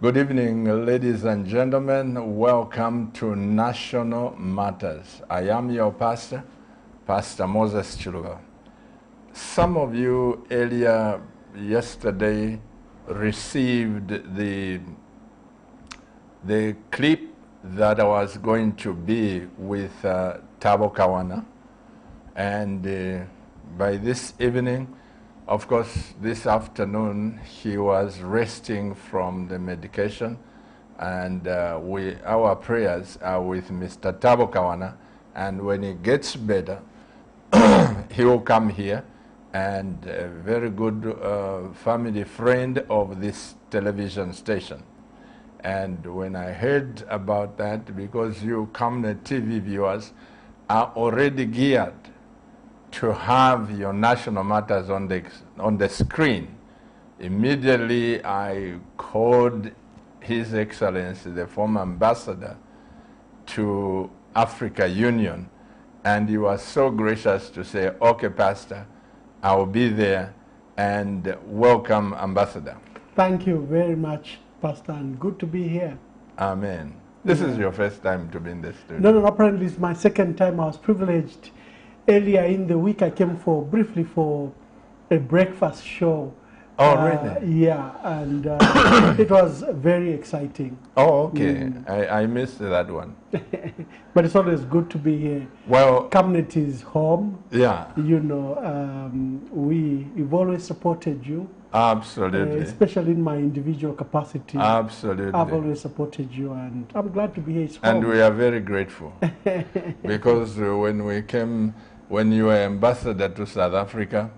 Good evening, ladies and gentlemen. Welcome to National Matters. I am your pastor, Pastor Moses Chiluba. Some of you earlier yesterday received the clip that I was going to be with Thabo Kawana. And by this evening, of course, this afternoon, he was resting from the medication, and our prayers are with Mr. Thabo Kawana, and when he gets better, he will come here, and a very good family friend of this television station. And when I heard about that, because you Camnet TV viewers are already geared to have your national matters on the screen, immediately I called His Excellency, the former ambassador to Africa Union, and he was so gracious to say, okay, Pastor, I'll be there, and welcome, Ambassador. Thank you very much, Pastor, and good to be here. Amen. This is your first time to be in the studio. No, apparently it's my second time. I was privileged. Earlier in the week, I came briefly for a breakfast show. Oh, really? Yeah, and it was very exciting. Oh, okay. I missed that one. But it's always good to be here. Well, Camnet is home. Yeah. You know, we've always supported you. Absolutely. Especially in my individual capacity. Absolutely. I've always supported you, and I'm glad to be here. It's and home. we are very grateful. Because when you were ambassador to South Africa,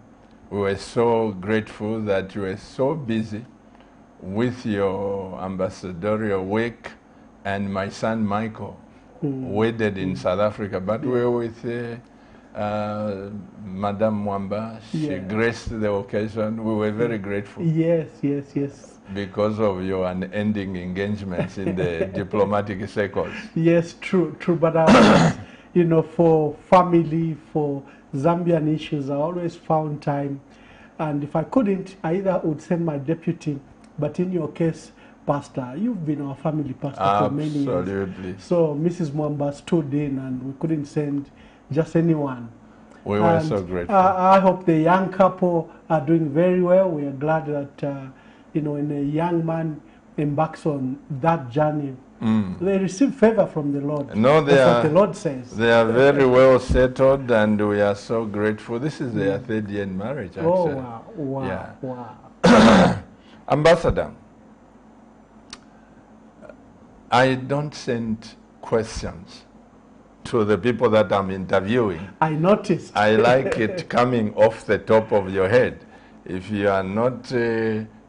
we were so grateful that you were so busy with your ambassadorial work, and my son Michael wedded in South Africa, but we were with Madame MWAMBA. She graced the occasion. We were very grateful. Yes. Because of your unending engagements in the diplomatic circles. Yes, true. But I always, you know, for family, for Zambian issues, I always found time. And if I couldn't, I either would send my deputy, but in your case, Pastor, you've been our family pastor for many years. Absolutely. So Mrs. MWAMBA stood in, and we couldn't send just anyone. We were so grateful. I hope the young couple are doing very well. We are glad that, you know, when a young man embarks on that journey, they receive favor from the Lord. No, That's what the Lord says. They are very well settled, and we are so grateful. This is their third year in marriage, actually. Oh, wow. Ambassador, I don't send questions to the people that I'm interviewing. I noticed. I like it coming off the top of your head. If you are not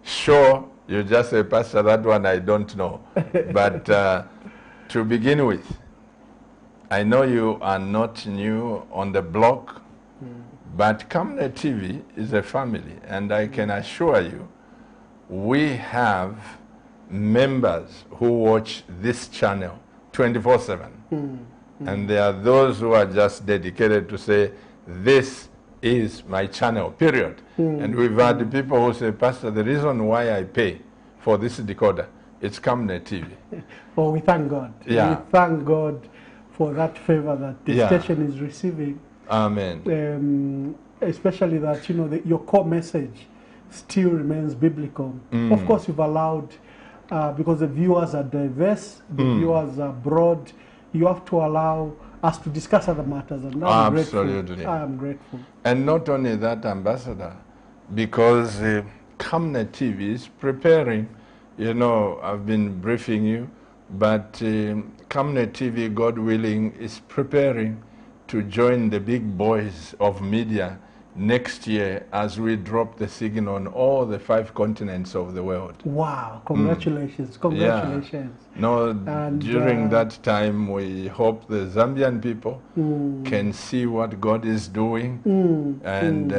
sure, you just say, Pastor, that one I don't know. But to begin with, I know you are not new on the block, but Camnet TV is a family, and I can assure you, we have members who watch this channel 24/7. And there are those who are just dedicated to say, this is my channel, period. And we've had people who say, Pastor, the reason why I pay for this decoder, it's Camnet TV. Oh, we thank God. Yeah. We thank God for that favor that the station is receiving. Amen. Especially that, you know, your core message still remains biblical. Of course, you've allowed, because the viewers are diverse, the viewers are broad, you have to allow us to discuss other matters, and I'm absolutely. I am grateful. And not only that, Ambassador, because Camnet TV is preparing, you know, I've been briefing you, but Camnet TV, God willing, is preparing to join the big boys of media next year as we drop the signal on all the 5 continents of the world. Wow, congratulations, congratulations. Yeah. No, and during that time, we hope the Zambian people can see what God is doing, and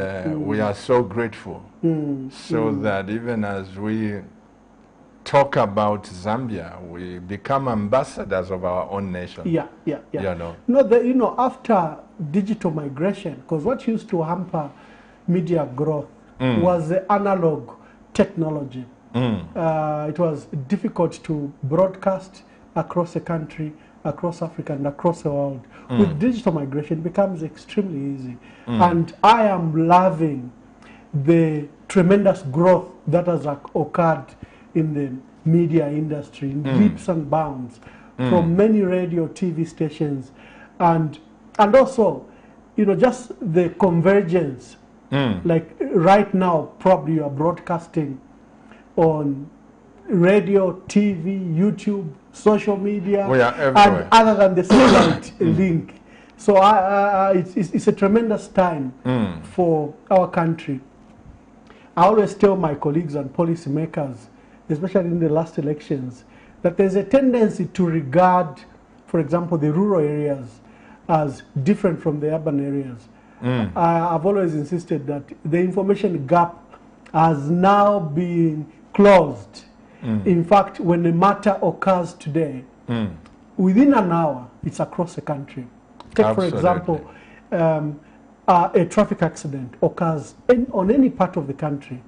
we are so grateful, so that even as we talk about Zambia, we become ambassadors of our own nation. Yeah. You know. No, you know, after digital migration, because what used to hamper media growth was the analog technology. It was difficult to broadcast across the country, across Africa, and across the world. With digital migration, it becomes extremely easy. And I am loving the tremendous growth that has occurred in the media industry in leaps and bounds, from many radio, TV stations, and also, you know, just the convergence. Like right now, probably you are broadcasting on radio, TV, YouTube, social media, we are everywhere. And other than the satellite link. So it's a tremendous time for our country. I always tell my colleagues and policymakers, especially in the last elections, that there's a tendency to regard, for example, the rural areas as different from the urban areas. I've always insisted that the information gap has now been closed. In fact, when a matter occurs today, within an hour, it's across the country. Take, Absolutely. for example, a traffic accident occurs on any part of the country.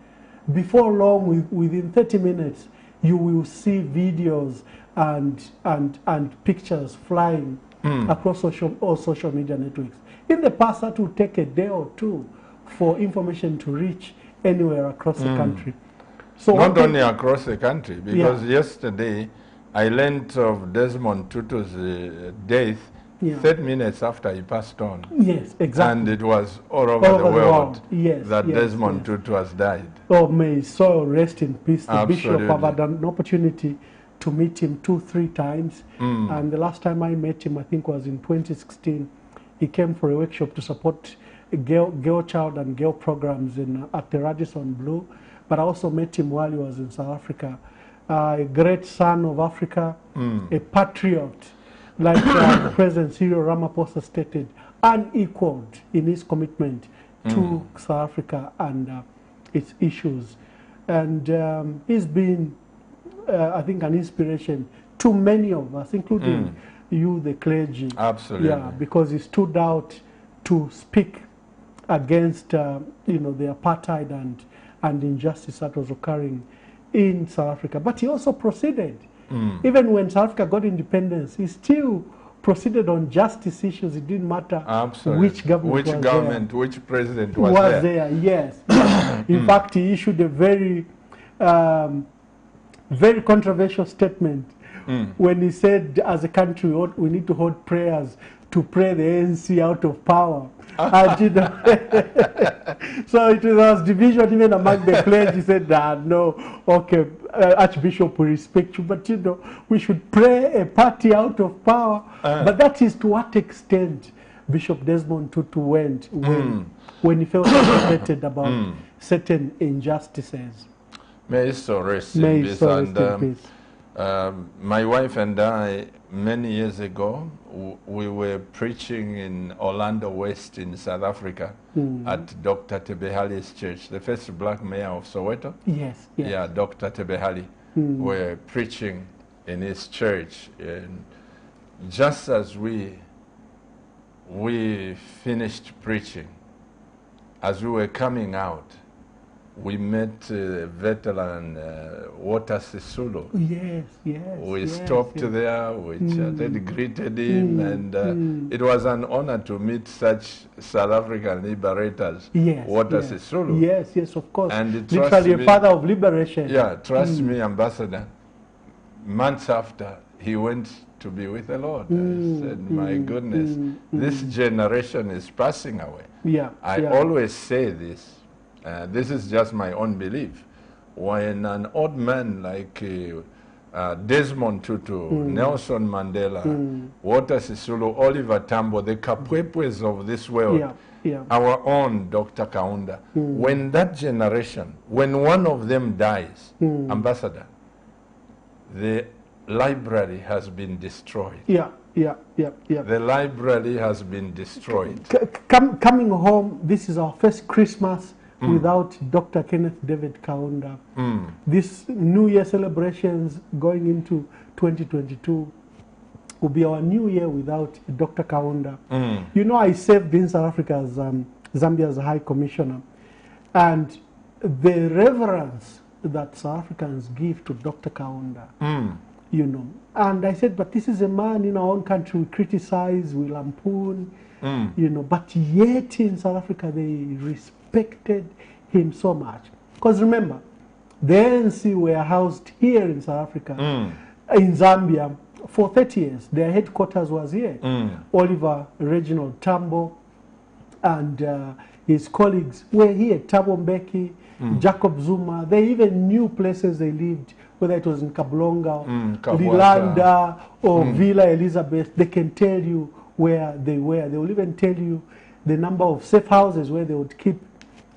Before long, within 30 minutes, you will see videos and pictures flying across all social media networks. In the past, that would take a day or two for information to reach anywhere across the country. So not only across the country, because yesterday I learned of Desmond Tutu's death 30 minutes after he passed on. Yes, exactly. And it was all over the world yes, that Desmond Tutu has died. Oh, may his soul rest in peace. The Absolutely. bishop, I've had an opportunity to meet him 2-3 times. And the last time I met him, I think, was in 2016. He came for a workshop to support girl child and girl programs at the Radisson Blue. But I also met him while he was in South Africa. A great son of Africa, a patriot, like President Cyril Ramaphosa stated, unequaled in his commitment to South Africa and its issues. And he's been, I think, an inspiration to many of us, including you, the clergy. Absolutely. Yeah, because he stood out to speak against, you know, the apartheid and injustice that was occurring in South Africa. But he also proceeded. Even when South Africa got independence, he still proceeded on justice issues. It didn't matter which government was there. Which president was there. Yes. In fact, he issued a very, very controversial statement when he said, as a country, we need to hold prayers to pray the ANC out of power. And, you know, so it was division even among the clergy. He said, no, okay, Archbishop, we respect you, but, you know, we should pray a party out of power. But that is to what extent Bishop Desmond Tutu went when he felt agitated about certain injustices. May his soul rest in peace. And my wife and I, many years ago, we were preaching in Orlando West in South Africa at Dr. Tebehali's church, the first black mayor of Soweto. Yes. Yeah, Dr. Tebehali. Were preaching in his church. And just as we finished preaching, as we were coming out, we met veteran Walter Sisulu. Yes. We stopped there, we chatted, greeted him, and it was an honor to meet such South African liberators, Walter Sisulu. Yes, of course. And literally a father of liberation. Yeah, trust me, Ambassador. Months after, he went to be with the Lord. I said, my goodness, this generation is passing away. I always say this. This is just my own belief. When an old man like Desmond Tutu, Nelson Mandela, Walter Sisulu, Oliver Tambo, the Kapwepwes of this world, our own Dr. Kaunda, when that generation, when one of them dies, Ambassador, the library has been destroyed. The library has been destroyed. Coming home, this is our first Christmas without Dr. Kenneth David Kaunda. This New Year celebrations going into 2022 will be our New Year without Dr. Kaunda. You know, I served in South Africa as Zambia's High Commissioner, and the reverence that South Africans give to Dr. Kaunda. Mm. You know, and I said, but this is a man in our own country we criticize, we lampoon, you know, but yet in South Africa they respected him so much. Because remember, the ANC were housed here in South Africa, in Zambia, for 30 years. Their headquarters was here. Oliver Reginald Tambo and his colleagues were here, Thabo Mbeki, Jacob Zuma. They even knew places they lived, whether it was in Kablonga, Lilanda, or Villa Elizabeth. They can tell you where they were. They will even tell you the number of safe houses where they would keep,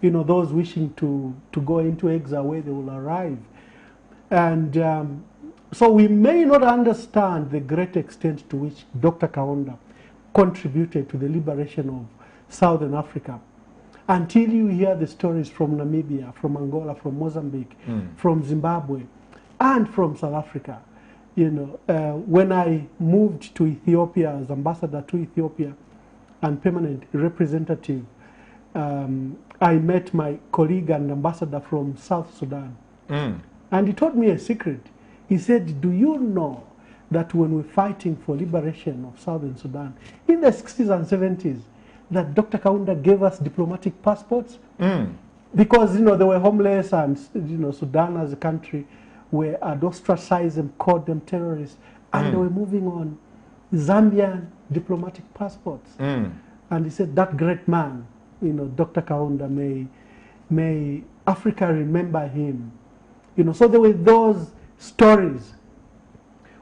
you know, those wishing to go into exile, where they will arrive. And so we may not understand the great extent to which Dr. Kaunda contributed to the liberation of Southern Africa until you hear the stories from Namibia, from Angola, from Mozambique, from Zimbabwe, and from South Africa. You know, when I moved to Ethiopia as ambassador to Ethiopia and permanent representative, I met my colleague and ambassador from South Sudan. And he told me a secret. He said, do you know that when we're fighting for liberation of Southern Sudan, in the 60s and 70s, that Dr. Kaunda gave us diplomatic passports? Because, you know, they were homeless and, you know, Sudan as a country had ostracized them, called them terrorists, and they were moving on Zambian diplomatic passports. And he said, that great man, you know, Dr. Kaunda, may Africa remember him. You know, so there were those stories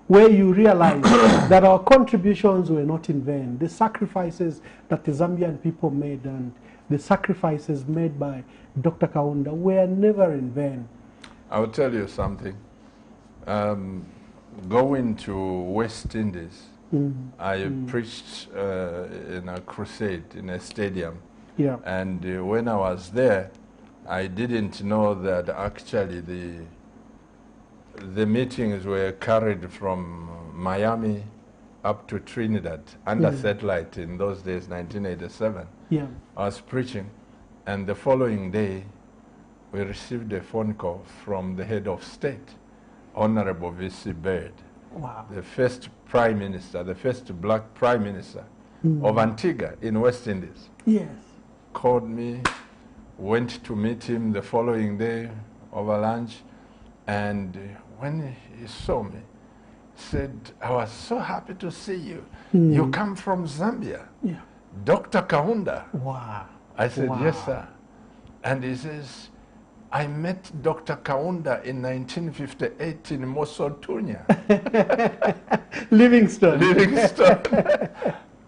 where you realize that our contributions were not in vain. The sacrifices that the Zambian people made and the sacrifices made by Dr. Kaunda were never in vain. I will tell you something. Going to West Indies, I preached in a crusade in a stadium. Yeah. And when I was there, I didn't know that actually the meetings were carried from Miami up to Trinidad under satellite in those days, 1987. Yeah. I was preaching, and the following day, we received a phone call from the head of state, Honorable V.C. Baird, the first prime minister, the first black prime minister of Antigua in West Indies. Yes. Called me, went to meet him the following day over lunch, and when he saw me, said, I was so happy to see you. You come from Zambia. Yeah. Dr. Kaunda. Wow. I said, yes, sir. And he says, I met Dr. Kaunda in 1958 in Mosotunya. Livingstone. Livingstone.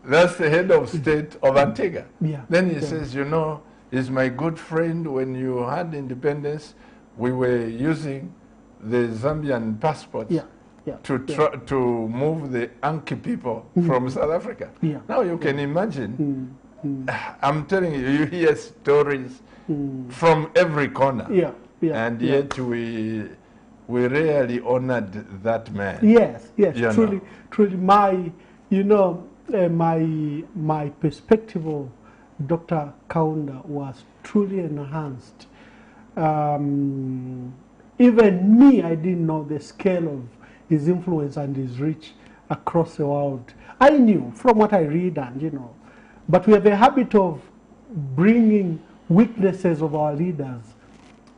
That's the head of state of Antigua. Yeah. Then he says, you know, he's my good friend. When you had independence, we were using the Zambian passports to move the Anki people from South Africa. Yeah. Now you can imagine. I'm telling you, you hear stories from every corner. Yeah. Yeah. And yet we really honored that man. Yes, yes, truly my, you know, my perspective of Dr. Kaunda was truly enhanced. Even me, I didn't know the scale of his influence and his reach across the world. I knew from what I read and, you know, but we have a habit of bringing weaknesses of our leaders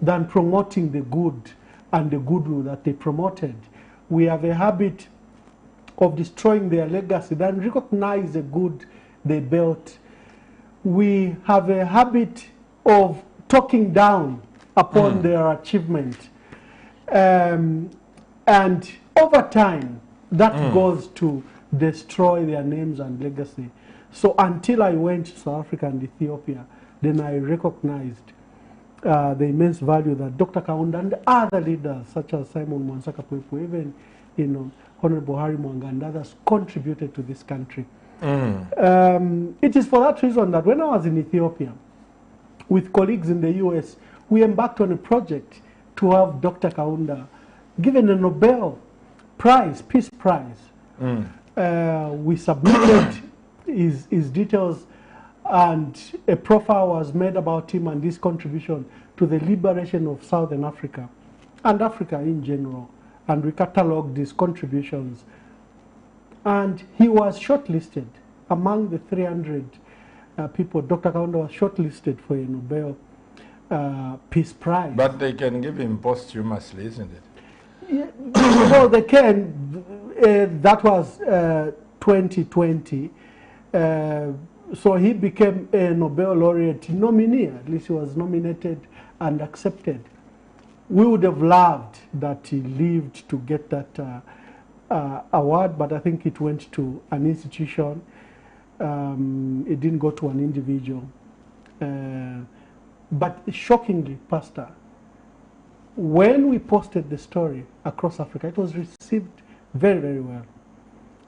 than promoting the good and the goodwill that they promoted. We have a habit of destroying their legacy than recognize the good they built. We have a habit of talking down upon their achievement. And over time, that goes to destroy their names and legacy. So until I went to South Africa and Ethiopia, then I recognized the immense value that Dr. Kaunda and other leaders, such as Simon Mwansaka Pwepu, even, you know, Honorable Harry Mwanga and others, contributed to this country. It is for that reason that when I was in Ethiopia, with colleagues in the US, we embarked on a project to have Dr. Kaunda given a Nobel Prize, Peace Prize. We submitted his details, and a profile was made about him and his contribution to the liberation of Southern Africa. and Africa in general. And we catalogued his contributions. And he was shortlisted among the 300 people. Dr. Kaunda was shortlisted for a Nobel Peace Prize. But they can give him posthumously, isn't it? Yeah, well, they can. That was 2020. So he became a Nobel laureate nominee. At least he was nominated and accepted. We would have loved that he lived to get that award, but I think it went to an institution. It didn't go to an individual. But shockingly, Pastor, when we posted the story across Africa, it was received very, very well.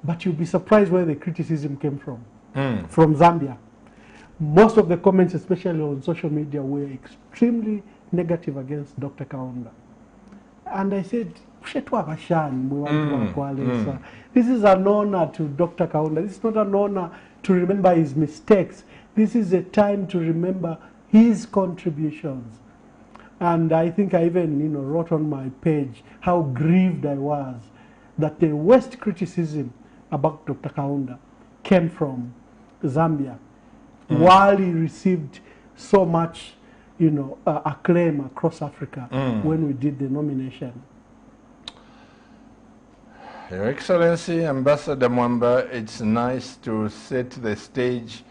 But you'll be surprised where the criticism came from. From Zambia. Most of the comments, especially on social media, were extremely negative against Dr. Kaunda. And I said, this is an honor to Dr. Kaunda. This is not an honor to remember his mistakes. This is a time to remember his contributions. And I think I even wrote on my page how grieved I was that the worst criticism about Dr. Kaunda came from Zambia, while he received so much acclaim across Africa when we did the nomination. Your Excellency, Ambassador Mwamba, it's nice to set the stage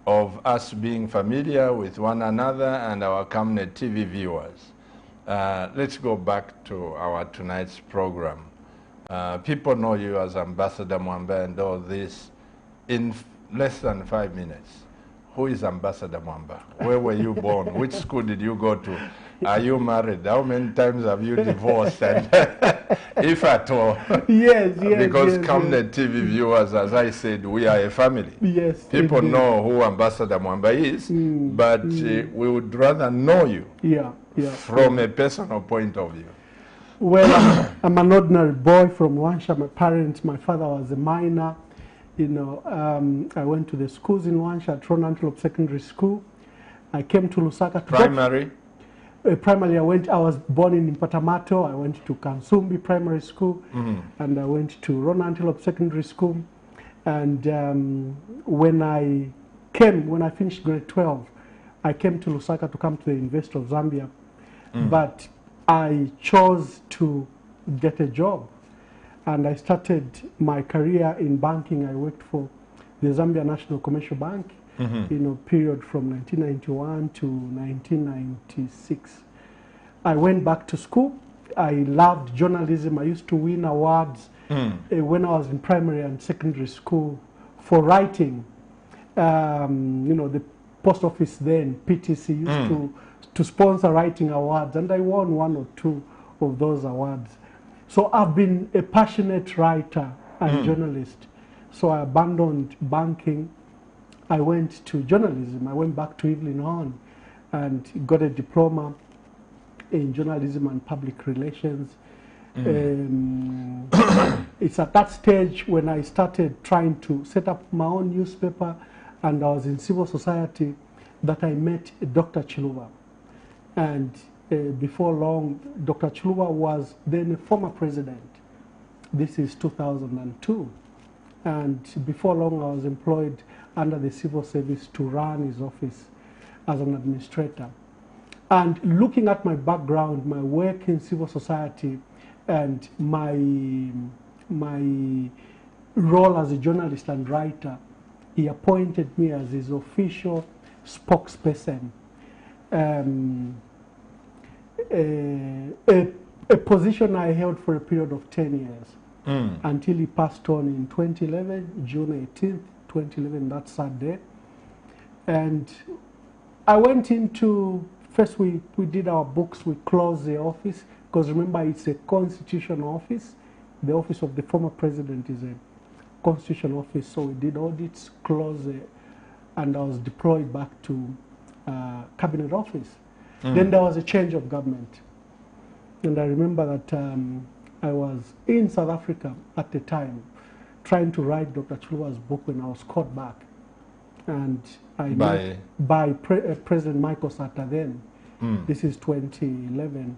of us being familiar with one another and our Camnet TV viewers. Let's go back to our tonight's program. People know you as Ambassador Mwamba and all this. In less than 5 minutes, who is Ambassador Mwamba? Where were you born? Which school did you go to? Are you married? How many times have you divorced? And if at all. Yes, yes. Because yes, Camnet TV viewers, as I said, we are a family. Yes. People indeed. know who Ambassador Mwamba is, but we would rather know you from a personal point of view. Well, I'm an ordinary boy from Wansha. My father was a miner. I went to the schools in Wansha at Ron Antelope Secondary School. I came to Lusaka. Primary? Primarily, I was born in Impatamato. I went to Kansumbi Primary School, and I went to Ron Antelope Secondary School. And when I finished grade 12, I came to Lusaka to come to the University of Zambia. But I chose to get a job. And I started my career in banking. I worked for the Zambia National Commercial Bank, period from 1991 to 1996. I went back to school. I loved journalism. I used to win awards when I was in primary and secondary school for writing. The post office then, PTC, used to sponsor writing awards, and I won 1 or 2 of those awards. So I've been a passionate writer and journalist. So I abandoned banking. I went to journalism. I went back to Evelyn Horn and got a diploma in journalism and public relations. It's at that stage when I started trying to set up my own newspaper, and I was in civil society, that I met Dr. Chiluba. And before long, Dr. Chiluba was then a former president. This is 2002. And before long, I was employed under the civil service to run his office as an administrator. And looking at my background, my work in civil society, and my role as a journalist and writer, he appointed me as his official spokesperson. A position I held for a period of 10 years until he passed on in 2011, June 18th, 2011, that sad day. And I went into, first we did our books, we closed the office, because remember it's a constitutional office. The office of the former president is a constitutional office, so we did audits, closed it, and I was deployed back to cabinet office. Then there was a change of government. And I remember that I was in South Africa at the time, trying to write Dr. Chiluba's book when I was called back. And I met by President Michael Sata then. This is 2011.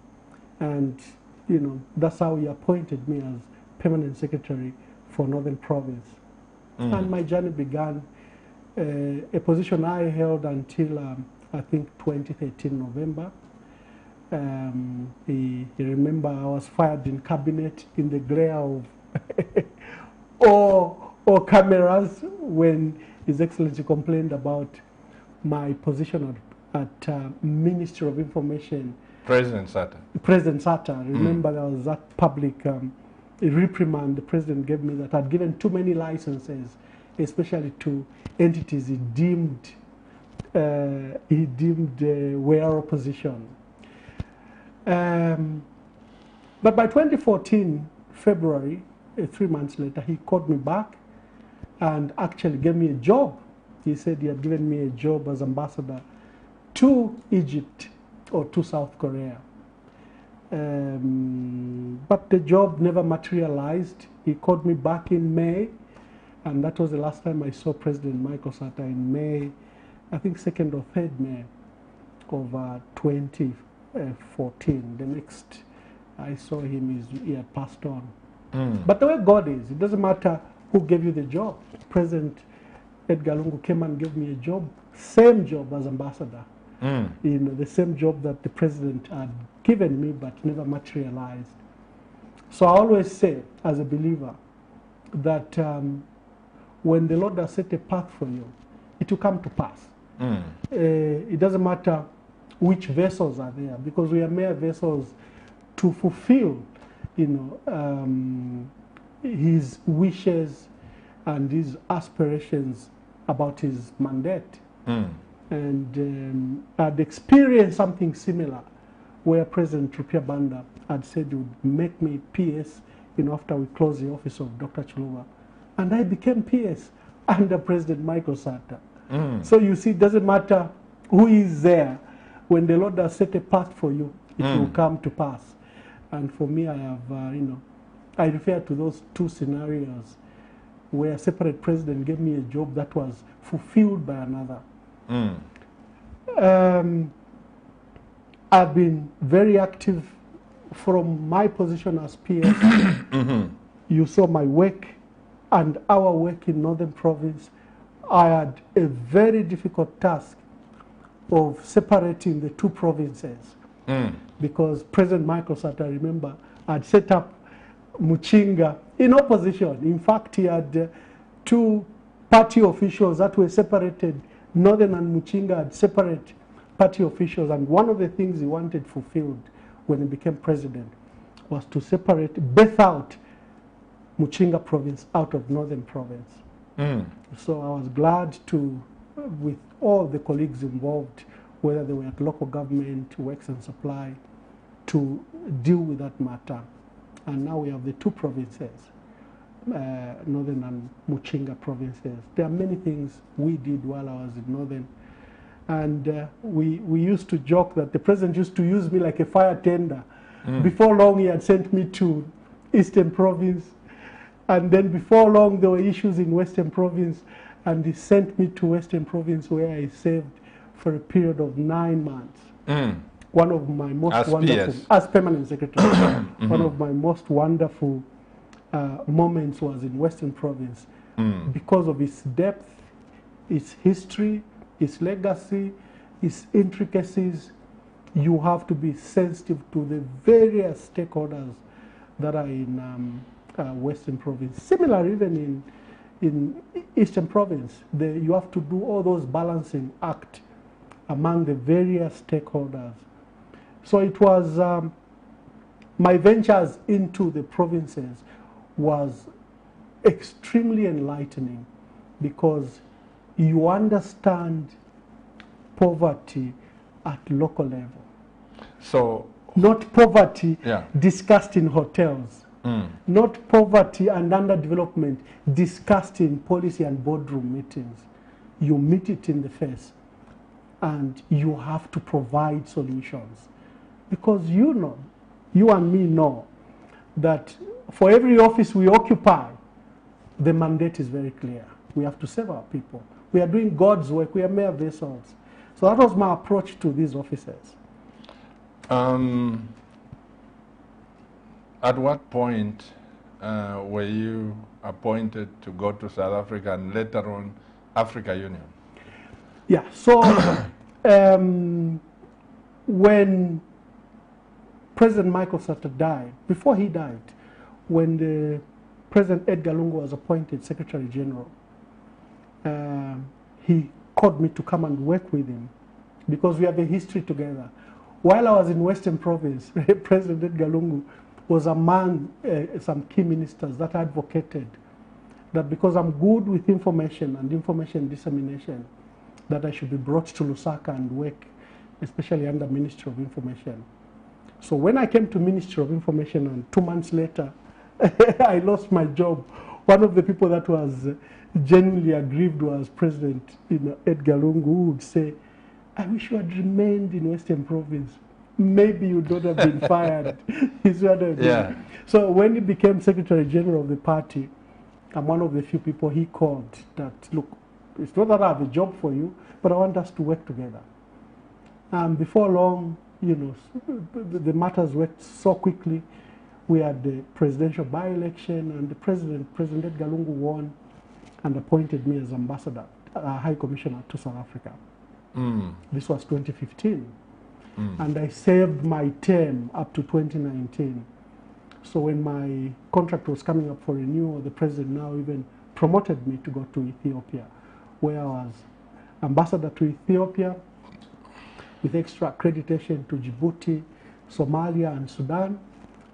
And you know, that's how he appointed me as permanent secretary for Northern Province. And my journey began, a position I held until, I think, 2013 November. You remember I was fired in cabinet in the glare of all cameras when His Excellency complained about my position at Ministry of Information. President Sata. President Sata. Remember there was that public reprimand the president gave me that I'd given too many licenses, especially to entities he deemed were opposition. But by 2014, February, 3 months later, he called me back and actually gave me a job. He said he had given me a job as ambassador to Egypt or to South Korea. But the job never materialized. He called me back in May, and that was the last time I saw President Michael Sata in May, I think 2nd or 3rd May of 2014. The next I saw him, he had passed on. But the way God is, it doesn't matter who gave you the job. President Edgar Lungu came and gave me a job, same job as ambassador. You know, the same job that the president had given me but never materialized. So I always say, as a believer, that when the Lord has set a path for you, it will come to pass. It doesn't matter which vessels are there, because we are mere vessels to fulfill, you know, his wishes and his aspirations about his mandate. And I'd experienced something similar where President Rupia Banda had said he would make me PS, you know, after we closed the office of Dr. Chuluba. And I became PS under President Michael Sata. So you see, it doesn't matter who is there. When the Lord has set a path for you, it will come to pass. And for me, I have, you know, I refer to those two scenarios where a separate president gave me a job that was fulfilled by another. I've been very active from my position as PS. You saw my work and our work in Northern Province. I had a very difficult task of separating the two provinces because President Michael Sata, remember, had set up Muchinga in opposition. In fact, he had two party officials that were separated. Northern and Muchinga had separate party officials, and one of the things he wanted fulfilled when he became president was to separate, birth out Muchinga province out of Northern Province. So I was glad to, with all the colleagues involved, whether they were at local government, works and supply, to deal with that matter. And now we have the two provinces, Northern and Muchinga provinces. There are many things we did while I was in Northern. And we used to joke that the president used to use me like a fire tender. Before long, he had sent me to Eastern Province. And then before long, there were issues in Western Province. And he sent me to Western Province, where I served for a period of 9 months. One of my most wonderful, as permanent secretary, one of my most wonderful moments was in Western Province because of its depth, its history, its legacy, its intricacies. You have to be sensitive to the various stakeholders that are in Western Province. Similar, even in Eastern Province, you have to do all those balancing act among the various stakeholders. So it was, my ventures into the provinces was extremely enlightening because you understand poverty at local level. So not poverty discussed in hotels, not poverty and underdevelopment discussed in policy and boardroom meetings. You meet it in the face and you have to provide solutions. Because you know, you and me know that for every office we occupy, the mandate is very clear. We have to serve our people. We are doing God's work. We are mere vessels. So that was my approach to these offices. At what point were you appointed to go to South Africa and later on Africa Union? Yeah, so when President Michael Sata died, before he died, when the President Edgar Lungu was appointed Secretary General, he called me to come and work with him because we have a history together. While I was in Western Province, President Edgar Lungu was among some key ministers that advocated that because I'm good with information and information dissemination, that I should be brought to Lusaka and work, especially under Ministry of Information. So when I came to Ministry of Information and 2 months later, I lost my job, one of the people that was genuinely aggrieved was President Edgar Lungu, who would say, I wish you had remained in Western Province. Maybe you would not have been fired. Yeah. So when he became Secretary General of the party, I'm one of the few people he called that, look, it's not that I have a job for you, but I want us to work together. And before long, you know, the matters worked so quickly. We had the presidential by-election, and the President Edgar Lungu won and appointed me as ambassador, High Commissioner to South Africa. This was 2015. And I served my term up to 2019. So when my contract was coming up for renewal, the President now even promoted me to go to Ethiopia, where I was ambassador to Ethiopia with extra accreditation to Djibouti, Somalia, and Sudan.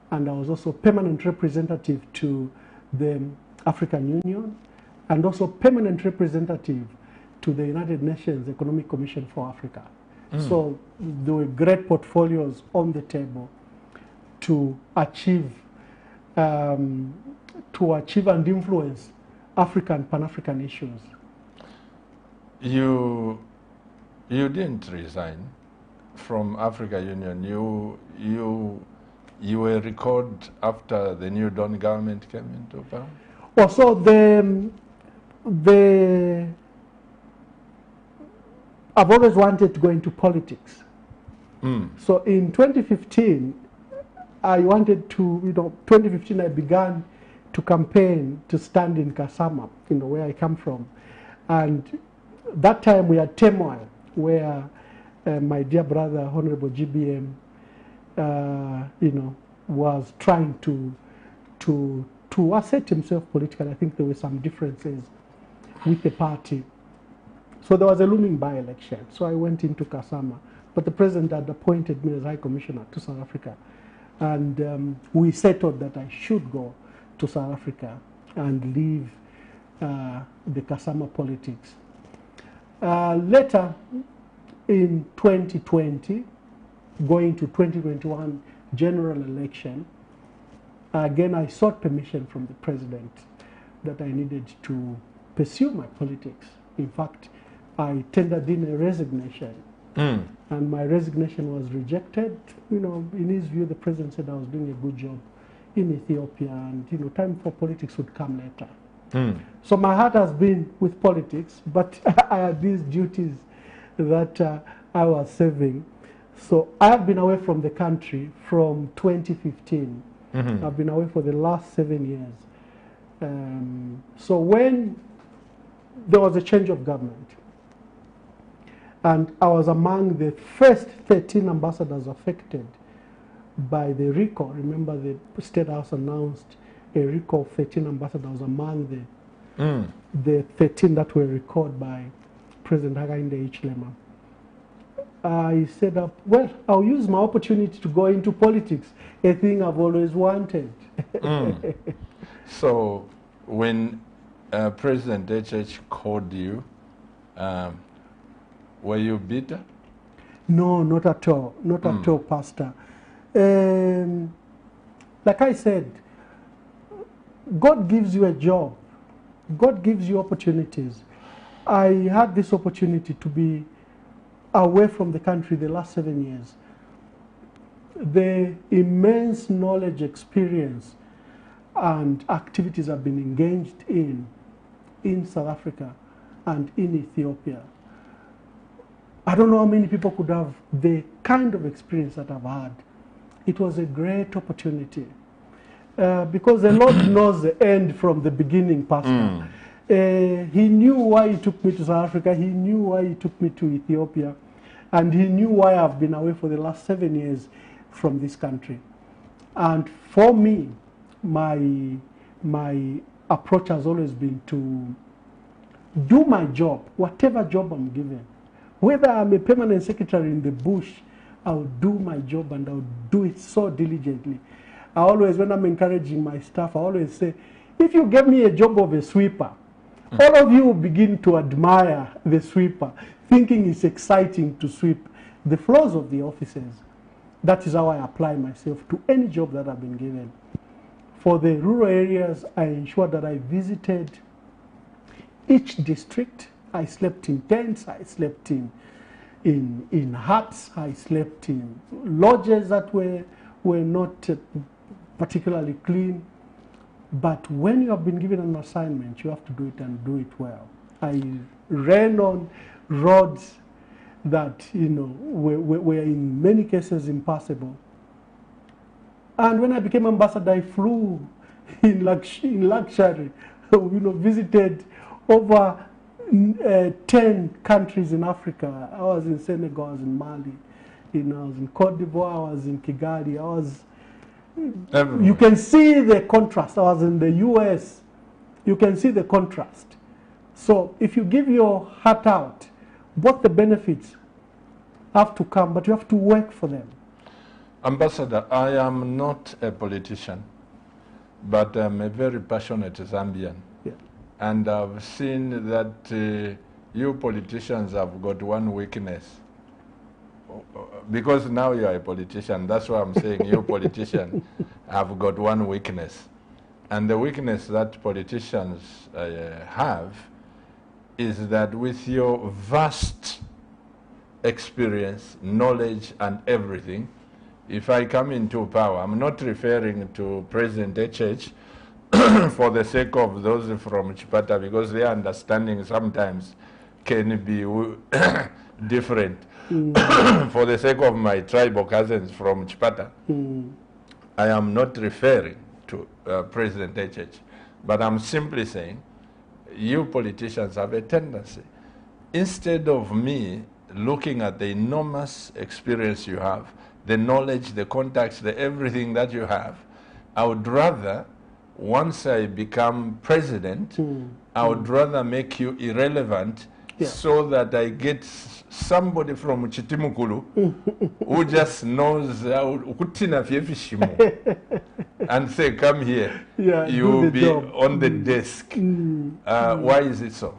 And I was also permanent representative to the African Union and also permanent representative to the United Nations Economic Commission for Africa. So there were great portfolios on the table to achieve and influence African, Pan-African issues. You didn't resign from Africa Union. You were recalled after the New Dawn government came into power? Well, so I've always wanted to go into politics. So in 2015, I wanted to, 2015 I began to campaign to stand in Kasama, where I come from. And that time we had turmoil where my dear brother, Honorable GBM, was trying to assert himself politically. I think there were some differences with the party. So there was a looming by-election. So I went into Kasama. But the President had appointed me as High Commissioner to South Africa. And we settled that I should go to South Africa and leave the Kasama politics. Later, in 2020, going to 2021 general election, again I sought permission from the President that I needed to pursue my politics. In fact, I tendered in a resignation, and my resignation was rejected. In his view, the President said I was doing a good job in Ethiopia, and time for politics would come later. So my heart has been with politics, but I had these duties that I was serving. So I have been away from the country from 2015. I've been away for the last 7 years. So when there was a change of government, and I was among the first 13 ambassadors affected by the recall. Remember, the State House announced a recall of 13 ambassadors among the 13 that were recalled by President Hakainde Hichilema. I said, well, I'll use my opportunity to go into politics, a thing I've always wanted. So when President HH called you, were you bitter? No, not at all. Not at all, Pastor. Like I said, God gives you a job. God gives you opportunities. I had this opportunity to be away from the country the last 7 years. The immense knowledge, experience, and activities I've been engaged in South Africa and in Ethiopia. I don't know how many people could have the kind of experience that I've had. It was a great opportunity. because the Lord knows the end from the beginning, Pastor. He knew why he took me to South Africa. He knew why he took me to Ethiopia. And he knew why I've been away for the last 7 years from this country. And for me, my approach has always been to do my job, whatever job I'm given. Whether I'm a permanent secretary in the bush, I'll do my job and I'll do it so diligently. I always, when I'm encouraging my staff, I always say, if you give me a job of a sweeper, all of you will begin to admire the sweeper, thinking it's exciting to sweep the floors of the offices. That is how I apply myself to any job that I've been given. For the rural areas, I ensure that I visited each district. I slept in tents, I slept in huts, I slept in lodges that were not particularly clean. But when you have been given an assignment, you have to do it and do it well. I ran on roads that, you know, were in many cases impassable. And when I became ambassador, I flew in luxury, you know, visited over 10 countries in Africa. I was in Senegal, I was in Mali, you know, I was in Cote d'Ivoire, I was in Kigali, I was... Everywhere. You can see the contrast. I was in the US. You can see the contrast. So if you give your heart out, both the benefits have to come, but you have to work for them. Ambassador, I am not a politician, but I'm a very passionate Zambian. Yeah. And I've seen that you politicians have got one weakness. Because now you are a politician, that's why I'm saying you politicians have got one weakness. And the weakness that politicians have is that with your vast experience, knowledge, and everything, if I come into power, I'm not referring to President HH for the sake of those from Chipata, because their understanding sometimes can be different. For the sake of my tribal cousins from Chipata, I am not referring to President HH, but I'm simply saying you politicians have a tendency, instead of me looking at the enormous experience you have, the knowledge, the contacts, the everything that you have, I would rather, once I become president, I would rather make you irrelevant, so that I get somebody from Chitimukulu who just knows and say, come here, you will be on the desk. Why is it so?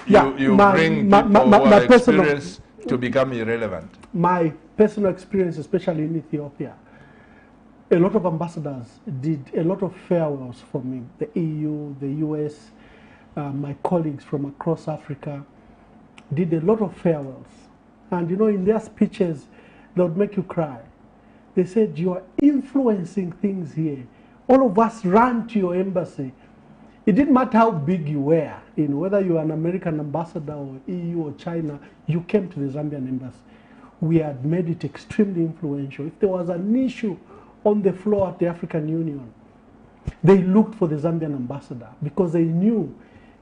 You bring people who are experienced to become irrelevant. My personal experience, especially in Ethiopia, a lot of ambassadors did a lot of farewells for me. The EU, the US, my colleagues from across Africa did a lot of farewells. And you know, in their speeches, they would make you cry. They said, you are influencing things here. All of us ran to your embassy. It didn't matter how big you were, you know, whether you were an American ambassador or EU or China, you came to the Zambian embassy. We had made it extremely influential. If there was an issue on the floor at the African Union, they looked for the Zambian ambassador because they knew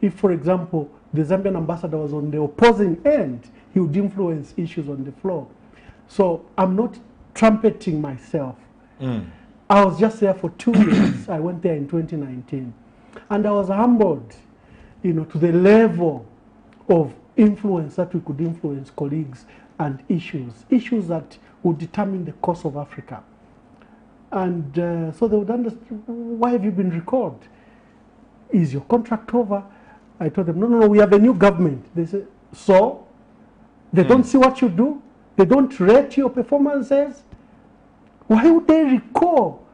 if, for example, the Zambian ambassador was on the opposing end, he would influence issues on the floor. So I'm not trumpeting myself. I was just there for 2 years. I went there in 2019. And I was humbled, you know, to the level of influence that we could influence colleagues and issues that would determine the course of Africa. And so they would understand, why have you been recalled? Is your contract over? I told them, no, we have a new government. They said, so? They don't see what you do? They don't rate your performances? Why would they recall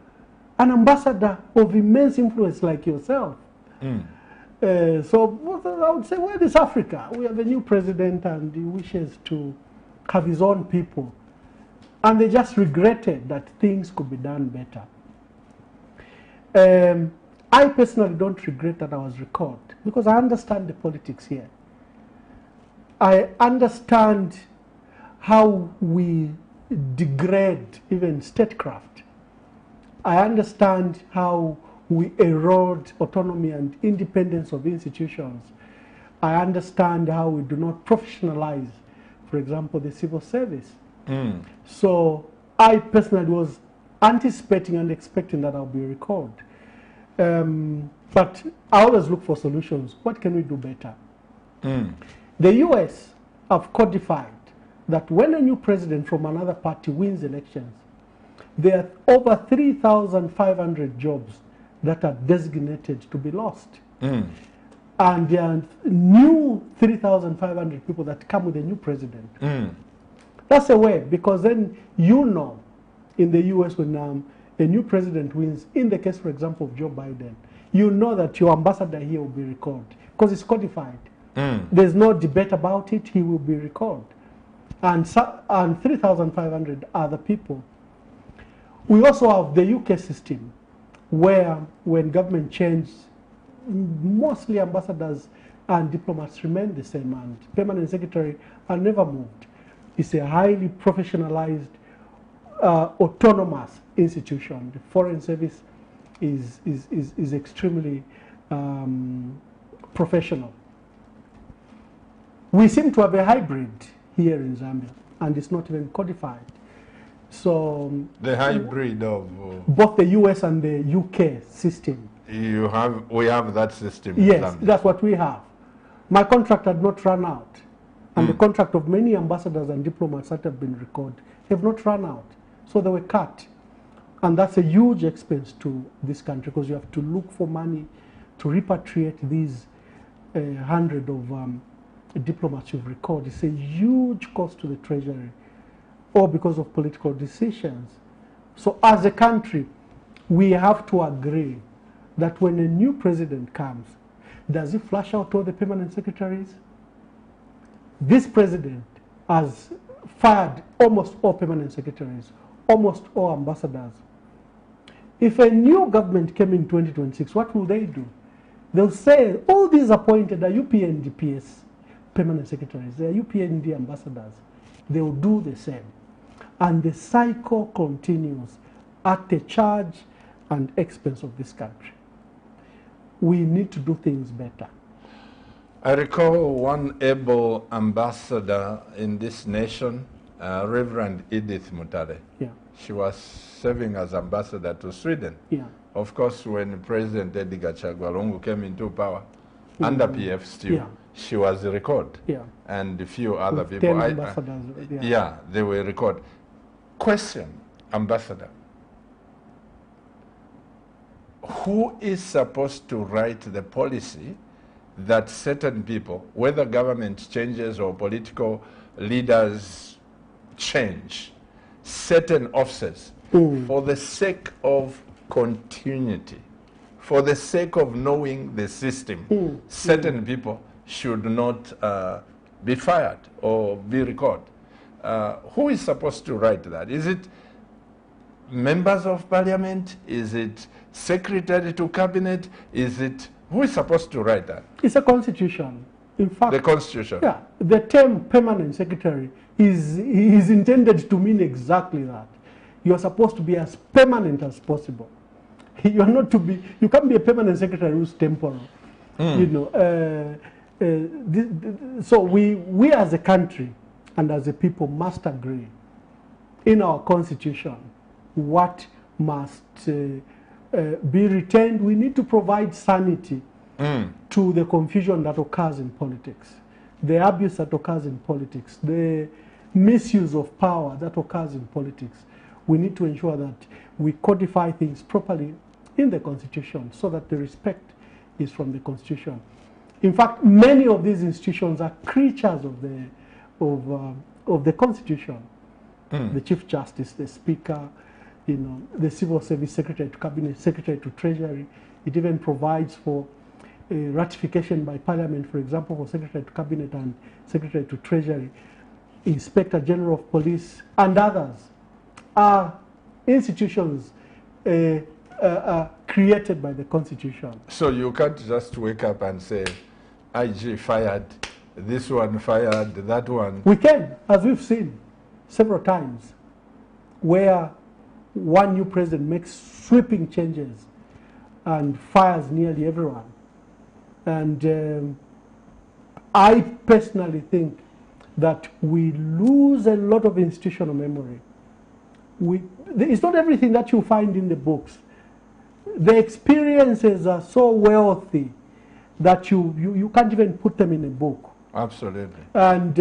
an ambassador of immense influence like yourself? So I would say, where is Africa? We have a new president and he wishes to have his own people. And they just regretted that things could be done better. I personally don't regret that I was recalled because I understand the politics here. I understand how we degrade even statecraft. I understand how we erode autonomy and independence of institutions. I understand how we do not professionalize, for example, the civil service. So I personally was anticipating and expecting that I'll be recalled. But I always look for solutions. What can we do better? The US have codified that when a new president from another party wins elections, there are over 3,500 jobs that are designated to be lost. And there are new 3,500 people that come with a new president. That's a way, because then you know, in the US, when a new president wins, in the case, for example, of Joe Biden, you know that your ambassador here will be recalled, because it's codified. There's no debate about it, he will be recalled. And 3,500 other people. We also have the UK system, where when government changed, mostly ambassadors and diplomats remain the same, and permanent secretary are never moved. It's a highly professionalized, autonomous institution. The Foreign Service is extremely professional. We seem to have a hybrid here in Zambia, and it's not even codified. So the hybrid of both the US and the UK system. We have that system. Yes, that's what we have. My contract had not run out, and the contract of many ambassadors and diplomats that have been recalled have not run out. So they were cut, and that's a huge expense to this country, because you have to look for money to repatriate these 100 of diplomats you've recalled. It's a huge cost to the treasury, or because of political decisions. So as a country, we have to agree that when a new president comes, does he flush out all the permanent secretaries? This president has fired almost all permanent secretaries, almost all ambassadors. If a new government came in 2026, what will they do? They'll say, all these appointed are UPND PS permanent secretaries, they are UPND ambassadors. They will do the same. And the cycle continues at the charge and expense of this country. We need to do things better. I recall one able ambassador in this nation, Reverend Edith Mutare. Yeah. She was serving as ambassador to Sweden. Yeah. Of course, when President Edgar Chagwa Lungu came into power, under PF still, Yeah. she was recalled. Yeah. And a few other With people. 10 ambassadors. Yeah, they were recalled. Question, Ambassador. Who is supposed to write the policy that certain people, whether government changes or political leaders change, certain officers, for the sake of continuity, for the sake of knowing the system, certain people should not be fired or be recalled? Who is supposed to write that? Is it members of parliament? Is it secretary to cabinet? Is it, who is supposed to write that? It's a constitution. In fact, The constitution. yeah, the term permanent secretary is intended to mean exactly that. You are supposed to be as permanent as possible. You are not to be, you can't be a permanent secretary who's temporal. You know, so we as a country and as a people must agree in our constitution what must be retained. We need to provide sanity to the confusion that occurs in politics, the abuse that occurs in politics, the misuse of power that occurs in politics. We need to ensure that we codify things properly in the constitution so that the respect is from the constitution. In fact, many of these institutions are creatures of the constitution. The Chief Justice, the Speaker, you know, the Civil Service Secretary to Cabinet, Secretary to Treasury. It even provides for a ratification by Parliament, for example, for Secretary to Cabinet and Secretary to Treasury. Inspector General of Police and others are institutions created by the Constitution. So you can't just wake up and say, IG fired, this one fired, that one. We can, as we've seen several times, where one new president makes sweeping changes and fires nearly everyone. And I personally think that we lose a lot of institutional memory. It's not everything that you find in the books. The experiences are so wealthy that you can't even put them in a book. Absolutely. And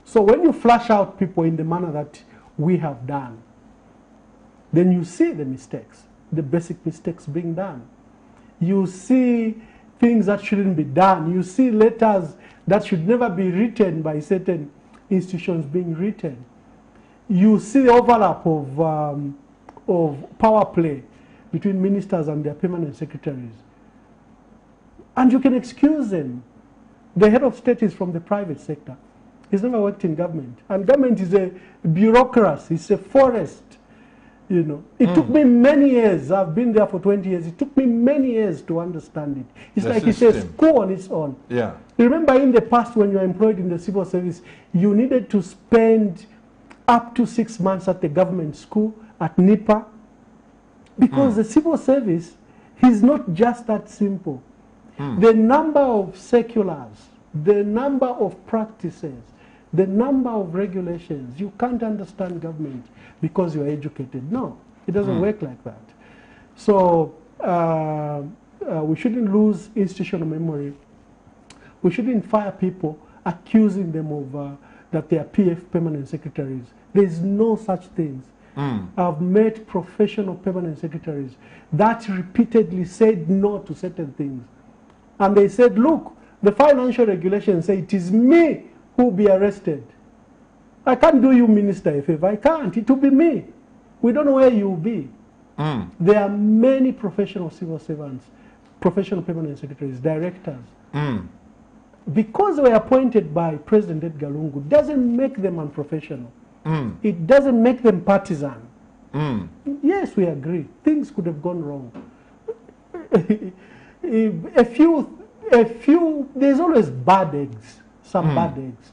so when you flash out people in the manner that we have done, then you see the mistakes, the basic mistakes being done. You see things that shouldn't be done. You see letters that should never be written by certain institutions being written. You see the overlap of power play between ministers and their permanent secretaries. And you can excuse them. The head of state is from the private sector. He's never worked in government. And government is a bureaucracy. It's a forest. You know, it took me many years. I've been there for 20 years. It took me many years to understand it. It's like it's a school on its own. Yeah. Remember in the past when you were employed in the civil service, you needed to spend up to 6 months at the government school at NIPA, because the civil service is not just that simple. The number of circulars, the number of practices, the number of regulations, you can't understand government because you're educated. No, it doesn't work like that. So we shouldn't lose institutional memory. We shouldn't fire people accusing them of that they are PF permanent secretaries. There's no such things. I've met professional permanent secretaries that repeatedly said no to certain things. And they said, look, the financial regulations say it is me who will be arrested. I can't do you, minister, a favor. I can't. It will be me. We don't know where you will be. There are many professional civil servants, professional permanent secretaries, directors. Because they were appointed by President Edgar Lungu doesn't make them unprofessional. It doesn't make them partisan. Yes, we agree. Things could have gone wrong. There's always bad eggs, some bad eggs.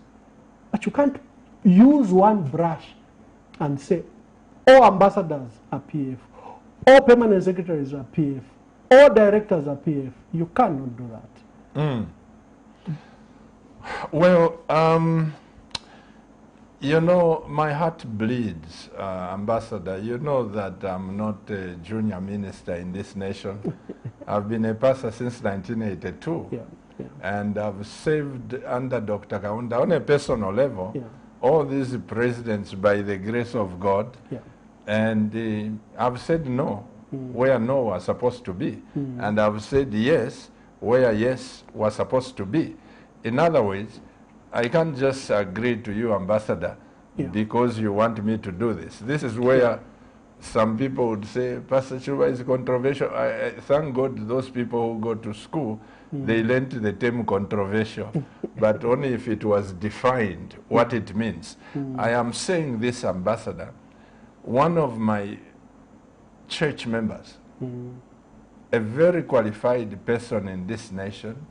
But you can't use one brush and say, all ambassadors are PF, all permanent secretaries are PF, all directors are PF. You cannot do that. Well, you know, my heart bleeds, Ambassador. You know that I'm not a junior minister in this nation. I've been a pastor since 1982. And I've served under Dr. Kaunda on a personal level. All these presidents by the grace of God. And I've said no where no was supposed to be. And I've said yes where yes was supposed to be. In other words, I can't just agree to you, Ambassador, because you want me to do this. This is where some people would say, Pastor Chiluba is controversial. I thank God those people who go to school, they learned the term controversial, but only if it was defined what it means. I am saying this, Ambassador. One of my church members, a very qualified person in this nation,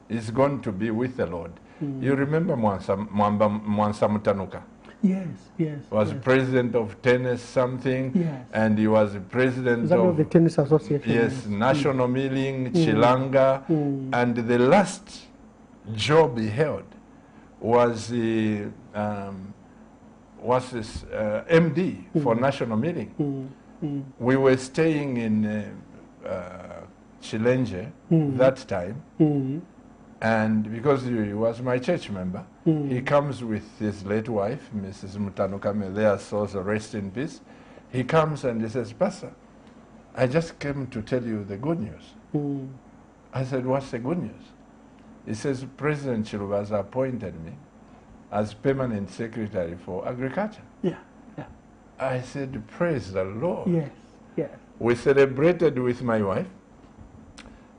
is going to be with the Lord. You remember Mwansa Mutanuka? Yes, yes. Was president of tennis something, and he was president of the tennis association. Yes, national meeting, Chilanga, and the last job he held was the MD for national meeting. We were staying in Chilenge that time. And because he was my church member, he comes with his late wife, Mrs. Mutanuka, may their souls rest in peace. He comes and he says, Pastor, I just came to tell you the good news. I said, what's the good news? He says, President Chiluba has appointed me as permanent secretary for agriculture. I said, praise the Lord. We celebrated with my wife.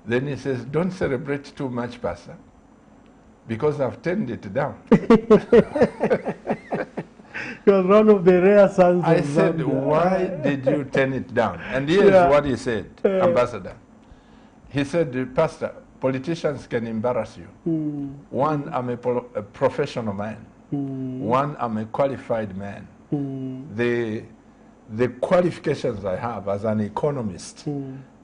Then he says, don't celebrate too much, Pastor, because I've turned it down. You're one of the rare sons I of said, Zambia. why did you turn it down? And here's what he said, Ambassador. He said, Pastor, politicians can embarrass you. One, I'm a professional man. One, I'm a qualified man. The the qualifications I have as an economist,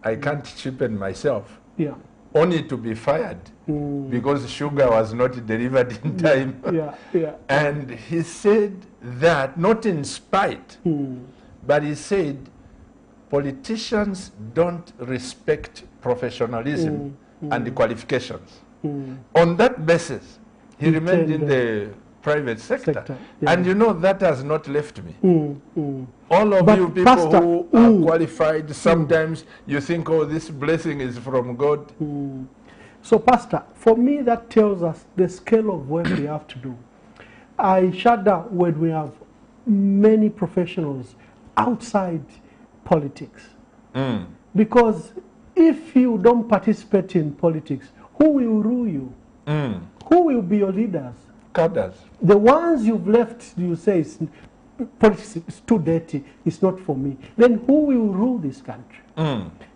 I can't cheapen myself. Yeah. Only to be fired because sugar was not delivered in time. And he said that, not in spite, but he said politicians don't respect professionalism and qualifications. On that basis, he remained in the private sector. And you know, that has not left me. All of you people Pastor, who are qualified, sometimes you think, oh, this blessing is from God. So, Pastor, for me, that tells us the scale of work we have to do. I shudder when we have many professionals outside politics. Because if you don't participate in politics, who will rule you? Who will be your leaders? Cadres. The ones you've left, you say, politics is too dirty, it's not for me. Then who will rule this country?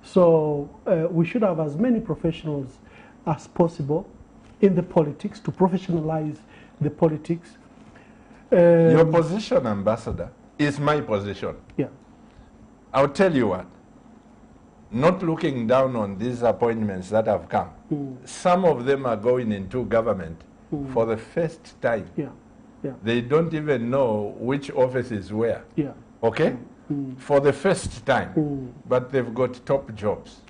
So we should have as many professionals as possible in the politics to professionalize the politics. Your position, Ambassador, is my position. Yeah. I'll tell you what, not looking down on these appointments that have come, some of them are going into government for the first time. They don't even know which office is where. Okay? For the first time. But they've got top jobs.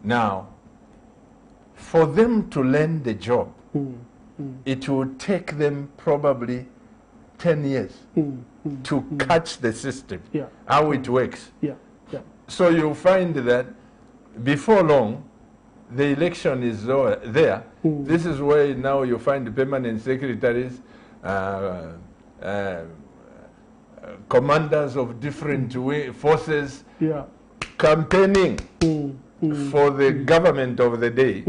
Now, for them to learn the job, it will take them probably 10 years to catch the system, how it works. So you'll find that before long, the election is there. This is where now you find permanent secretaries, commanders of different forces campaigning for the government of the day,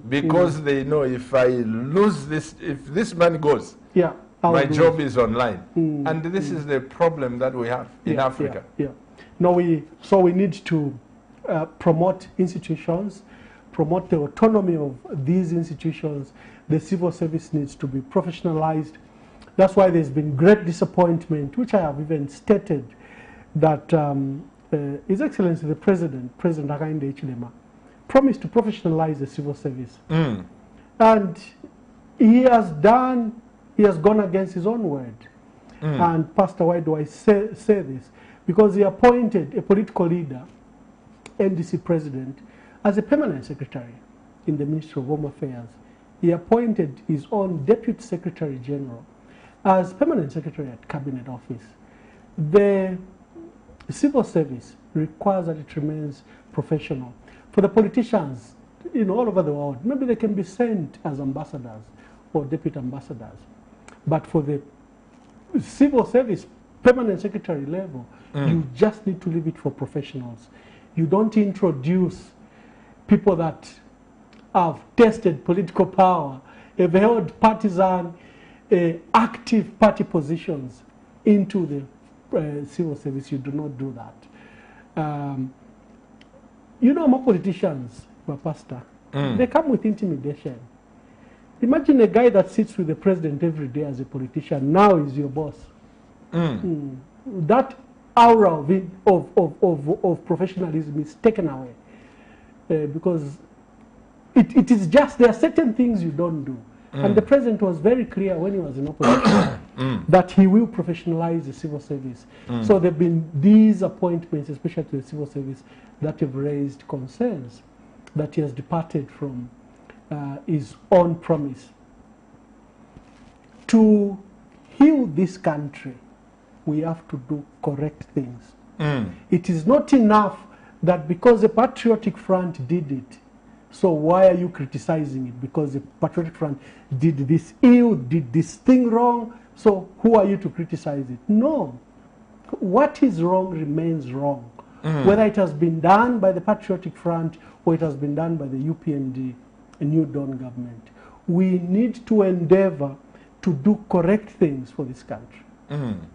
because they know, if I lose this, if this man goes, my job is online. And this is the problem that we have in Africa. No, so we need to promote institutions, promote the autonomy of these institutions. The civil service needs to be professionalized. That's why there's been great disappointment, which I have even stated, that His Excellency the President Hakainde Hichilema, promised to professionalize the civil service. And he has gone against his own word. And Pastor, why do I say this? Because he appointed a political leader, NDC president, as a permanent secretary in the Ministry of Home Affairs. He appointed his own deputy secretary general as permanent secretary at cabinet office. The civil service requires that it remains professional. For the politicians, all over the world, maybe they can be sent as ambassadors or deputy ambassadors. But for the civil service permanent secretary level, you just need to leave it for professionals. You don't introduce people that have tested political power, have held partisan, active party positions into the civil service. You do not do that. My politicians, my pastor, they come with intimidation. Imagine a guy that sits with the president every day as a politician, now is your boss. That aura of professionalism is taken away because it is just, there are certain things you don't do. And the president was very clear when he was in opposition that he will professionalize the civil service. So there have been these appointments, especially to the civil service, that have raised concerns that he has departed from his own promise. To heal this country, we have to do correct things. It is not enough that because the Patriotic Front did it, so why are you criticizing it? Because the Patriotic Front did this ill, did this thing wrong, so who are you to criticize it? No. What is wrong remains wrong. Whether it has been done by the Patriotic Front or it has been done by the UPND, a New Dawn government. We need to endeavor to do correct things for this country.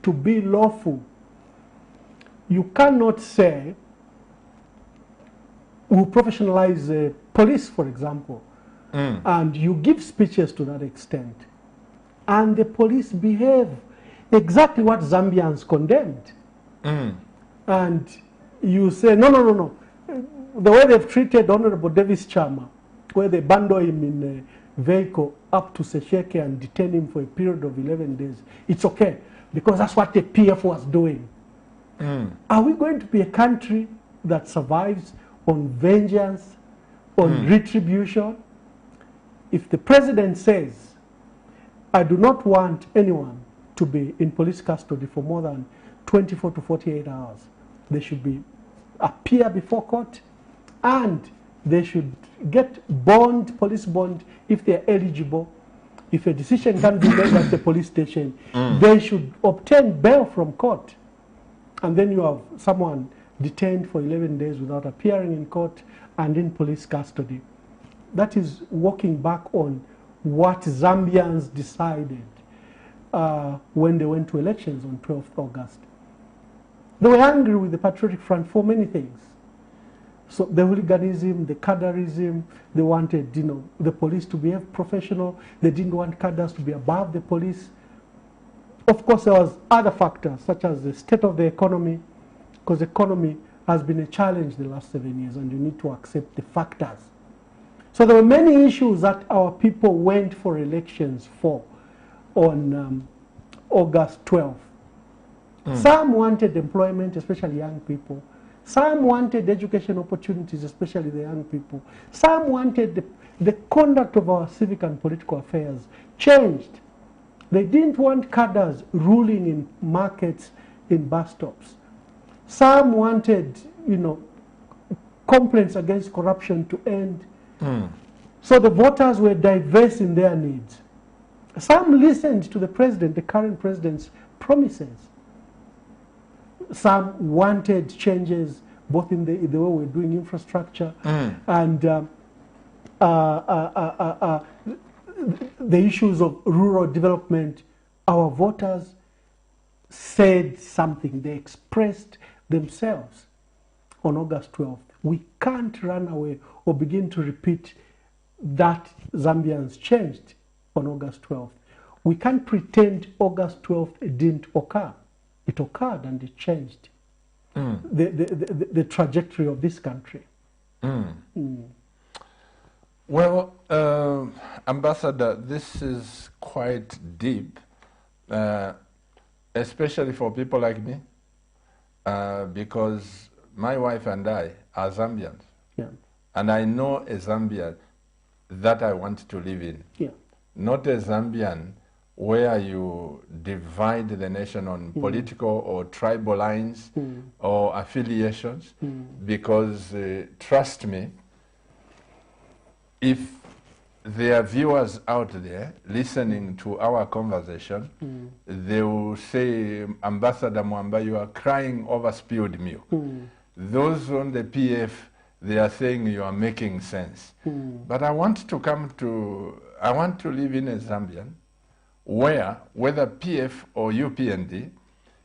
To be lawful. You cannot say, we professionalize police, for example, and you give speeches to that extent, and the police behave exactly what Zambians condemned. and you say, no, no, no, no. The way they've treated Honorable Davis Chama, where they bundle him in a vehicle up to Sesheke and detain him for a period of 11 days, it's okay, because that's what the PF was doing. Are we going to be a country that survives on vengeance, on retribution? If the president says, I do not want anyone to be in police custody for more than 24 to 48 hours, they should appear before court, and they should get bond, police bond, if they are eligible. If a decision can be made at the police station, they should obtain bail from court. And then you have someone detained for 11 days without appearing in court and in police custody. That is walking back on what Zambians decided when they went to elections on 12th August. They were angry with the Patriotic Front for many things. So the hooliganism, the cadreism, they wanted, the police to be professional. They didn't want cadres to be above the police. Of course, there was other factors, such as the state of the economy, because the economy has been a challenge the last 7 years, and you need to accept the factors. So there were many issues that our people went for elections for on August 12th. Some wanted employment, especially young people. Some wanted education opportunities, especially the young people. Some wanted the conduct of our civic and political affairs changed. They didn't want cadres ruling in markets, in bus stops. Some wanted, complaints against corruption to end. So the voters were diverse in their needs. Some listened to the president, the current president's promises. Some wanted changes, both in the way we're doing infrastructure and the issues of rural development. Our voters said something. They expressed themselves on August 12th. We can't run away or begin to repeat that Zambians changed on August 12th. We can't pretend August 12th didn't occur. It occurred and it changed the trajectory of this country. Well, Ambassador, this is quite deep, especially for people like me, because my wife and I are Zambians. Yeah. And I know a Zambia that I want to live in. Yeah. Not a Zambian where you divide the nation on political or tribal lines or affiliations, because trust me, if there are viewers out there listening to our conversation, they will say, Ambassador MWAMBA, you are crying over spilled milk. Those on the PF, they are saying you are making sense. But I want to live in a Zambian where, whether PF or UPND,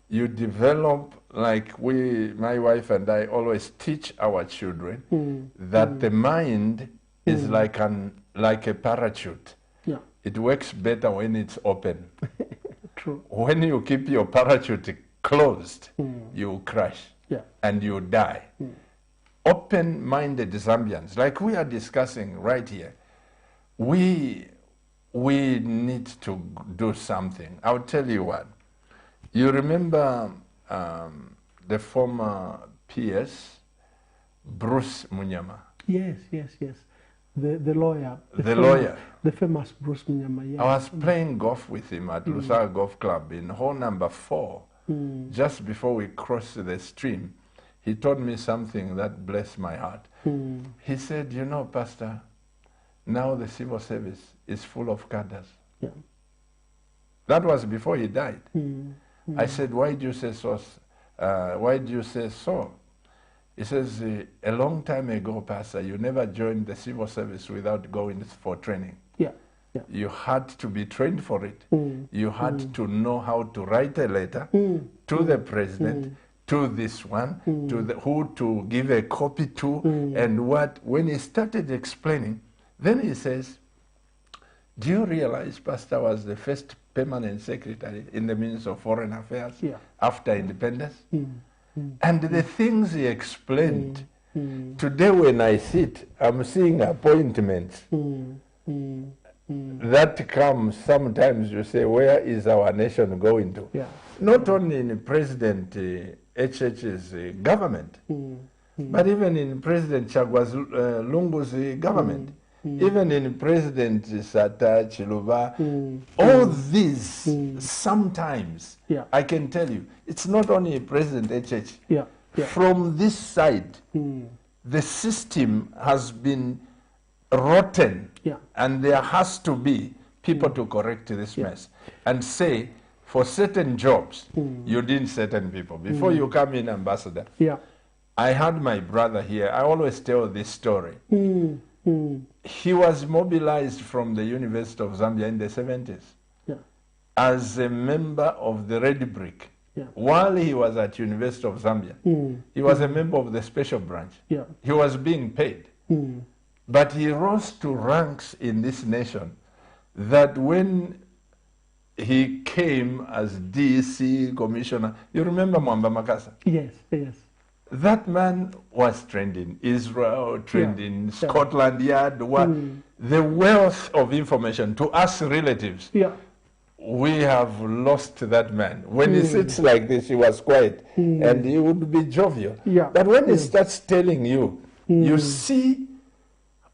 you develop, like my wife and I always teach our children, that the mind is like a parachute. Yeah. It works better when it's open. True. When you keep your parachute closed, you crash and you die. Open-minded Zambians, like we are discussing right here, we need to do something. I'll tell you what. You remember the former PS, Bruce Munyama? Yes, yes, yes. The lawyer. The famous Bruce Munyama, yeah. I was playing golf with him at Lusaka Golf Club in hole number 4. Just before we crossed the stream, he told me something that blessed my heart. He said, you know, Pastor, now the civil service is full of cadres. Yeah. That was before he died. I said, why do you say so? Why do you say so? He says, a long time ago, Pastor, you never joined the civil service without going for training. Yeah. Yeah. You had to be trained for it. You had to know how to write a letter to the president, to this one, to who to give a copy to, and what. When he started explaining, then he says, do you realize Pastor was the first permanent secretary in the Ministry of Foreign Affairs after independence? And the things he explained, today when I sit, I'm seeing appointments that come. Sometimes you say, where is our nation going to? Yeah. Not only in President HH's government, but even in President Chagwa's Lungu's government, even in President Sata Chiluba, all these sometimes, I can tell you, it's not only President HH. From this side, the system has been rotten, and there has to be people to correct this mess and say, for certain jobs, you didn't certain people. Before you come in, Ambassador, I had my brother here. I always tell this story. He was mobilized from the University of Zambia in the 70s as a member of the Red Brick. While he was at University of Zambia, he was a member of the special branch. He was being paid. But he rose to ranks in this nation that when he came as DC commissioner, you remember MWAMBA Makasa? Yes, yes. That man was trained in Israel, trained in Scotland Yard. The wealth of information to us relatives. We have lost that man. When he sits like this, he was quiet, and he would be jovial. But when he starts telling you, you see,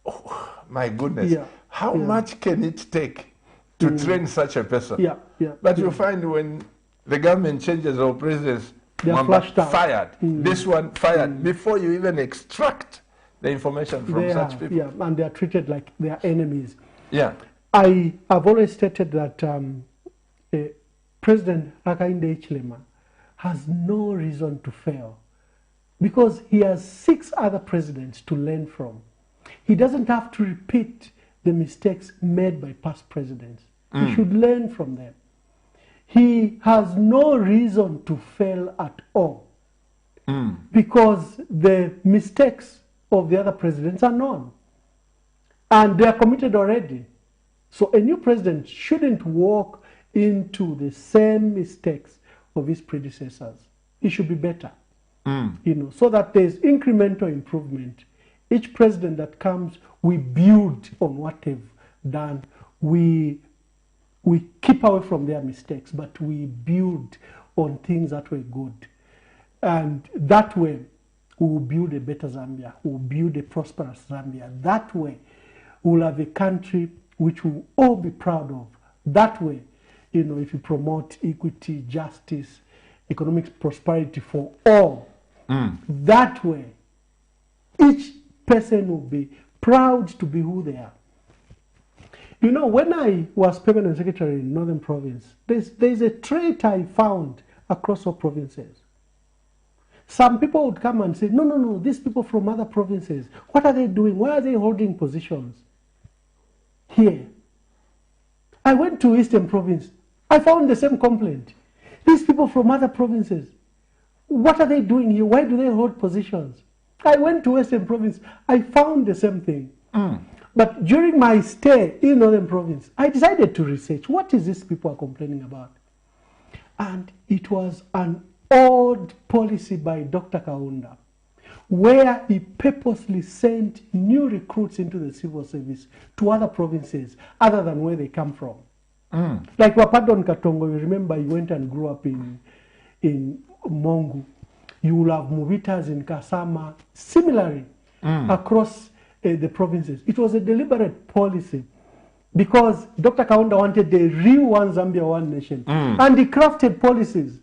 oh, my goodness, how much can it take to train such a person? But you find when the government changes or presidents, fired, this one fired, before you even extract the information from such people. And they are treated like they are enemies. I have always stated that President Hakainde Hichilema has no reason to fail because he has 6 other presidents to learn from. He doesn't have to repeat the mistakes made by past presidents. He should learn from them. He has no reason to fail at all because the mistakes of the other presidents are known and they are committed already. So a new president shouldn't walk into the same mistakes of his predecessors. He should be better, you know, so that there's incremental improvement. Each president that comes, we build on what they've done. We keep away from their mistakes, but we build on things that were good. And that way, we will build a better Zambia. We will build a prosperous Zambia. That way, we will have a country which we will all be proud of. That way, you know, if you promote equity, justice, economic prosperity for all, that way, each person will be proud to be who they are. You know, when I was permanent secretary in Northern Province, there's a trait I found across all provinces. Some people would come and say, no, these people from other provinces, what are they doing? Why are they holding positions here? I went to Eastern Province. I found the same complaint. These people from other provinces, what are they doing here? Why do they hold positions? I went to Western Province. I found the same thing. But during my stay in Northern Province, I decided to research what is this people are complaining about. And it was an odd policy by Dr. Kaunda, where he purposely sent new recruits into the civil service to other provinces other than where they come from. Like Wapadon Katongo, you remember he went and grew up in Mongu. You will have Muvitas in Kasama. Similarly, across the provinces. It was a deliberate policy because Dr. Kaunda wanted the real One Zambia, One Nation. And he crafted policies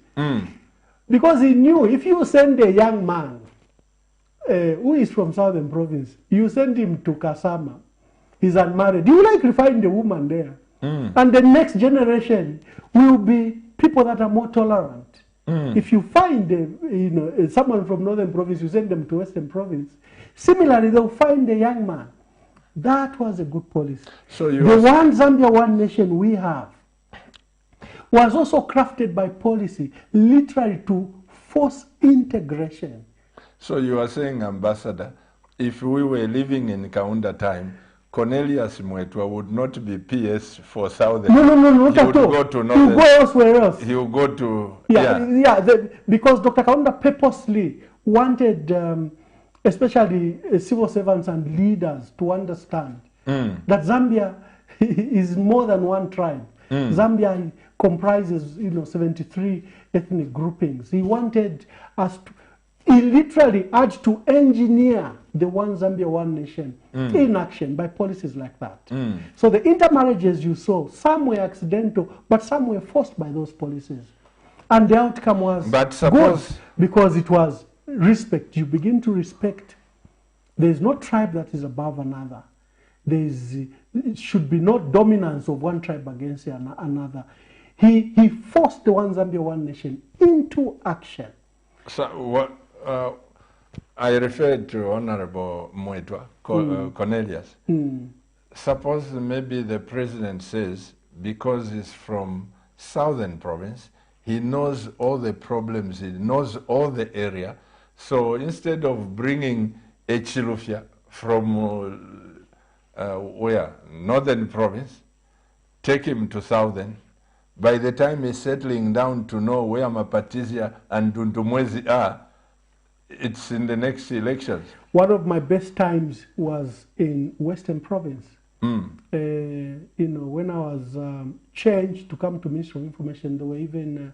because he knew if you send a young man who is from Southern Province, you send him to Kasama, he's unmarried, you will likely find a woman there. And the next generation will be people that are more tolerant. If you find someone from Northern Province, you send them to Western Province, similarly, they'll find a young man. That was a good policy. So the One Zambia, One Nation we have was also crafted by policy, literally to force integration. So you are saying, Ambassador, if we were living in Kaunda time, Cornelius Mwetwa would not be PS for Southern. No, not he at would all. Go to he will go elsewhere else. He will go to... Because Dr. Kaunda purposely wanted, especially civil servants and leaders, to understand that Zambia is more than one tribe. Zambia comprises, 73 ethnic groupings. He wanted us to... He literally had to engineer the One Zambia, One Nation in action by policies like that. So the intermarriages you saw, some were accidental, but some were forced by those policies. And the outcome was good because it was respect. You begin to respect. There is no tribe that is above another. It should be no dominance of one tribe against another. He forced the One Zambia, One Nation into action. So what... I referred to Honorable Mwetwa, Cornelius. Suppose maybe the president says, because he's from Southern Province, he knows all the problems, he knows all the area. So instead of bringing a Chilufya from Northern Province, take him to Southern. By the time he's settling down to know where Mapatizia and Dundumwezi are, it's in the next elections. One of my best times was in Western Province. When I was changed to come to Ministry of Information, there were even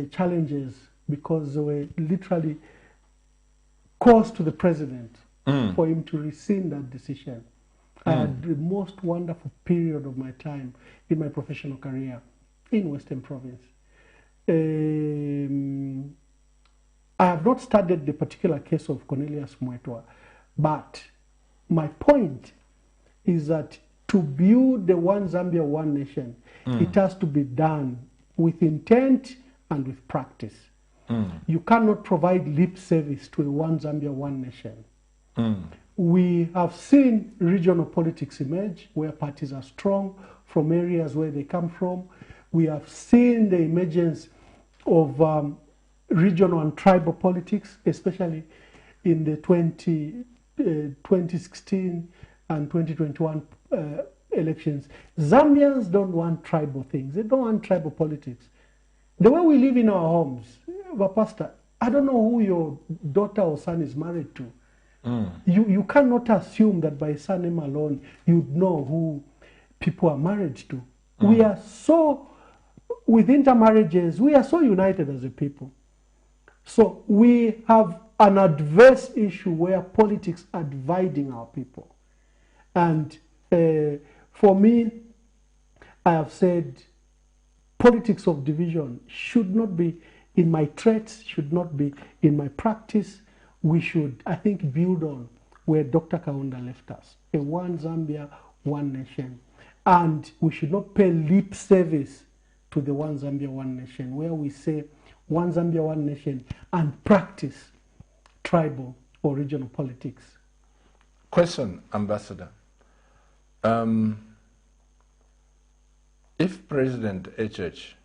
challenges because they were literally calls to the president for him to rescind that decision. I had the most wonderful period of my time in my professional career in Western Province. I have not studied the particular case of Cornelius Mwetwa, but my point is that to build the One Zambia, One Nation, it has to be done with intent and with practice. You cannot provide lip service to a One Zambia, One Nation. We have seen regional politics emerge where parties are strong from areas where they come from. We have seen the emergence of regional and tribal politics, especially in the 2016 and 2021 elections. Zambians don't want tribal things. They don't want tribal politics. The way we live in our homes, Pastor, I don't know who your daughter or son is married to. You cannot assume that by surname alone you'd know who people are married to. We are so, with intermarriages, we are so united as a people. So we have an adverse issue where politics are dividing our people. And for me, I have said politics of division should not be in my traits, should not be in my practice. We should, I think, build on where Dr. Kaunda left us. A One Zambia, One Nation. And we should not pay lip service to the One Zambia, One Nation, where we say One Zambia, One Nation, and practice tribal or regional politics. Question, Ambassador. If President HH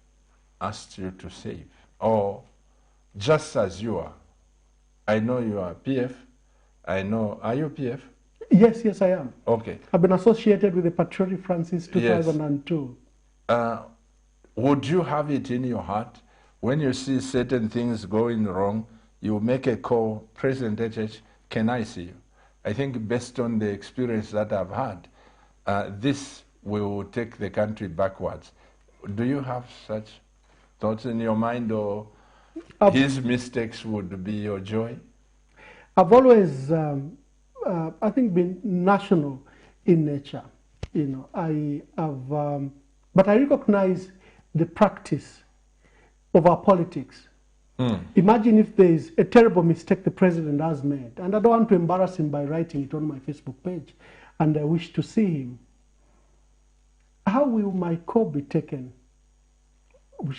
asked you to save, or just as you are, I know you are PF, I know, are you PF? Yes, I am. Okay. I've been associated with the Patriotic Front since 2002. Yes. Would you have it in your heart, when you see certain things going wrong, you make a call, President HH, can I see you? I think based on the experience that I've had, this will take the country backwards. Do you have such thoughts in your mind, or his mistakes would be your joy? I've always, I think, been national in nature. I have, but I recognize the practice of our politics. Imagine if there is a terrible mistake the president has made, and I don't want to embarrass him by writing it on my Facebook page, and I wish to see him. How will my call be taken? Why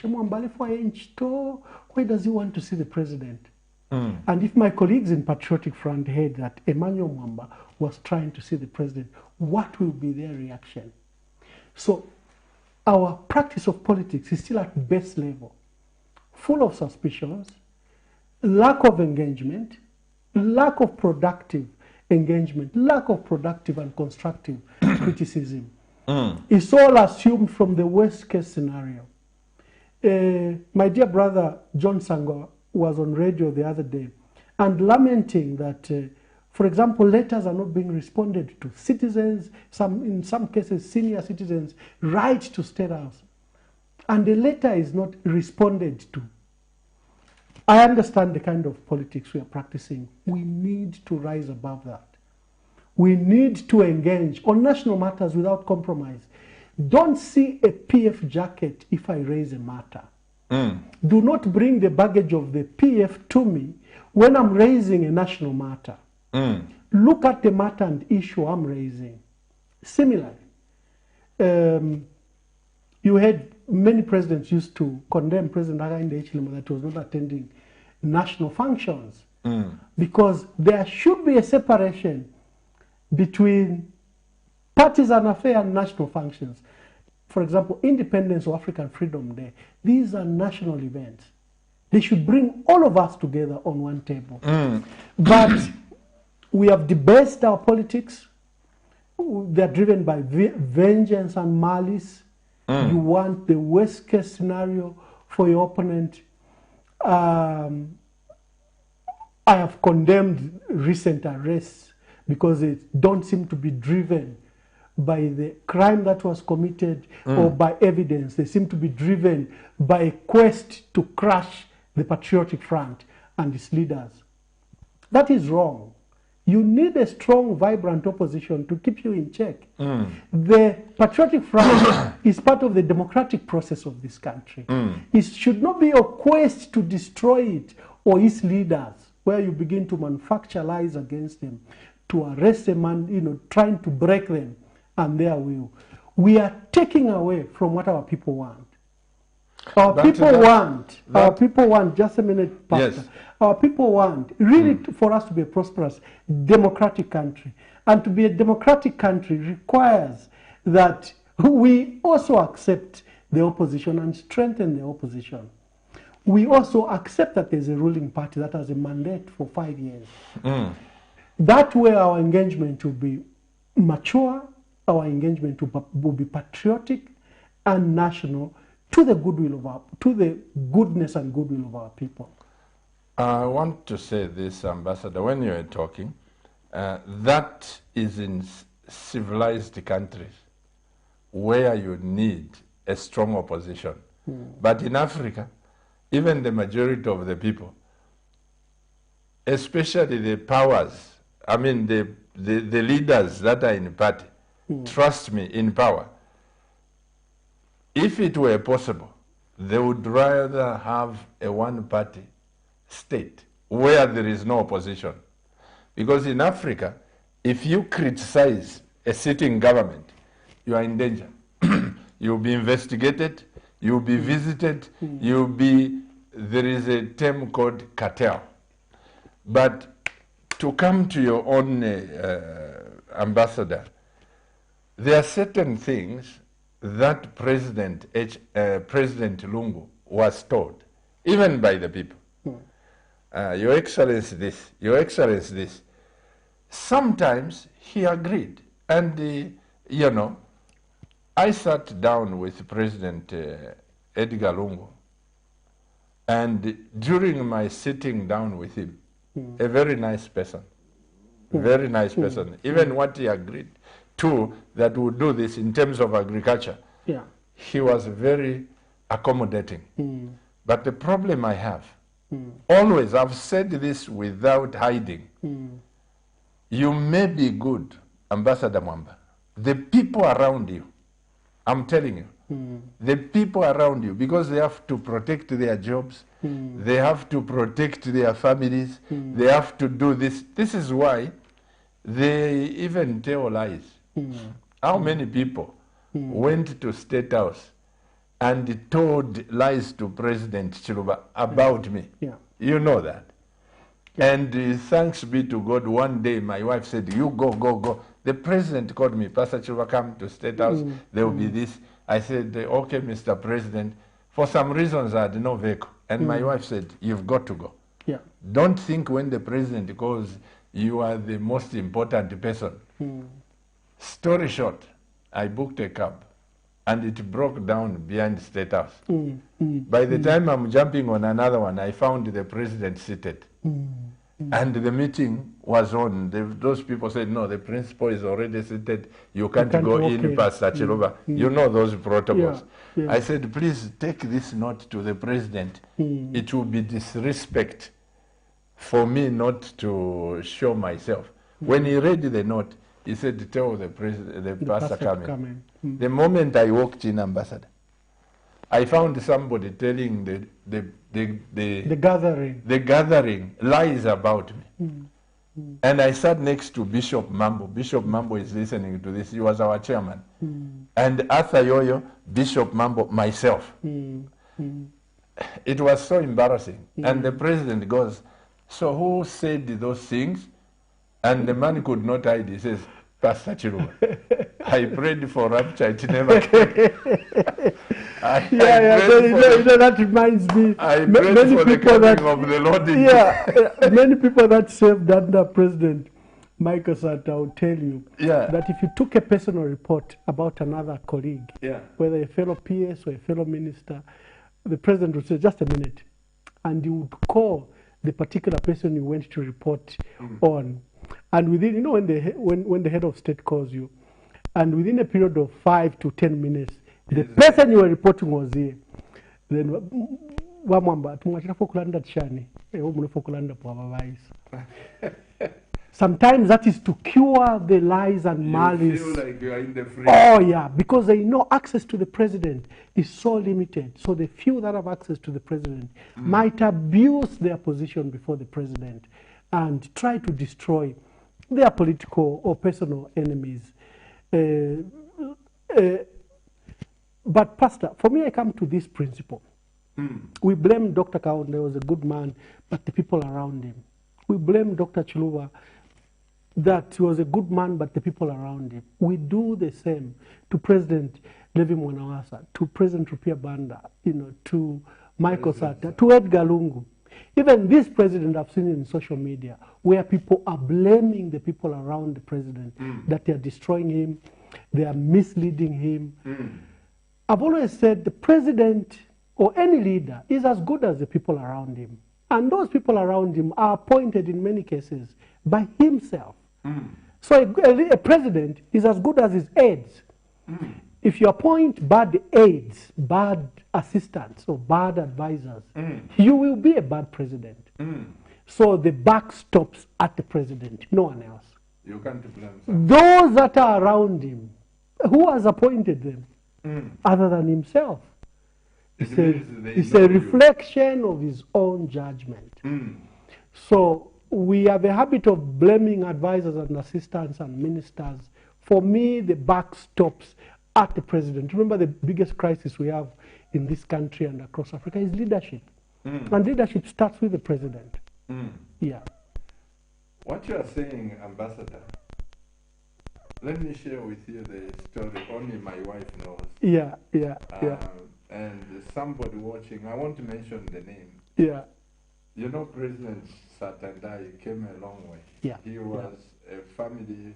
does he want to see the president? And if my colleagues in Patriotic Front heard that MWAMBA was trying to see the president, what will be their reaction? So our practice of politics is still at base level, full of suspicions, lack of engagement, lack of productive engagement, lack of productive and constructive criticism. It's all assumed from the worst case scenario. My dear brother John Sangwa was on radio the other day and lamenting that, for example, letters are not being responded to. Citizens, in some cases, senior citizens, write to State House, and the letter is not responded to. I understand the kind of politics we are practicing. We need to rise above that. We need to engage on national matters without compromise. Don't see a PF jacket if I raise a matter. Do not bring the baggage of the PF to me when I'm raising a national matter. Look at the matter and issue I'm raising. Similarly, you had many presidents used to condemn President Hakainde Hichilema that was not attending national functions because there should be a separation between partisan affair and national functions. For example, Independence or African Freedom Day, these are national events. They should bring all of us together on one table. But we have debased our politics. They're driven by vengeance and malice. You want the worst case scenario for your opponent. I have condemned recent arrests because they don't seem to be driven by the crime that was committed or by evidence. They seem to be driven by a quest to crush the Patriotic Front and its leaders. That is wrong. You need a strong, vibrant opposition to keep you in check. The Patriotic Front is part of the democratic process of this country. It should not be a quest to destroy it or its leaders, where you begin to manufacture lies against them, to arrest them and trying to break them and their will. We are taking away from what our people want. Our people want, just a minute, Pastor. Yes. Our people want really for us to be a prosperous, democratic country. And to be a democratic country requires that we also accept the opposition and strengthen the opposition. We also accept that there's a ruling party that has a mandate for 5 years. That way our engagement will be mature, our engagement will be patriotic and national, to the goodwill to the goodness and goodwill of our people. I want to say this, Ambassador, when you are talking, that is in civilized countries where you need a strong opposition. But in Africa, even the majority of the people, especially the powers, I mean the leaders that are in party, trust me, in power, if it were possible, they would rather have a one-party state where there is no opposition. Because in Africa, if you criticize a sitting government, you are in danger. You'll be investigated, you'll be visited, there is a term called cartel. But to come to your own ambassador, there are certain things that President Lungu was told, even by the people. Your Excellency this, Your Excellency this. Sometimes he agreed. And, I sat down with President Edgar Lungu, and during my sitting down with him, a very nice person, very nice person, even what he agreed to, that would do this in terms of agriculture, he was very accommodating. But the problem I have, always, I've said this without hiding, you may be good, Ambassador MWAMBA. The people around you, I'm telling you, the people around you, because they have to protect their jobs, they have to protect their families, they have to do this. This is why they even tell lies. How many people went to State House and told lies to President Chiluba about me? You know that. And thanks be to God, one day my wife said, you go, go, go. The president called me, Pastor Chiluba, come to State House, there will be this. I said, okay, Mr. President. For some reasons, I had no vehicle. And my wife said, you've got to go. Don't think when the president calls you are the most important person. Story short, I booked a cab and it broke down behind State House. By the time I'm jumping on another one, I found the president seated. And the meeting was on. Those people said, no, the principal is already seated. You can't go in past Achilova. You know those protocols. Yeah, yeah. I said, please take this note to the president. It will be disrespect for me not to show myself. When he read the note, he said, tell the president, the pastor coming. The moment I walked in, Ambassador, I found somebody telling the gathering lies about me. And I sat next to Bishop Mambo. Bishop Mambo is listening to this. He was our chairman. And Arthur Yoyo, Bishop Mambo, myself. It was so embarrassing. And the president goes, so who said those things? And the man could not hide. He says, Pastor Chiruba. I prayed for rapture, it never came. That reminds me. I prayed for the coming of the Lord. Many people that served under President Michael Sata will tell you that if you took a personal report about another colleague, whether a fellow PS or a fellow minister, the president would say, just a minute. And you would call the particular person you went to report on. And within, you know, when the head of state calls you, and within a period of 5 to 10 minutes, the person you were reporting was here. Then, sometimes that is to cure the lies and malice. You feel like you are in the free. Oh yeah, because they know access to the president is so limited. So the few that have access to the president might abuse their position before the president and try to destroy their political or personal enemies. But Pastor, for me, I come to this principle. We blame Dr. Kaunda, he was a good man, but the people around him. We blame Dr. Chiluba, that he was a good man, but the people around him. We do the same to President Levi Mwanawasa, to President Rupia Banda, you know, to Michael Sata, to Edgar Lungu. Even this president I've seen in social media, where people are blaming the people around the president, that they are destroying him, they are misleading him. I've always said the president or any leader is as good as the people around him. And those people around him are appointed in many cases by himself. So a president is as good as his aides. If you appoint bad aides, bad assistants, or bad advisors, you will be a bad president. So the buck stops at the president, no one else. You can't blame someone. Those that are around him, who has appointed them other than himself? It's a reflection of his own judgment. So we have a habit of blaming advisors and assistants and ministers. For me, the buck stops at the president. Remember, the biggest crisis we have in this country and across Africa is leadership. And leadership starts with the president. Yeah. What you are saying, Ambassador, let me share with you the story only my wife knows. Yeah. And somebody watching, I won't mention the name. Yeah. You know, President Satandai came a long way. Yeah. He was a family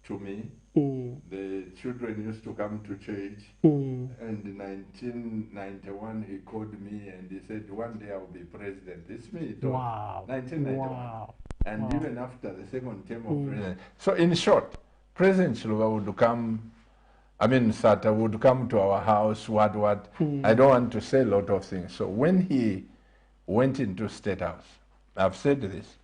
to me. The children used to come to church. And in 1991, he called me and he said, one day I'll be president. It's me. Wow. 1991. Wow. And even after the second term of president. So in short, President Chiluba would come, Sata would come to our house, what. I don't want to say a lot of things. So when he went into State House, I've said this,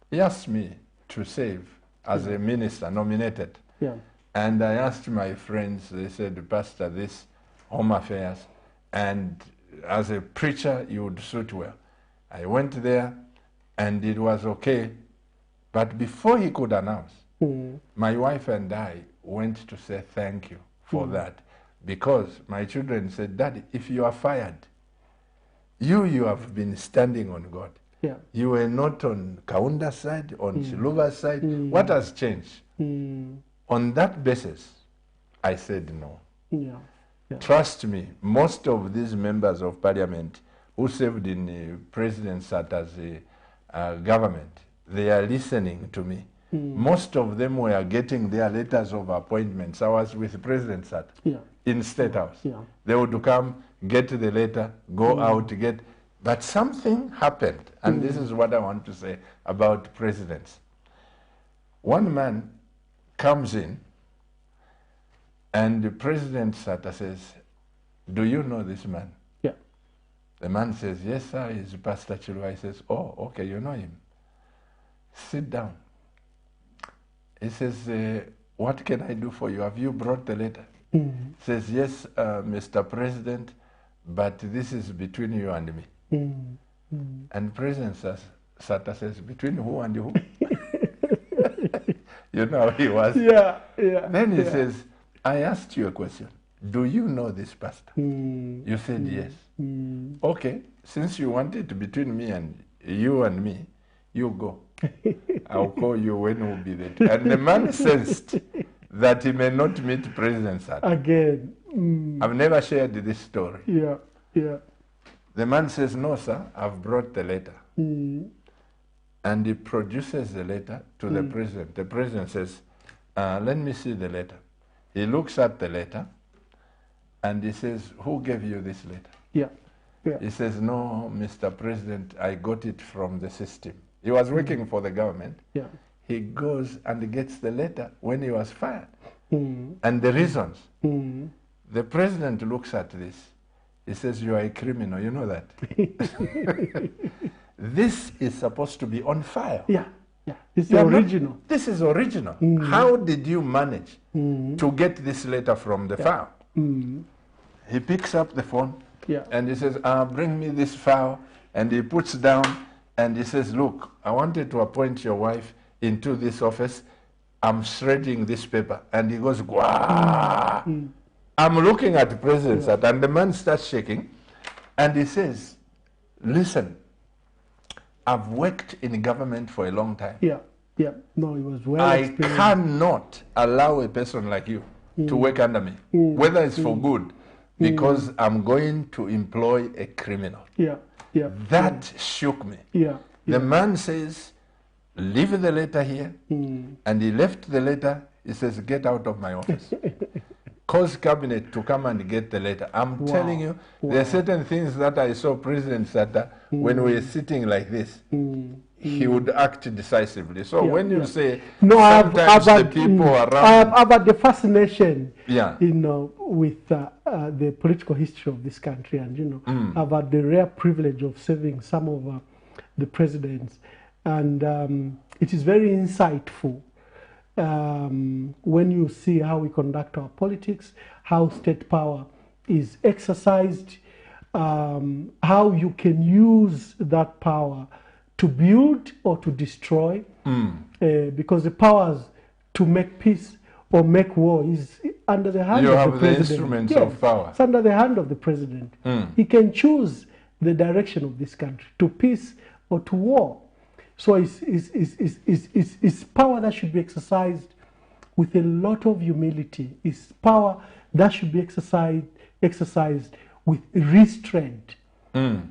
he asked me to save as a minister nominated. Yeah. And I asked my friends, they said, Pastor, this Home Affairs, and as a preacher, you would suit well. I went there, and it was okay. But before he could announce, my wife and I went to say thank you for that. Because my children said, Daddy, if you are fired, you have been standing on God. Yeah. You were not on Kaunda's side, on Chiluba's side. What has changed? On that basis, I said no. Yeah. Trust me, most of these members of parliament who served in President Sata's government, they are listening to me. Most of them were getting their letters of appointments. I was with President Sat in State House. They would come, get the letter, go out, get... But something happened, and this is what I want to say about presidents. One man comes in, and the President Sata says, "Do you know this man?" The man says, "Yes, sir, he's Pastor Chilwa." He says, "Oh, okay, you know him. Sit down." He says, "What can I do for you? Have you brought the letter?" He says, "Yes, Mr. President, but this is between you and me." And President Sata says, "Between who and who?" You know, he was. Then he says, "I asked you a question. Do you know this pastor?" You said yes. Okay, since you want it between me and me, you go. I'll call you when we'll be there. And the man sensed that he may not meet President Sata again. I've never shared this story. The man says, "No, sir, I've brought the letter." And he produces the letter to the president. The president says, "Let me see the letter." He looks at the letter and he says, "Who gave you this letter?" He says, "No, Mr. President, I got it from the system." He was working for the government. He goes and gets the letter when he was fired. And the reasons. The president looks at this. He says, "You are a criminal, you know that." This is supposed to be on file. This is original. This is original. How did you manage to get this letter from the file? He picks up the phone and he says, "Bring me this file." And he puts down and he says, "Look, I wanted to appoint your wife into this office. I'm shredding this paper." And he goes, "Gwah!" I'm looking at the president, and the man starts shaking. And he says, "Listen, I've worked in government for a long time. No, it was well experienced. I cannot allow a person like you to work under me, whether it's for good, because I'm going to employ a criminal." That shook me. The man says, "Leave the letter here." And he left the letter. He says, "Get out of my office." Cause cabinet to come and get the letter. I'm telling you, there are certain things that I saw President Sata when we were sitting like this. He would act decisively. So when you say sometimes the people around... about the fascination, you know, with the political history of this country, and, you know, about the rare privilege of serving some of the presidents. And it is very insightful when you see how we conduct our politics, how state power is exercised, how you can use that power to build or to destroy, because the powers to make peace or make war is under the hand of the president. You have the instruments of power. It's under the hand of the president. He can choose the direction of this country, to peace or to war. So it's power that should be exercised with a lot of humility. It's power that should be exercised with restraint.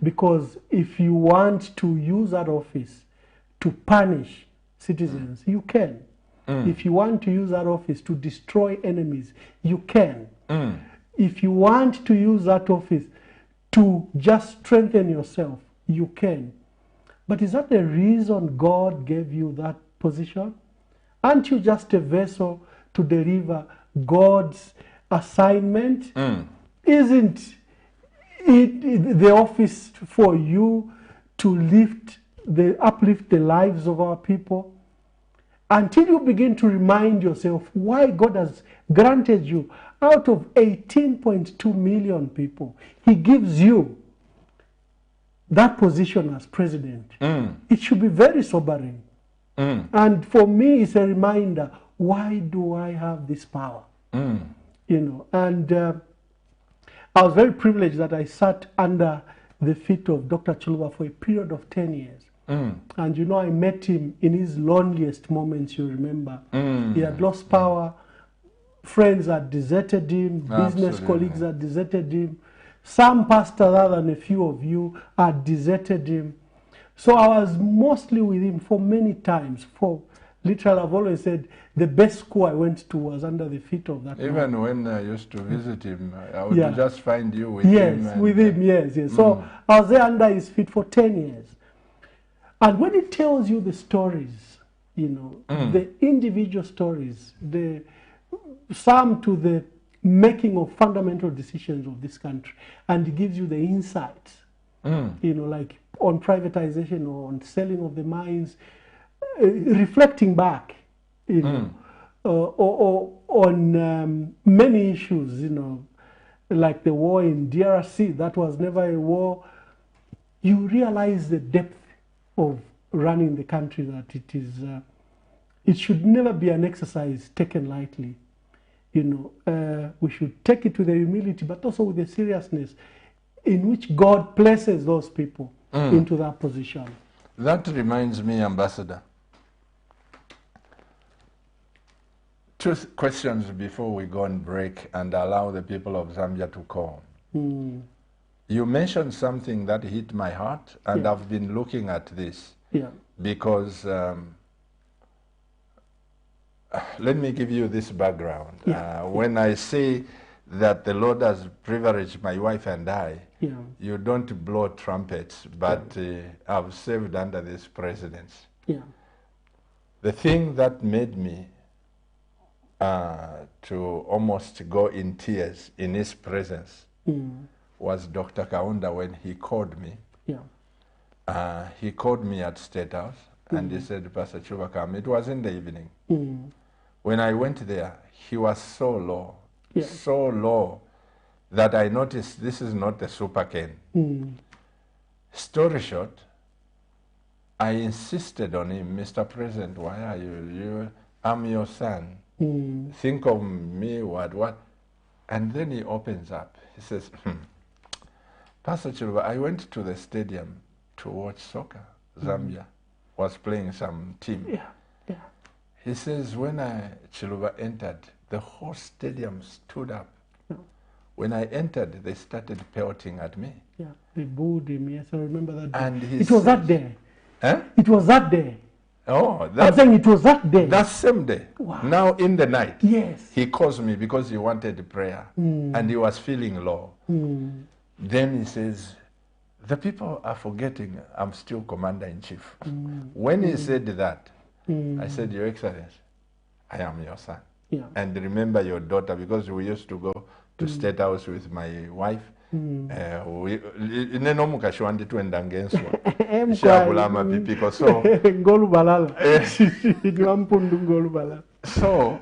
Because if you want to use that office to punish citizens, you can. If you want to use that office to destroy enemies, you can. If you want to use that office to just strengthen yourself, you can. But is that the reason God gave you that position? Aren't you just a vessel to deliver God's assignment? Isn't it the office for you to uplift the lives of our people? Until you begin to remind yourself why God has granted you, out of 18.2 million people, He gives you that position as president. It should be very sobering. And for me, it's a reminder, why do I have this power? You know, and I was very privileged that I sat under the feet of Dr. Chilwa for a period of 10 years. And you know, I met him in his loneliest moments, you remember. He had lost power, friends had deserted him, business colleagues had deserted him. Some pastors, other than a few of you, had deserted him. So I was mostly with him for many times. For literally, I've always said the best school I went to was under the feet of that man. Even when I used to visit him, I would Yeah. just find you with Yes, him. with him, yes, yes. So I was there under his feet for 10 years. And when it tells you the stories, you know, the individual stories, some to the making of fundamental decisions of this country, and it gives you the insights, you know, like on privatization or on selling of the mines, reflecting back, you know, or on many issues, you know, like the war in DRC, that was never a war. You realize the depth of running the country, that it is, it should never be an exercise taken lightly. You know, we should take it with the humility, but also with the seriousness in which God places those people into that position. That reminds me, Ambassador. Two questions before we go on break and allow the people of Zambia to call. You mentioned something that hit my heart, and I've been looking at this because let me give you this background. When I say that the Lord has privileged my wife and I, you don't blow trumpets, but I've served under this presidency. The thing that made me to almost go in tears in his presence was Dr. Kaunda when he called me. He called me at State House and he said, Pastor Chuba, come. It was in the evening. When I went there, he was so low that I noticed this is not the super cane. Story short, I insisted on him, Mr. President, why are you? I'm your son. Think of me, what? And then he opens up. He says, Pastor Chiluba, I went to the stadium to watch soccer. Zambia was playing some team. He says, when Chiluba entered, the whole stadium stood up. When I entered, they started pelting at me. They booed him, yes, I remember that day. And it was that day. Huh? It was that day. Oh, I'm saying it was that day. That same day. Wow. Now in the night. Yes. He calls me because he wanted prayer and he was feeling low. Then he says, the people are forgetting I'm still commander-in-chief. When he said that, I said, Your Excellency, I am your son. And remember your daughter, because we used to go to State House with my wife. Ine nomukashi wandi twenda ngenswa shabula amapipiko so so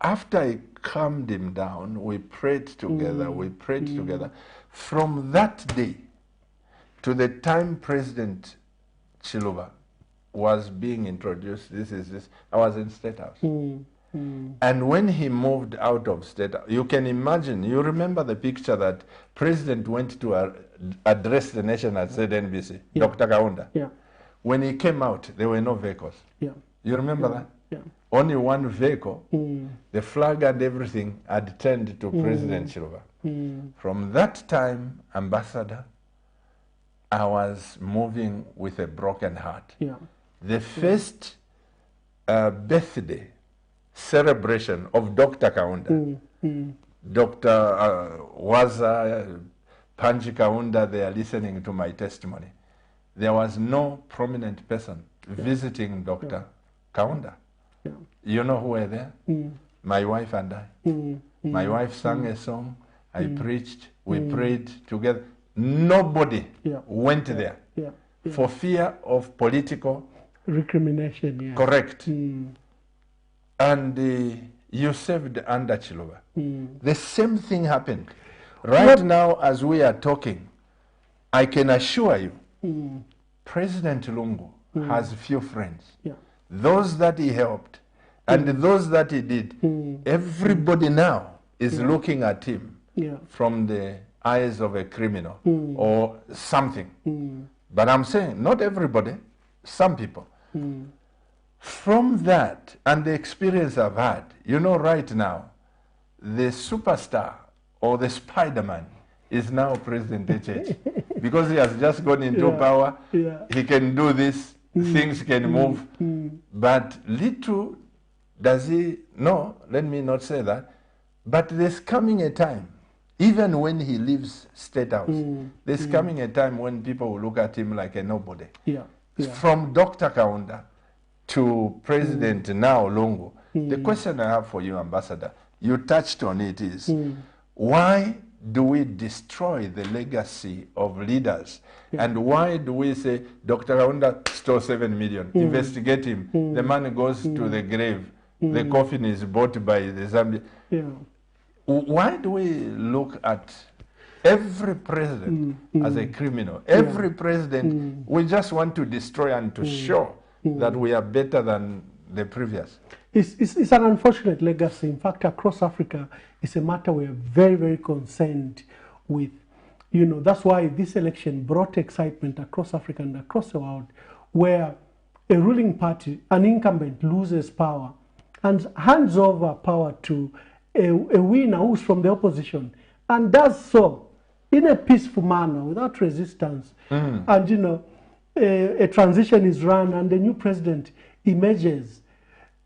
after I calmed him down, we prayed together. From that day to the time President Chiluba was being introduced, I was in State House. And when he moved out of State, you can imagine, you remember the picture that President went to address the nation at ZNBC, Dr. Kaunda. When he came out, there were no vehicles. You remember that? Only one vehicle, the flag and everything had turned to President Chiluba. From that time, Ambassador, I was moving with a broken heart. The first birthday celebration of Dr. Kaunda. Dr. Waza, Panji Kaunda, they are listening to my testimony. There was no prominent person visiting Dr. Kaunda. You know who were there? My wife and I. My wife sang a song, I preached, we prayed together. Nobody went there for fear of political recrimination. Correct. And you served under Chiluba. The same thing happened. Right now, as we are talking, I can assure you, President Lungu has few friends. Those that he helped and those that he did, everybody now is looking at him from the eyes of a criminal or something. But I'm saying, not everybody, some people. From that and the experience I've had, you know, right now, the superstar or the Spider-Man is now President HH because he has just gone into power, he can do this, things can move. But little does he know, let me not say that, but there's coming a time, even when he leaves State House, there's coming a time when people will look at him like a nobody. From Dr. Kaunda to President now Lungu, the question I have for you, Ambassador, you touched on it, is why do we destroy the legacy of leaders? And why do we say Dr. Kaunda stole 7 million, investigate him, the money goes to the grave, the coffin is bought by the Zambia. Why do we look at every president as a criminal? Every president, we just want to destroy and to show that we are better than the previous. It's an unfortunate legacy. In fact, across Africa, it's a matter we're very, very concerned with. You know, that's why this election brought excitement across Africa and across the world, where a ruling party, an incumbent, loses power and hands over power to a winner who's from the opposition, and does so in a peaceful manner, without resistance. And, you know, a transition is run and a new president emerges.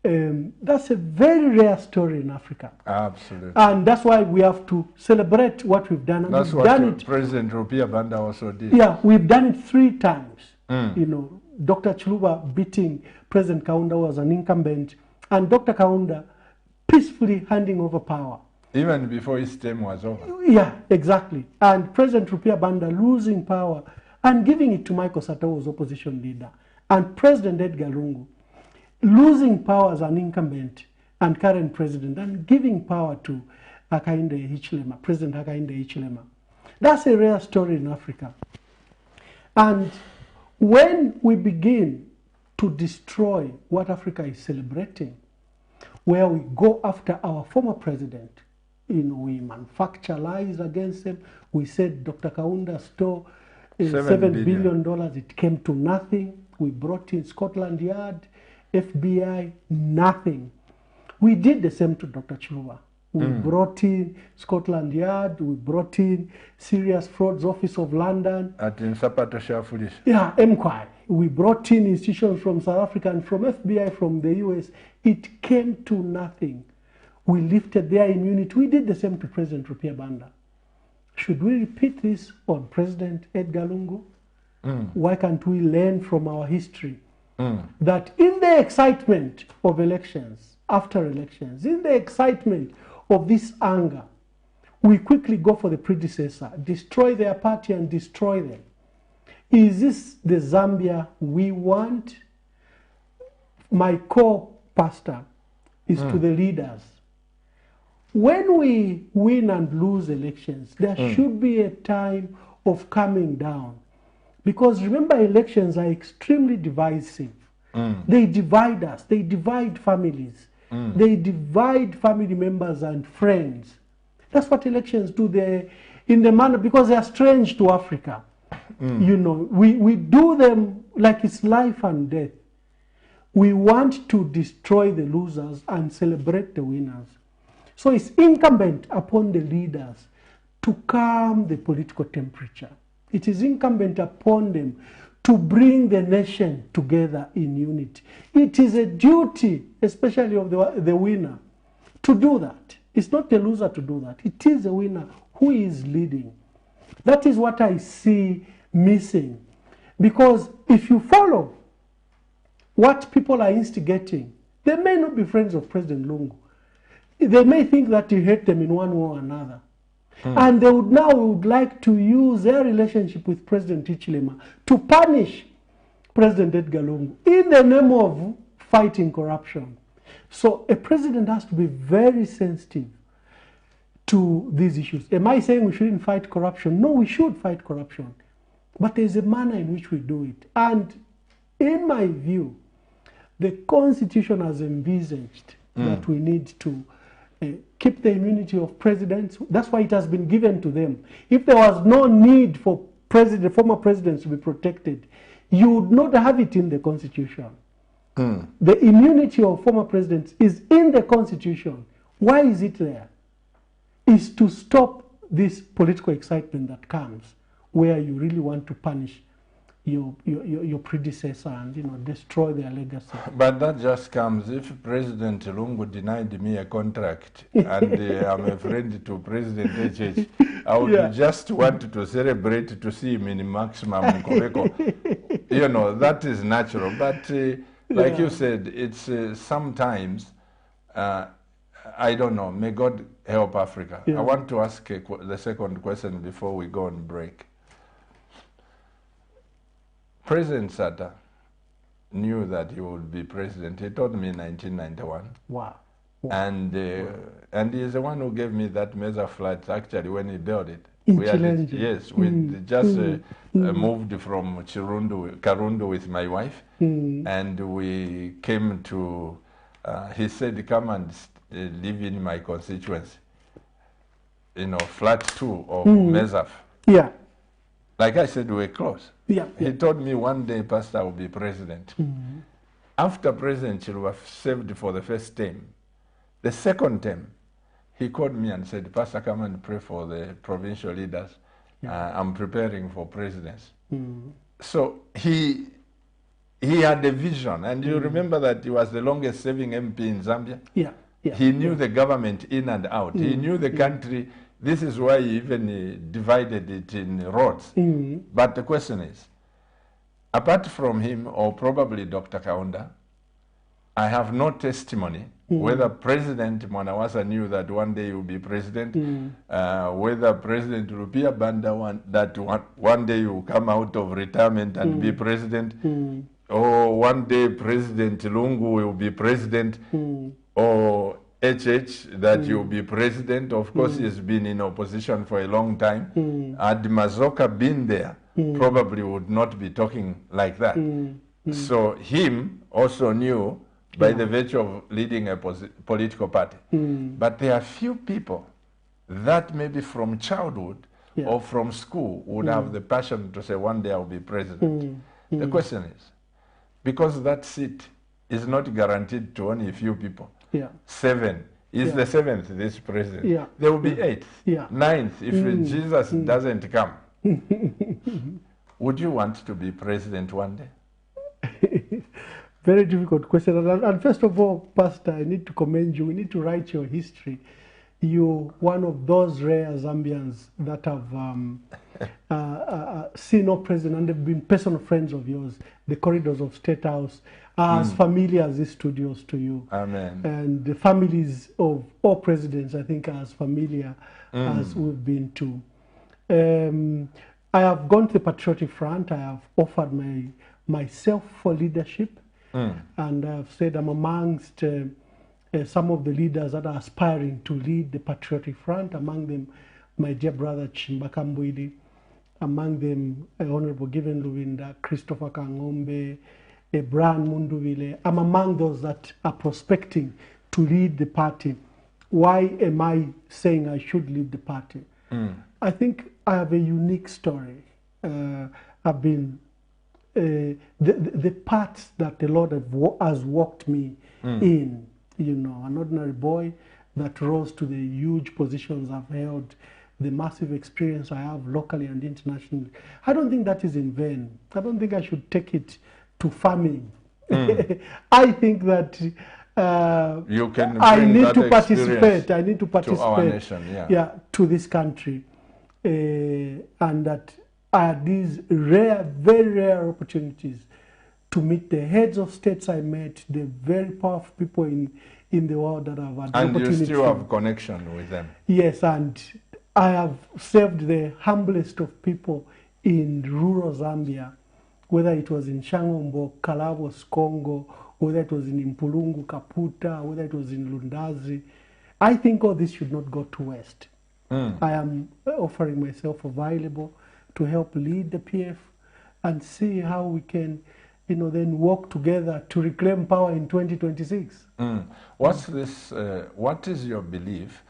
That's a very rare story in Africa. Absolutely. And that's why we have to celebrate what we've done. And that's we've what done it. President Rupia Banda also did. Yeah, we've done it 3 times. You know, Dr. Chiluba beating President Kaunda, who was an incumbent, and Dr. Kaunda peacefully handing over power. Even before his term was over. Yeah, exactly. And President Rupia Banda losing power and giving it to Michael Satawo's opposition leader. And President Edgar Lungu losing power as an incumbent and current president and giving power to Hakainde Hichilema, President Hakainde Hichilema. That's a rare story in Africa. And when we begin to destroy what Africa is celebrating, where we go after our former president, you know, we manufacture lies against him. We said Dr. Kaunda stole $7 billion. It came to nothing. We brought in Scotland Yard, FBI, nothing. We did the same to Dr. Chiluba. We brought in Scotland Yard, we brought in Serious Frauds Office of London. Yeah, MWAMBA. We brought in institutions from South Africa and from FBI from the US. It came to nothing. We lifted their immunity. We did the same to President Rupia Banda. Should we repeat this on President Edgar Lungu? Why can't we learn from our history? That in the excitement of elections, after elections, in the excitement of this anger, we quickly go for the predecessor, destroy their party and destroy them. Is this the Zambia we want? My core pastor is to the leaders. When we win and lose elections, there should be a time of calming down. Because remember, elections are extremely divisive. They divide us. They divide families. They divide family members and friends. That's what elections do. They, in the manner, because they are strange to Africa. You know, we do them like it's life and death. We want to destroy the losers and celebrate the winners. So it's incumbent upon the leaders to calm the political temperature. It is incumbent upon them to bring the nation together in unity. It is a duty, especially of the winner, to do that. It's not the loser to do that. It is the winner who is leading. That is what I see missing. Because if you follow what people are instigating, they may not be friends of President Lungu. They may think that you hate them in one way or another. And they would like to use their relationship with President Hichilema to punish President Edgar Lungu in the name of fighting corruption. So a president has to be very sensitive to these issues. Am I saying we shouldn't fight corruption? No, we should fight corruption. But there's a manner in which we do it. And in my view, the Constitution has envisaged that we need to keep the immunity of presidents. That's why it has been given to them. If there was no need for former presidents to be protected, you would not have it in the Constitution. The immunity of former presidents is in the Constitution. Why is it there? It's to stop this political excitement that comes where you really want to punish your predecessor and, you know, destroy their legacy. But that just comes if President Lungu denied me a contract and I'm a friend to President HH, I would just want to celebrate to see him in maximum Nkobeko. You know, that is natural. But like you said, it's sometimes, I don't know, may God help Africa. I want to ask the second question before we go on break. President Sata knew that he would be president. He told me in 1991. Wow. And he is the one who gave me that mesa flat actually when he built it. We just moved from Karundu with my wife, and we came to, he said, come and live in my constituency. You know, flat 2 of Mesaf. Yeah. Like I said, we're close. Yeah. He told me one day, Pastor, will be president. After President Chiluba served for the first term, the second term, he called me and said, Pastor, come and pray for the provincial leaders. I'm preparing for presidency. So he had a vision. And you remember that he was the longest serving MP in Zambia? He knew the government in and out. He knew the country. This is why he even divided it in roads. But the question is, apart from him, or probably Dr. Kaunda, I have no testimony whether President Mwanawasa knew that one day he would be president, whether President Rupia Banda one day he will come out of retirement and be president, or one day President Lungu will be president, or HH that he will be president. Of course, he's been in opposition for a long time. Had Mazoka been there, probably would not be talking like that. So him also knew by the virtue of leading a political party. But there are few people that maybe from childhood or from school would have the passion to say one day I'll be president. The question is, because that seat is not guaranteed to only a few people. 7 is the 7th this president. There will be 8th, 9th if Jesus doesn't come. Would you want to be president one day? Very difficult question. And first of all, Pastor, I need to commend you. We need to write your history. You're one of those rare Zambians that have seen our president and have been personal friends of yours. The corridors of State House are as familiar as these studios to you. Amen. And the families of all presidents, I think, are as familiar as we've been to. I have gone to the Patriotic Front. I have offered myself for leadership. And I've said I'm amongst some of the leaders that are aspiring to lead the Patriotic Front, among them my dear brother Chimbaka Mbwidi, among them Honorable Given Luwinda, Christopher Kangombe, Brian Munduvile. I'm among those that are prospecting to lead the party. Why am I saying I should lead the party? I think I have a unique story. I've been the paths that the Lord has walked me in, you know, an ordinary boy that rose to the huge positions I've held, the massive experience I have locally and internationally. I don't think that is in vain. I don't think I should take it to farming. I think that you can I need to participate. I need to participate to our nation, to this country, and that are these rare, very rare opportunities to meet the heads of states I met, the very powerful people in the world that I've had the opportunity. And you still have connection with them. Yes, and I have served the humblest of people in rural Zambia, whether it was in Shangombo, Kalabos, Congo, whether it was in Impulungu, Kaputa, whether it was in Lundazi. I think all this should not go to waste. I am offering myself available to help lead the PF and see how we can, you know, then work together to reclaim power in 2026. What's this? What is your belief?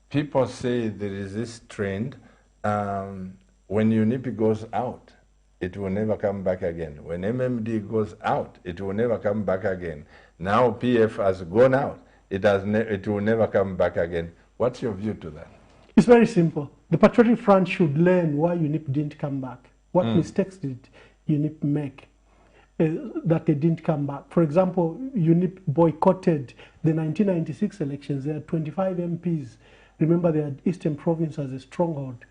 People say there is this trend, when UNIP goes out, it will never come back again. When MMD goes out, it will never come back again. Now PF has gone out, it will never come back again. What's your view to that? It's very simple. The Patriotic Front should learn why UNIP didn't come back. What mistakes did UNIP make that they didn't come back? For example, UNIP boycotted the 1996 elections. There had 25 MPs. Remember, they had Eastern Province as a stronghold,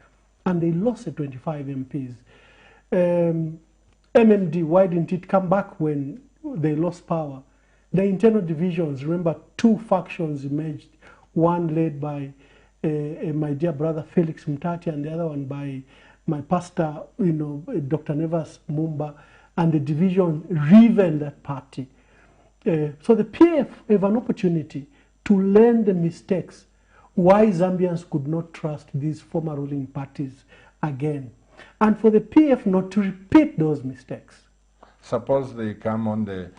and they lost the 25 MPs. MMD, why didn't it come back when they lost power? The internal divisions, remember, two factions emerged, one led by my dear brother Felix Mtati, and the other one by my pastor, Dr. Nevas Mumba, and the division riven that party. So the PF have an opportunity to learn the mistakes, why Zambians could not trust these former ruling parties again, and for the PF not to repeat those mistakes. Suppose they come on the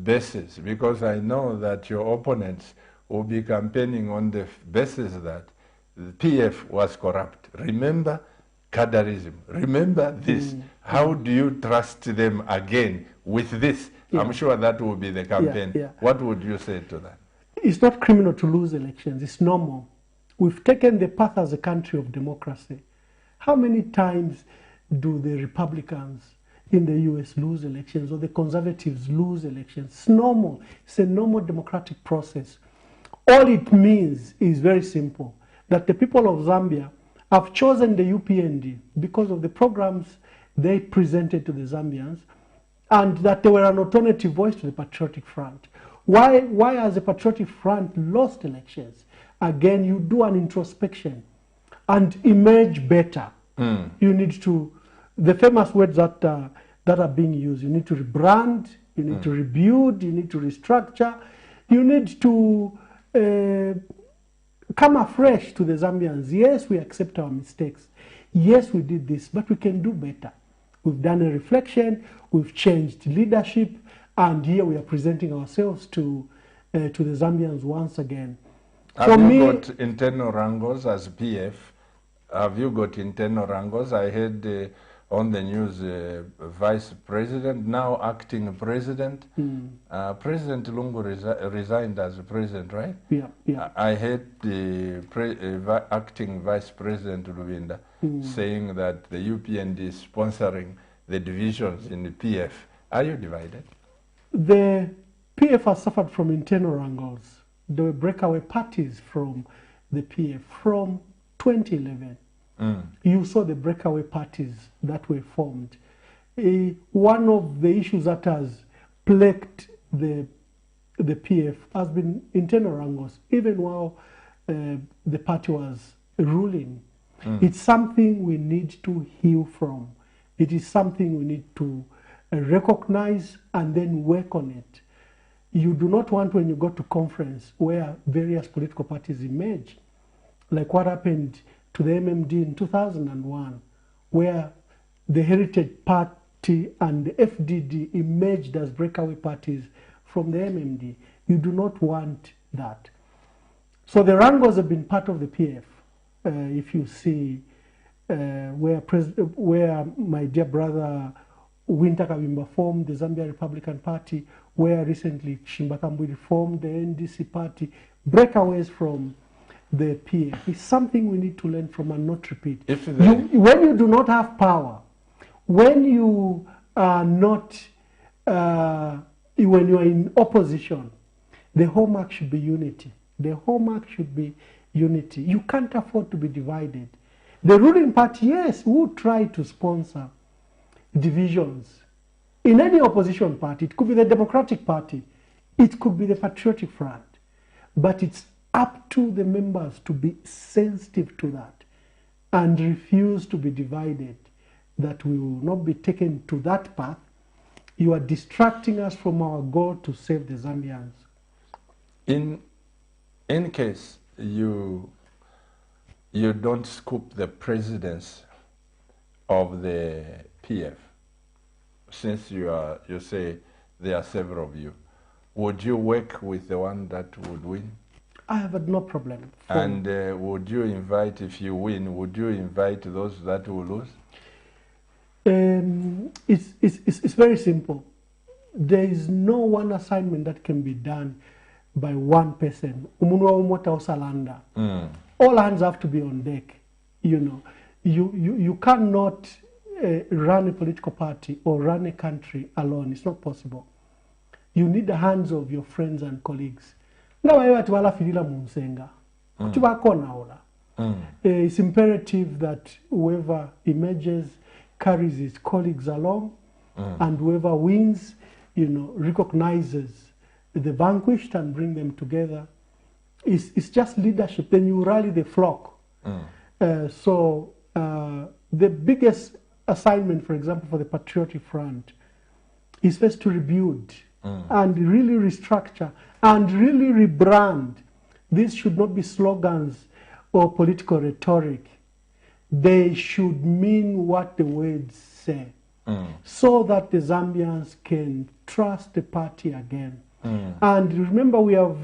basis, because I know that your opponents will be campaigning on the basis that the PF was corrupt. Remember Kadarism. Remember this. How do you trust them again with this? I'm sure that will be the campaign. What would you say to that? It's not criminal to lose elections. It's normal. We've taken the path as a country of democracy. How many times do the Republicans in the US lose elections, or the conservatives lose elections? It's normal. It's a normal democratic process. All it means is very simple, that the people of Zambia have chosen the UPND because of the programs they presented to the Zambians, and that they were an alternative voice to the Patriotic Front. Why has the Patriotic Front lost elections? Again, you do an introspection and emerge better. You need to, the famous words that are being used, you need to rebrand, you need to rebuild, you need to restructure, you need to come afresh to the Zambians. Yes, we accept our mistakes. Yes, we did this, but we can do better. We've done a reflection, we've changed leadership, and here we are presenting ourselves to the Zambians once again. Have you got internal wrangles as PF? Have you got internal wrangles? I heard on the news Vice President, now acting President. President Lungu resigned as President, right? Yeah. I heard the acting Vice President Luvinda saying that the UPND is sponsoring the divisions in the PF. Are you divided? The PF has suffered from internal wrangles. There were breakaway parties from the PF from 2011. You saw the breakaway parties that were formed. One of the issues that has plagued the PF has been internal wrangles, even while the party was ruling. It's something we need to heal from. It is something we need to recognize and then work on it. You do not want, when you go to conference where various political parties emerge, like what happened to the MMD in 2001, where the Heritage Party and the FDD emerged as breakaway parties from the MMD. You do not want that. So the wrangles have been part of the PF. If you see where my dear brother Winter Kabimba formed the Zambia Republican Party, where recently Shimbakambwili formed the NDC party, breakaways from the PF is something we need to learn from and not repeat. When you do not have power, when you are not, when you are in opposition, the hallmark should be unity. The hallmark should be unity. You can't afford to be divided. The ruling party, yes, would try to sponsor divisions. In any opposition party, it could be the Democratic Party, it could be the Patriotic Front, but it's up to the members to be sensitive to that and refuse to be divided, that we will not be taken to that path. You are distracting us from our goal to save the Zambians. In case you don't scoop the presidents of the PF, since you say there are several of you, would you work with the one that would win? I have had no problem. And would you invite, if you win, would you invite those that will lose? It's very simple. There is no one assignment that can be done by one person. All hands have to be on deck. You know, you cannot run a political party or run a country alone. It's not possible. You need the hands of your friends and colleagues. It's imperative that whoever emerges carries his colleagues along, and whoever wins, you know, recognizes the vanquished and bring them together. It's just leadership. Then you rally the flock. So the biggest assignment, for example, for the Patriotic Front is first to rebuild and really restructure and really rebrand. These should not be slogans or political rhetoric. They should mean what the words say, so that the Zambians can trust the party again. And remember, we have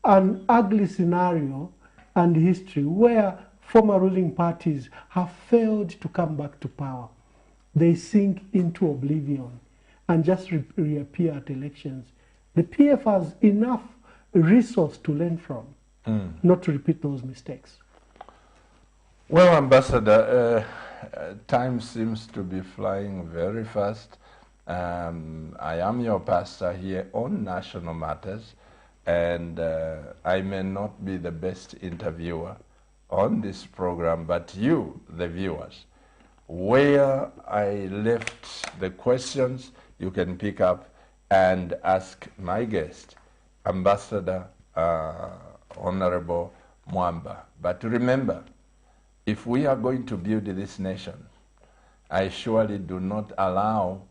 an ugly scenario and history where former ruling parties have failed to come back to power. They sink into oblivion and just reappear at elections. The PF has enough resource to learn from, not to repeat those mistakes. Well, Ambassador, time seems to be flying very fast. I am your pastor here on National Matters, and I may not be the best interviewer on this program, but you, the viewers, where I left the questions, you can pick up and ask my guest, Ambassador Honorable MWAMBA. But remember, if we are going to build this nation, I surely do not allow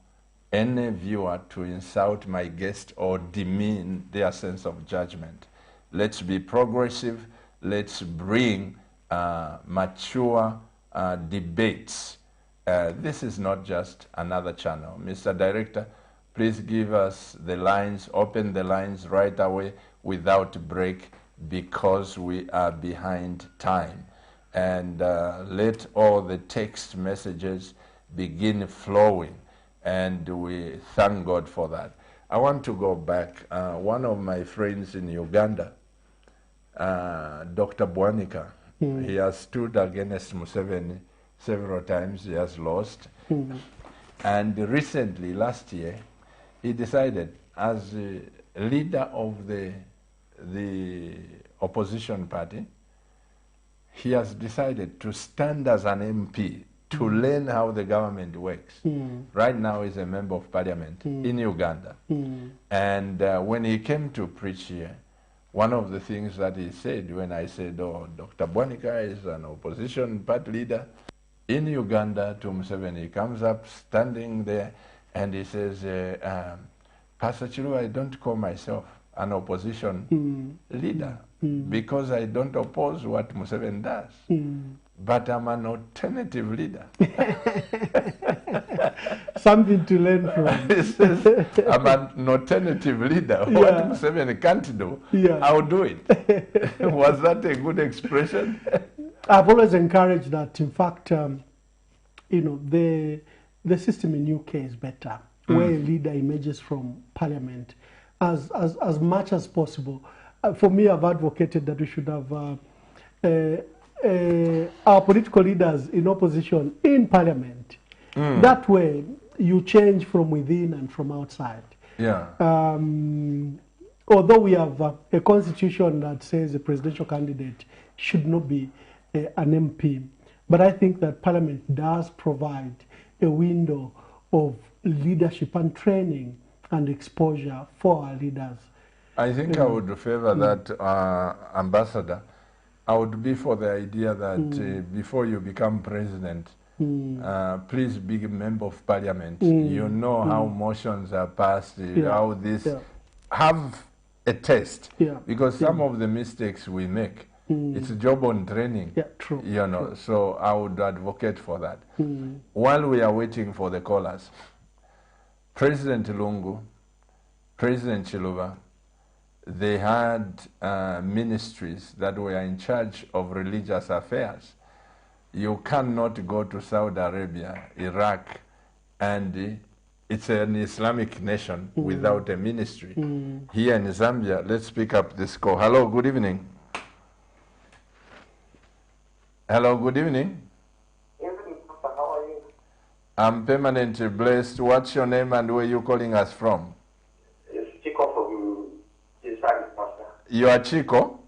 any viewer to insult my guest or demean their sense of judgment. Let's be progressive. Let's bring mature debates. This is not just another channel. Mr. Director, please give us the lines, open the lines right away without break, because we are behind time. And let all the text messages begin flowing, and we thank God for that. I want to go back. One of my friends in Uganda, Dr. Bwanika, he has stood against Museveni several times. He has lost. And recently, last year, he decided, as a leader of the opposition party, he has decided to stand as an MP to learn how the government works. Right now he's a member of parliament in Uganda. And when he came to preach here, one of the things that he said when I said, oh, Dr. Bwanika is an opposition party leader in Uganda to Museveni, he comes up standing there and he says, Pastor Chiru, I don't call myself an opposition leader because I don't oppose what Museveni does. But I'm an alternative leader. Something to learn from. He says, I'm an alternative leader. What Museveni can't do, I'll do it. Was that a good expression? I've always encouraged that. In fact, you know, the system in UK is better, where a leader emerges from parliament as much as possible. For me, I've advocated that we should have our political leaders in opposition in parliament. That way, you change from within and from outside. Although we have a constitution that says a presidential candidate should not be an MP, but I think that parliament does provide a window of leadership and training and exposure for our leaders. I think I would favor that, Ambassador. I would be for the idea that before you become president, please be a member of parliament. You know how motions are passed, how this... Have a test, because some of the mistakes we make, it's a job on training. True. You know, so I would advocate for that. While we are waiting for the callers, President Lungu, President Chiluba, they had ministries that were in charge of religious affairs. You cannot go to Saudi Arabia, Iraq, and it's an Islamic nation without a ministry. Here in Zambia, let's pick up this call. Hello, good evening. Hello, good evening. I'm permanently blessed. What's your name and where are you calling us from? It's Chico from Chinsali, Pastor. You are Chico?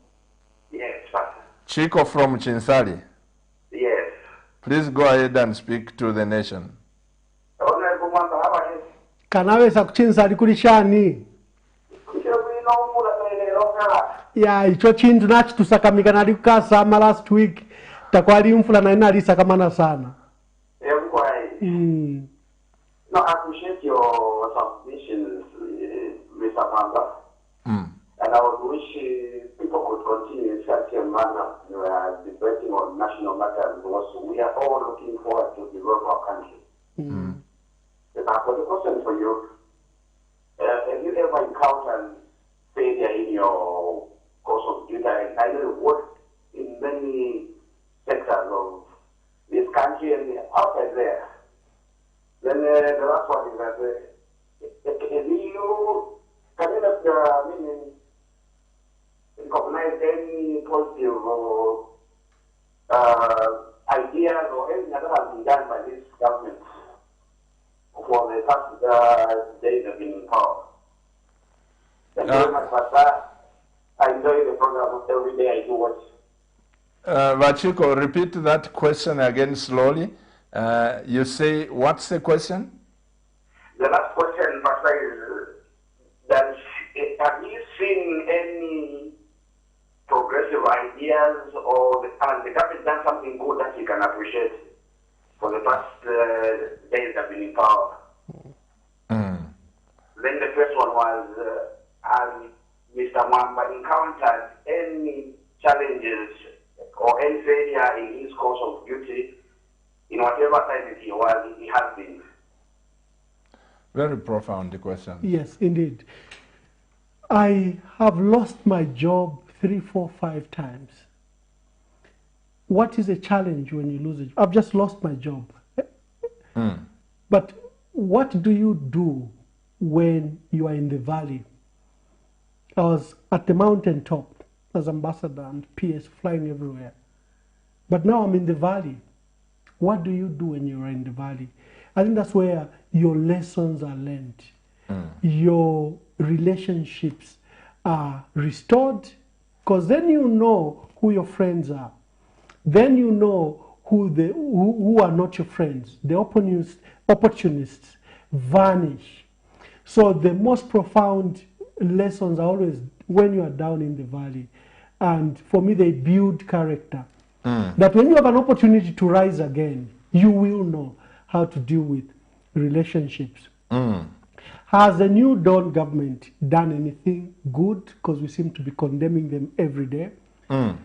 Yes, Pastor. Chico from Chinsali. Yes. Please go ahead and speak to the nation. Honorable Mwamba, how are you? kanaweza kuchinza likulishani ya icho chintu nachitusakamika nalikukasama last week takwali mfula na ina alisakamana sana. No, I appreciate your submissions, Mr. Mwamba. And I would wish people could continue in such a manner, debating on national matters, because we are all looking forward to develop our country. And I've got a question for you. Have you ever encountered failure in your course of duty? I know you worked in many sectors of this country and outside there. Then the last one is that can you recognize any positive ideas or anything that has been done by this government for the past days of being in power? Thank you very much, Pastor. I enjoy the program every day. I do watch. Vachiko, repeat that question again slowly. You say, what's the question? The last question, Pastor, is that have you seen any progressive ideas or the government done something good that you can appreciate for the past days that have been in power? Then the first one was, has Mr. Mwamba encountered any challenges or any failure in his course of duty in whatever time he has been? Very profound question. Yes, indeed. I have lost my job 3, 4, 5 times. What is a challenge when you lose it? I've just lost my job. But what do you do when you are in the valley? I was at the mountaintop as ambassador and PS flying everywhere. But now I'm in the valley. What do you do when you're in the valley? I think that's where your lessons are learned. Your relationships are restored, because then you know who your friends are. Then you know who are not your friends. The opportunists vanish. So the most profound lessons are always when you are down in the valley. And for me, they build character. That when you have an opportunity to rise again, you will know how to deal with relationships. Has the new Dawn government done anything good? Because we seem to be condemning them every day. I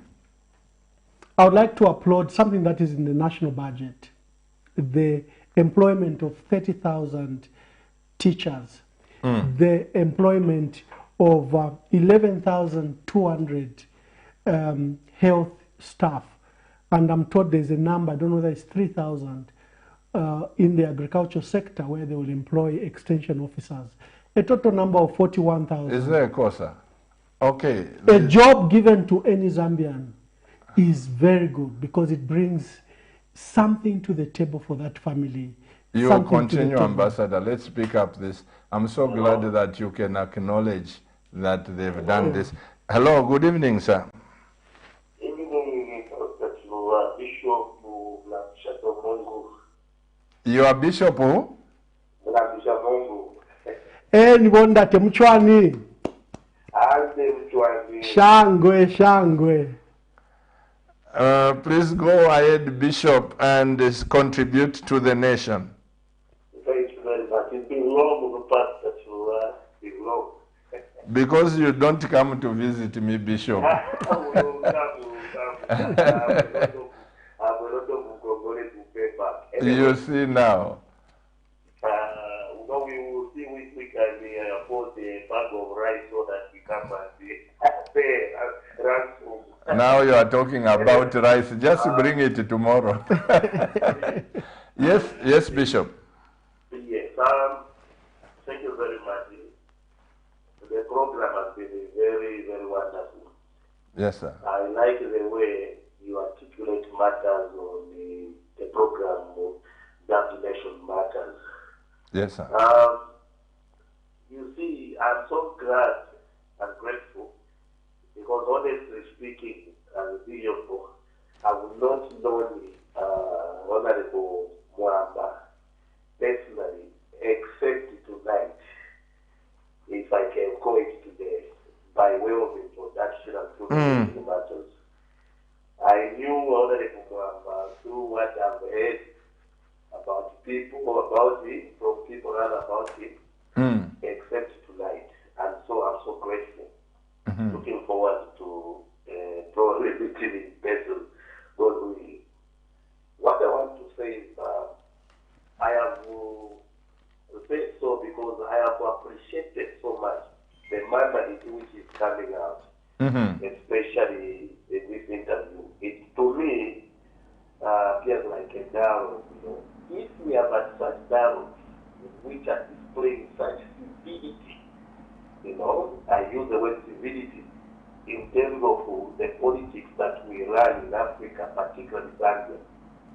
would like to applaud something that is in the national budget. The employment of 30,000 teachers. The employment of 11,200 health staff. And I'm told there's a number, I don't know whether it's 3,000 in the agriculture sector where they will employ extension officers. A total number of 41,000. Is there a COSA? Okay. A job given to any Zambian is very good because it brings something to the table for that family. You continue, Ambassador. Let's pick up this. I'm so glad that you can acknowledge that they've done this. Hello, good evening, sir. You are Bishop who? Nibonda temuchwani. Shangwe, shangwe. Please go ahead, Bishop, and contribute to the nation. Thank you very much. It's been long in the past that you been long. Because you don't come to visit me, Bishop. You see now. We will see which we can afford a bag of rice so that we come and pay ransom. Now you are talking about rice. Just bring it tomorrow. Yes, Bishop. Yes, thank you very much. The program has been very, very wonderful. Yes, sir. I like the way you articulate matters on the program. that nation matters. Yes, sir. You see, I'm so glad and grateful because honestly speaking, as a Bishop, I would not know Honorable MWAMBA personally, except tonight, if I can call it today, by way of introduction and through matters. I knew Honorable MWAMBA through what I've heard about people, about him, from people and about him, except tonight. And so I'm so grateful. Looking forward to probably meeting in person, God willing. What I want to say is I have said so because I have appreciated so much the manner in which is coming out, especially in this interview. It to me appears like a dialogue. You know, if we have had such dialogues which are displaying such civility, you know, I use the word civility in terms of the politics that we run in Africa, particularly Zambia,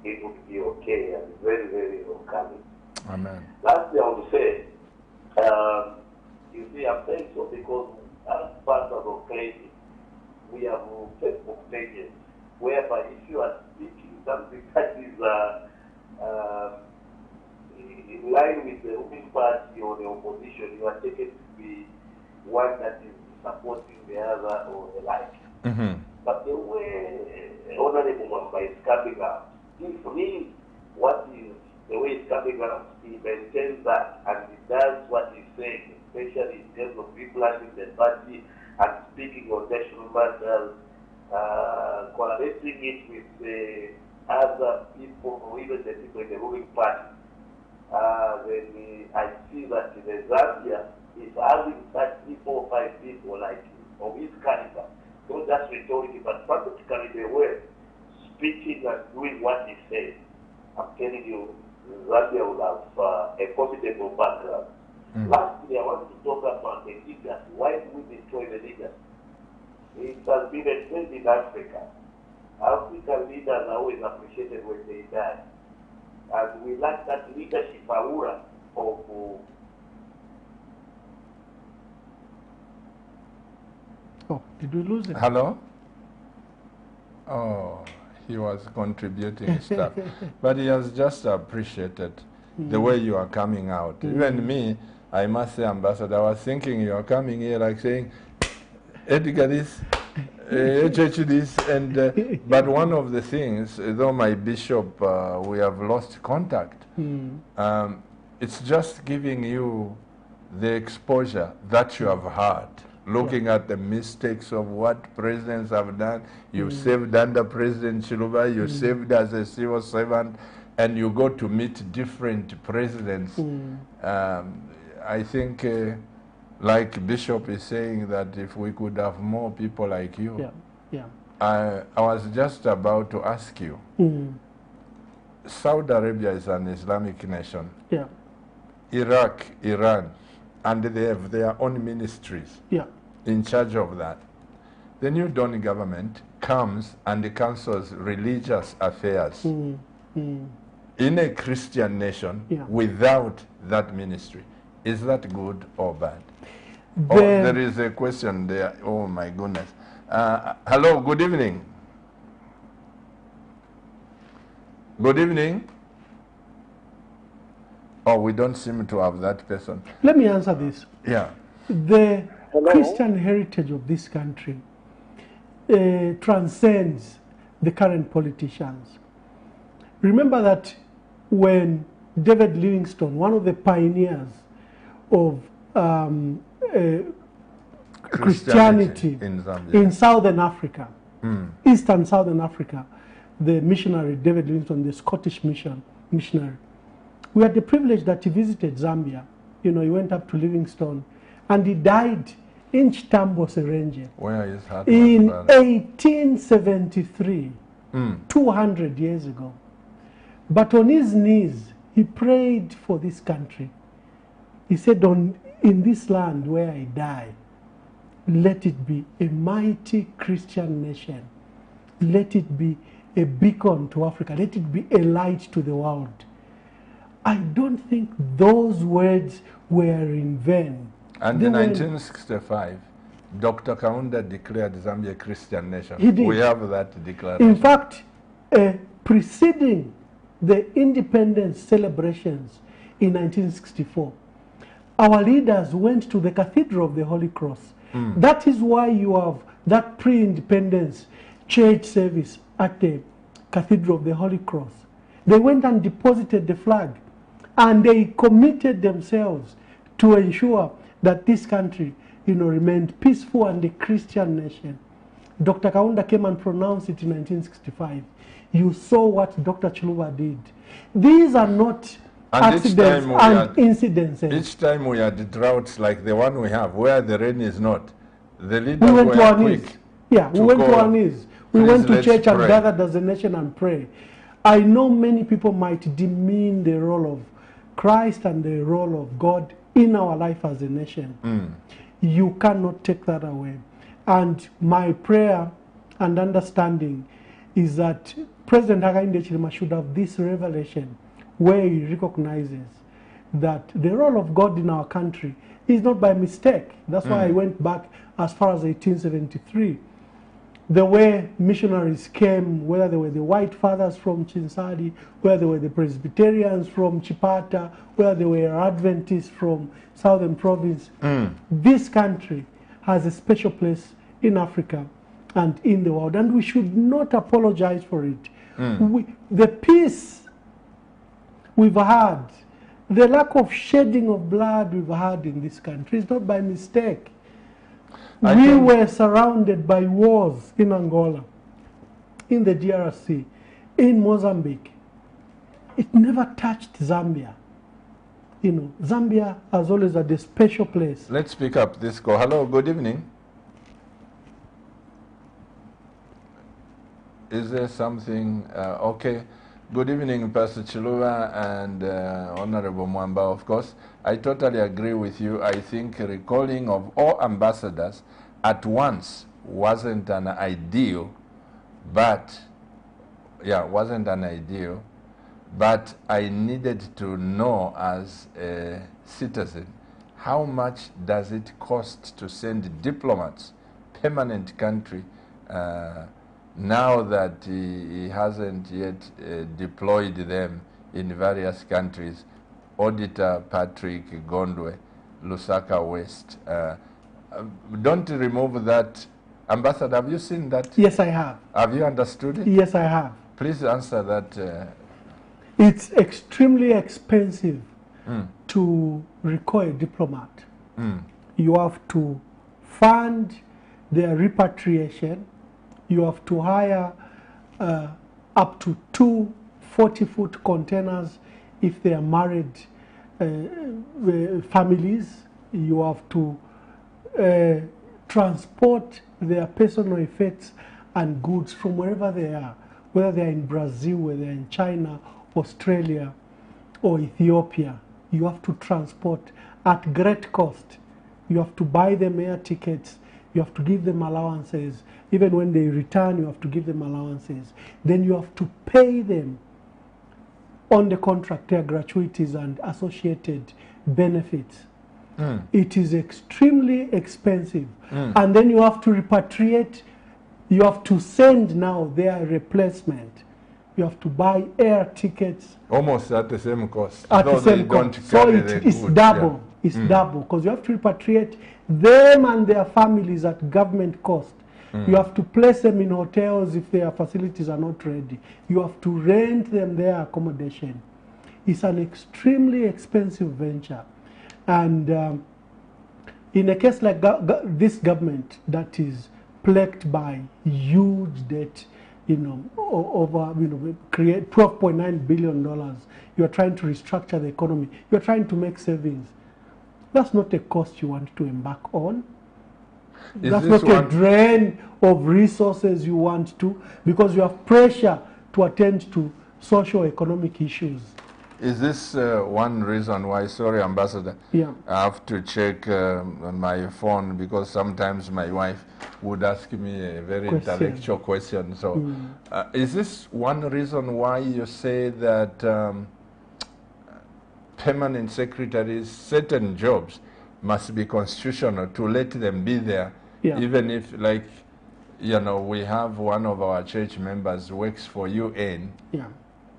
it would be okay and very, very welcoming. Amen. Lastly, I would say, you see, I'm saying so because as pastors of clergy, we have Facebook pages whereby if you are speaking something that is in line with the ruling party or the opposition, you are taken to be one that is supporting the other or the like. But the way Honorable MWAMBA is coming out, if really what is the way it's coming out, he maintains that and he does what he's saying, especially in terms of replanting the party and speaking on national matters, correlating it with other people or even the people in the ruling party. Then I see that the Zambia is having such 3, 4, 5 people like of his caliber, not just rhetorically, but practically they were speaking and doing what he said. I'm telling you, Zambia will have a formidable background. Lastly, I want to talk about the leaders. Why do we destroy the leaders? It has been a trend in Africa. African leaders are always appreciated when they die. And we lack that leadership aura of Oh, did we lose him? Hello? Oh, he was contributing stuff. But he has just appreciated the way you are coming out. Even me, I must say, Ambassador, I was thinking you are coming here like saying, Edgar this, HH this, and but one of the things, though my bishop, we have lost contact, it's just giving you the exposure that you have had, looking at the mistakes of what presidents have done. You served under President Chiluba, you served as a civil servant, and you go to meet different presidents. I think, like Bishop is saying, that if we could have more people like you. I was just about to ask you, Saudi Arabia is an Islamic nation. Iraq, Iran, and they have their own ministries in charge of that. The New Dawn government comes and counsels religious affairs in a Christian nation without that ministry. Is that good or bad? Oh, there is a question there. Oh my goodness. Hello, good evening. Good evening. Oh, we don't seem to have that person. Let me answer this. The Hello? Christian heritage of this country transcends the current politicians. Remember that when David Livingstone, one of the pioneers of Christianity in Zambia, in Southern Africa, Eastern Southern Africa, the missionary David Livingstone, the Scottish missionary, we had the privilege that he visited Zambia. You know, he went up to Livingstone and he died in Chitambo Serenje in 1873, 200 years ago. But on his knees, he prayed for this country. He said, in this land where I die, let it be a mighty Christian nation. Let it be a beacon to Africa. Let it be a light to the world. I don't think those words were in vain. And in 1965, Dr. Kaunda declared Zambia a Christian nation. He did. We have that declaration. In fact, preceding the independence celebrations in 1964, our leaders went to the Cathedral of the Holy Cross. That is why you have that pre-independence church service at the Cathedral of the Holy Cross. They went and deposited the flag, and they committed themselves to ensure that this country, remained peaceful and a Christian nation. Dr. Kaunda came and pronounced it in 1965. You saw what Dr. Chiluba did. These are not accidents and incidences. Each time we had droughts like the one we have, where the rain is not, the leaders went to our quick. knees. Yeah, we went to our knees. We went to church and gathered as a nation and pray. I know many people might demean the role of Christ and the role of God in our life as a nation. You cannot take that away. And my prayer and understanding is that President Hakainde Hichilema should have this revelation where he recognizes that the role of God in our country is not by mistake. That's why I went back as far as 1873. The way missionaries came, whether they were the white fathers from Chinsadi, whether they were the Presbyterians from Chipata, whether they were Adventists from Southern Province, this country has a special place in Africa and in the world, and we should not apologize for it. The peace we've had, the lack of shedding of blood we've had in this country is not by mistake. We were surrounded by wars in Angola, in the DRC, in Mozambique. It never touched Zambia. Zambia has always had a special place. Let's pick up this call. Hello, good evening. Is there something? Okay. Good evening, Pastor Chiluba and Honorable MWAMBA, of course. I totally agree with you. I think recalling of all ambassadors at once wasn't an ideal, but I needed to know as a citizen, how much does it cost to send diplomats, permanent country, now that he hasn't yet deployed them in various countries? Auditor Patrick Gondwe, Lusaka West. Don't remove that. Ambassador, have you seen that? Yes, I have. Have you understood it? Yes, I have. Please answer that. It's extremely expensive to recall a diplomat. You have to fund their repatriation. You have to hire up to 2 40-foot containers if they are married families. You have to transport their personal effects and goods from wherever they are, whether they are in Brazil, whether they are in China, Australia, or Ethiopia. You have to transport at great cost. You have to buy them air tickets. You have to give them allowances. Even when they return, you have to give them allowances. Then you have to pay them on the contract their gratuities and associated benefits. It is extremely expensive. And then you have to repatriate. You have to send now their replacement. You have to buy air tickets. Almost at the same cost. At the same cost. So it's double. It's double, because you have to repatriate them and their families at government cost. You have to place them in hotels if their facilities are not ready. You have to rent them their accommodation. It's an extremely expensive venture. And in a case like this government that is plagued by huge debt, over create $12.9 billion, you are trying to restructure the economy. You are trying to make savings. That's not a cost you want to embark on. That's not a drain of resources you want to, because you have pressure to attend to social economic issues. Is this one reason why, sorry, Ambassador, I have to check on my phone, because sometimes my wife would ask me a very intellectual question. So is this one reason why you say that permanent secretaries, certain jobs must be constitutional to let them be there, even if, like, you know, we have one of our church members works for UN.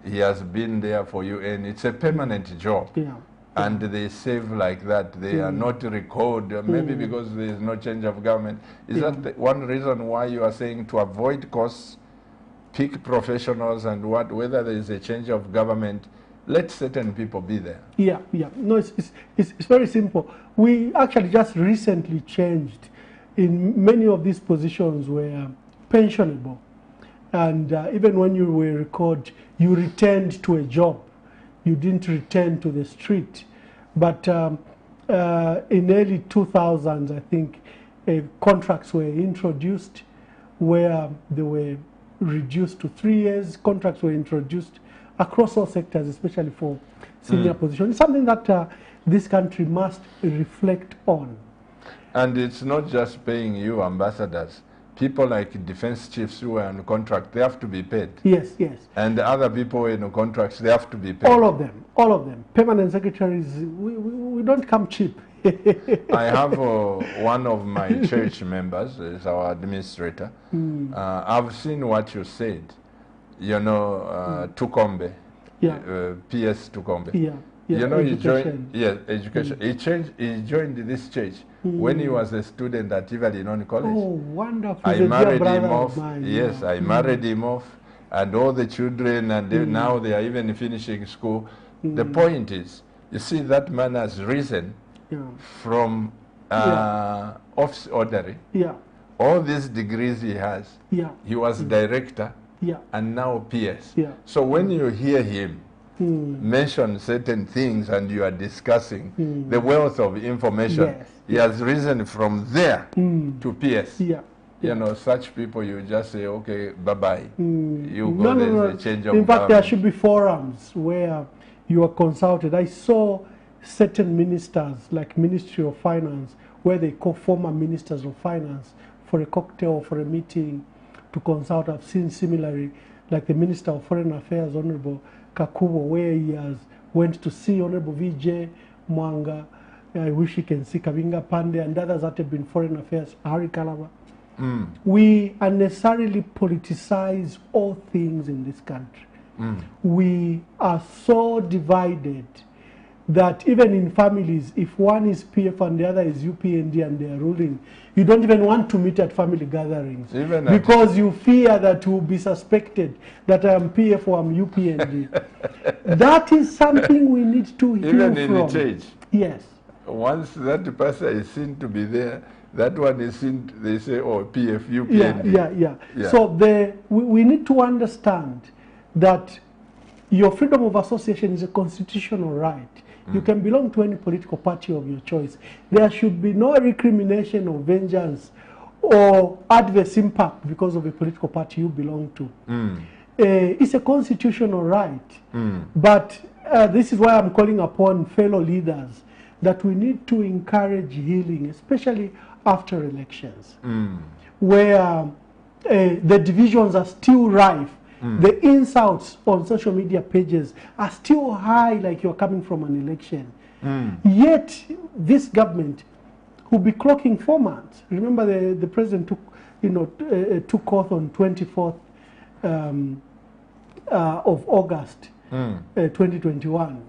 He has been there for UN. It's a permanent job. And they save like that. They are not recalled, maybe because there is no change of government. Is that one reason why you are saying to avoid costs, pick professionals, and whether there is a change of government, let certain people be there? No, it's very simple. We actually just recently changed. In many of these positions were pensionable. And even when you were recalled, you returned to a job. You didn't return to the street. But in early 2000s, I think, contracts were introduced where they were reduced to 3 years. Contracts were introduced across all sectors, especially for senior positions. It's something that this country must reflect on. And it's not just paying you ambassadors. People like defense chiefs who are on contract, they have to be paid. Yes. And other people in contracts, they have to be paid. All of them. Permanent secretaries, we don't come cheap. I have one of my church members, is our administrator. I've seen what you said. You know, Tukombe, PS Tukombe. You know, education. Education. He joined this church when he was a student at Ivalino College. Oh, wonderful. I married him off. Yes, I married him off, and all the children, and now they are even finishing school. The point is, you see, that man has risen from office ordinary. All these degrees he has. He was director, and now PS. So when you hear him mention certain things and you are discussing the wealth of information, he has risen from there to PS. You know, such people, you just say, okay, bye-bye. You go, there's a change of In fact, government. there should be forums where you are consulted. I saw certain ministers, like Ministry of Finance, where they call former ministers of finance for a cocktail or for a meeting to consult. I've seen similarly, like the Minister of Foreign Affairs, Honorable Kakubo, where he has went to see Honorable VJ Mwanga. I wish he can see Kabinga Pande and others that have been foreign affairs, Harry Kalaba. We unnecessarily politicize all things in this country. We are so divided that even in families, if one is PF and the other is UPND and they are ruling, you don't even want to meet at family gatherings because you fear that you will be suspected that I am PF or I'm UPND. That is something we need to heal even from. in the church. Yes. Once that pastor is seen to be there, that one is seen, they say, oh, PF, UPND. So we need to understand that your freedom of association is a constitutional right. You can belong to any political party of your choice. There should be no recrimination or vengeance or adverse impact because of a political party you belong to. It's a constitutional right. But this is why I'm calling upon fellow leaders that we need to encourage healing, especially after elections, where the divisions are still rife. The insults on social media pages are still high, like you're coming from an election. Yet, this government will be clocking 4 months. Remember, the president took oath on 24th of August 2021.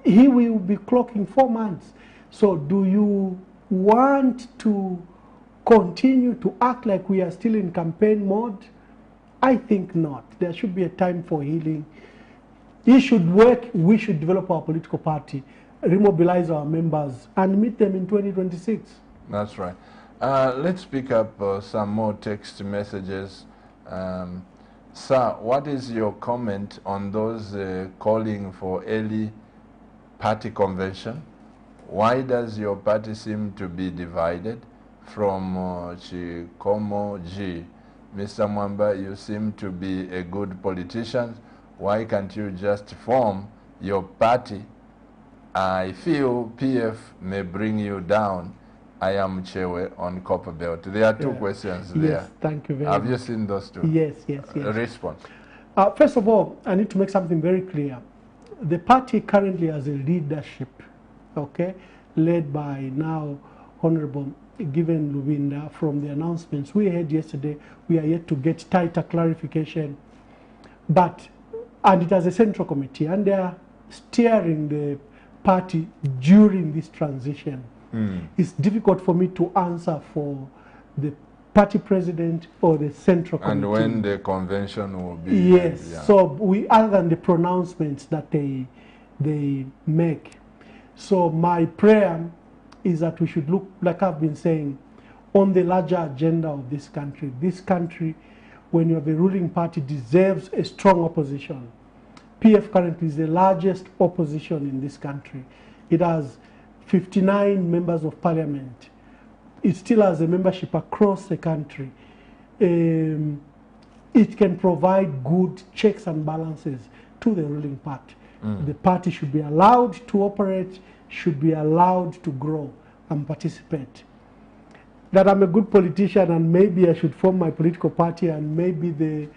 He will be clocking 4 months. So do you want to continue to act like we are still in campaign mode? I think not. There should be a time for healing. He should work. We should develop our political party, remobilize our members, and meet them in 2026. That's right. Let's pick up some more text messages. Sir, what is your comment on those calling for early party convention? Why does your party seem to be divided? From Chikomo G. Mr. MWAMBA, you seem to be a good politician. Why can't you just form your party? I feel PF may bring you down. I am Chewe on Copper Belt. There are two questions there. Yes, thank you very much. Have you seen those two? Yes. Response. First of all, I need to make something very clear. the party currently has a leadership, okay, led by now Honorable Given Lubinda. From the announcements we had yesterday, we are yet to get tighter clarification. And it has a central committee, and they are steering the party during this transition. It's difficult for me to answer for the party president or the central committee. And when the convention will be. Yes, yeah. so other than the pronouncements that they make. So my prayer is that we should look, like I've been saying, on the larger agenda of this country. This country, when you have a ruling party, deserves a strong opposition. PF currently is the largest opposition in this country. It has 59 members of parliament. It still has a membership across the country. It can provide good checks and balances to the ruling party. The party should be allowed to operate, should be allowed to grow and participate. That I'm a good politician and maybe I should form my political party and maybe the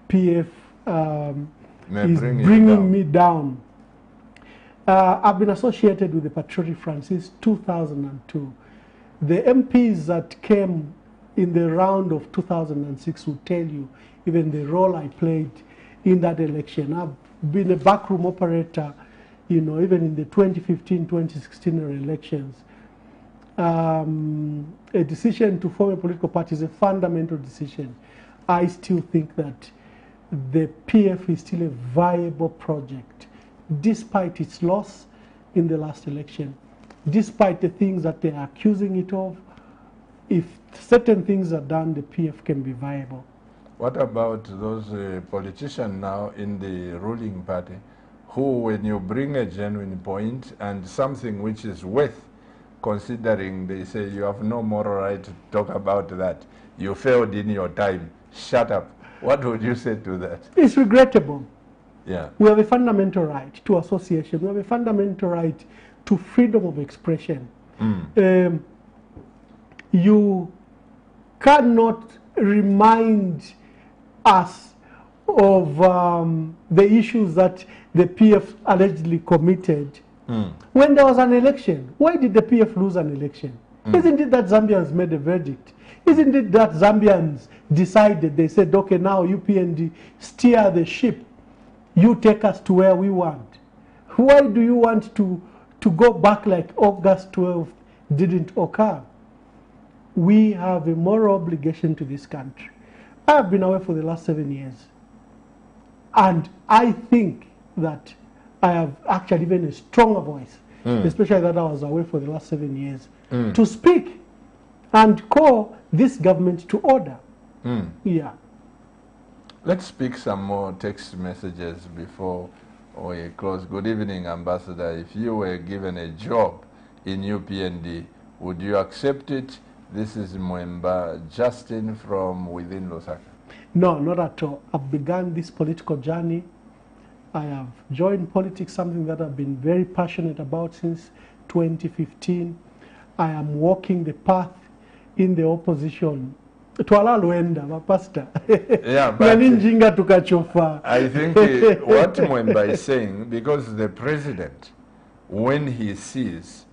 PF is bringing me down. I've been associated with the Patriotic Front since 2002. The MPs that came in the round of 2006 will tell you even the role I played in that election. I've been a backroom operator, you know, even in the 2015-2016 elections. A decision to form a political party is a fundamental decision. I still think that the PF is still a viable project, despite its loss in the last election, despite the things that they are accusing it of. If certain things are done, the PF can be viable. What about those politicians now in the ruling party who, when you bring a genuine point and something which is worth considering, they say you have no moral right to talk about that, you failed in your time, shut up? What would you say to that? It's regrettable. Yeah. We have a fundamental right to association. We have a fundamental right to freedom of expression. You cannot remind us of the issues that the PF allegedly committed when there was an election. Why did the PF lose an election? Isn't it that Zambians made a verdict? Isn't it that Zambians decided, they said, okay, now UPND, steer the ship. You take us to where we want. Why do you want to go back like August 12th didn't occur? We have a moral obligation to this country. I have been away for the last 7 years. And I think that I have actually even a stronger voice, especially that I was away for the last 7 years, to speak and call this government to order. Yeah. Let's speak some more text messages before we close. Good evening, Ambassador. If you were given a job in UPND, would you accept it? This is MWAMBA Justin from within Lusaka. No, not at all. I've begun this political journey. I have joined politics, something that I've been very passionate about since 2015. I am walking the path in the opposition. Twala my pastor. Yeah, but I think what MWAMBA is saying, because the president, when he sees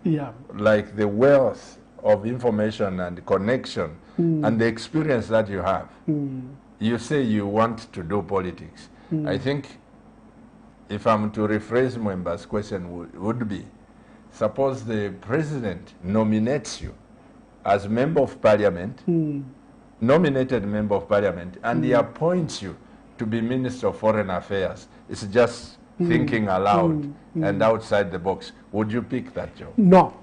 like the wealth of information and connection and the experience that you have, you say you want to do politics. I think if I'm to rephrase MWAMBA's question would be, suppose the president nominates you as member of parliament, nominated member of parliament, and he appoints you to be Minister of Foreign Affairs. It's just thinking aloud and outside the box. Would you pick that job? No.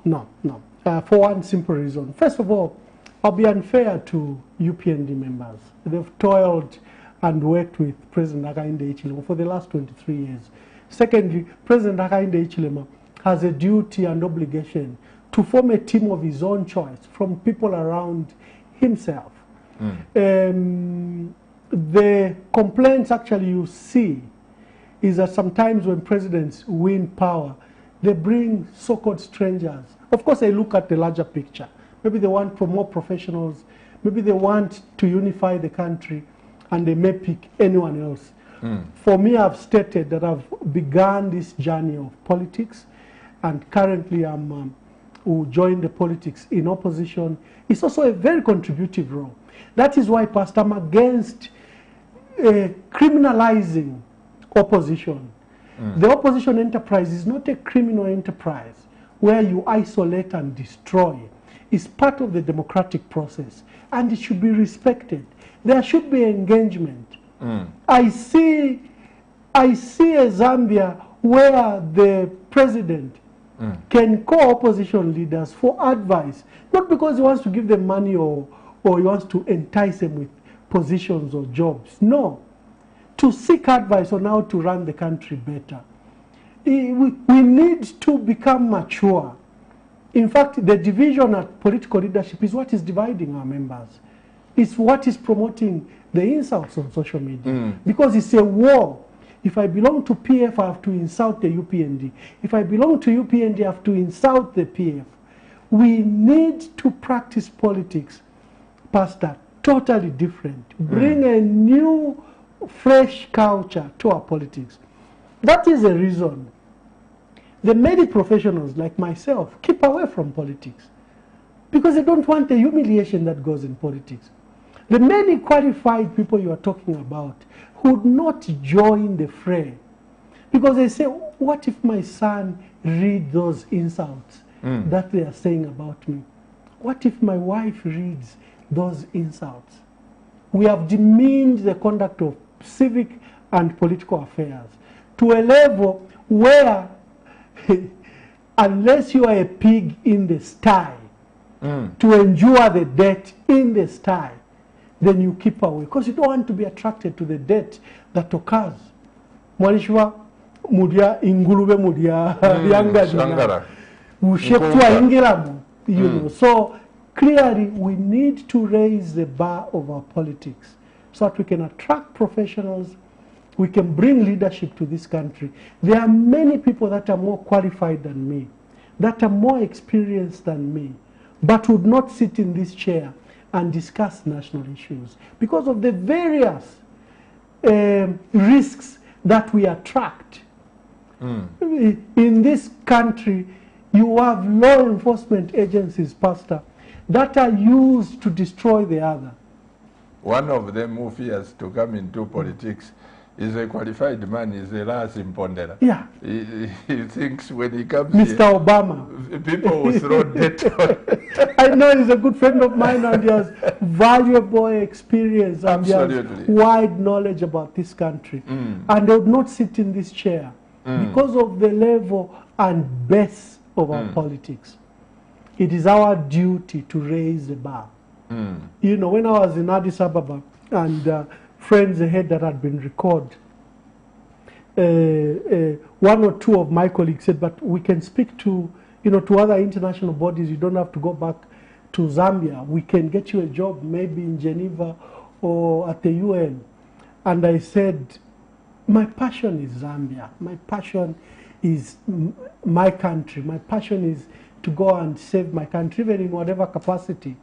For one simple reason. First of all, I'll be unfair to UPND members. They've toiled and worked with President Hakainde Hichilema for the last 23 years. Secondly, President Hakainde Hichilema has a duty and obligation to form a team of his own choice from people around himself. The complaints actually you see is that sometimes when presidents win power, they bring so-called strangers. Of course, they look at the larger picture. Maybe they want more professionals. Maybe they want to unify the country, and they may pick anyone else. For me, I've stated that I've begun this journey of politics, and currently I'm who joined the politics in opposition. It's also a very contributive role. That is why, Pastor, I'm against criminalizing opposition. The opposition enterprise is not a criminal enterprise where you isolate and destroy. It's part of the democratic process, and it should be respected. There should be engagement. I see a Zambia where the president can call opposition leaders for advice, not because he wants to give them money or he wants to entice them with positions or jobs. No, to seek advice on how to run the country better. We need to become mature. In fact, the division at political leadership is what is dividing our members. It's what is promoting the insults on social media. Because it's a war. If I belong to PF, I have to insult the UPND. If I belong to UPND, I have to insult the PF. We need to practice politics, Pastor, totally different. Bring a new, fresh culture to our politics. That is the reason the many professionals like myself keep away from politics, because they don't want the humiliation that goes in politics. The many qualified people you are talking about would not join the fray, because they say, what if my son reads those insults that they are saying about me? What if my wife reads those insults? We have demeaned the conduct of civic and political affairs to a level where unless you are a pig in the sty to endure the debt in the sty, then you keep away, because you don't want to be attracted to the debt that occurs. Mwanishwa mudia ingulube mudia yanga ushekwa ingelamu, you know. So clearly we need to raise the bar of our politics so that we can attract professionals, we can bring leadership to this country. There are many people that are more qualified than me, that are more experienced than me, but would not sit in this chair and discuss national issues because of the various risks that we attract. In this country, you have law enforcement agencies, Pastor, that are used to destroy the other. One of them who fears to come into politics is a qualified man, is Elias Impondera. Yeah. He thinks when he comes Mr. here, Obama. people will throw debt on. I know he's a good friend of mine, and he has valuable experience and he has wide knowledge about this country. And they would not sit in this chair because of the level and base of our politics. It is our duty to raise the bar. You know, when I was in Addis Ababa and friends ahead that had been recorded, one or two of my colleagues said, but we can speak to, you know, to other international bodies. You don't have to go back to Zambia. We can get you a job maybe in Geneva or at the UN. And I said, my passion is Zambia. My passion is my country. My passion is to go and save my country, even in whatever capacity.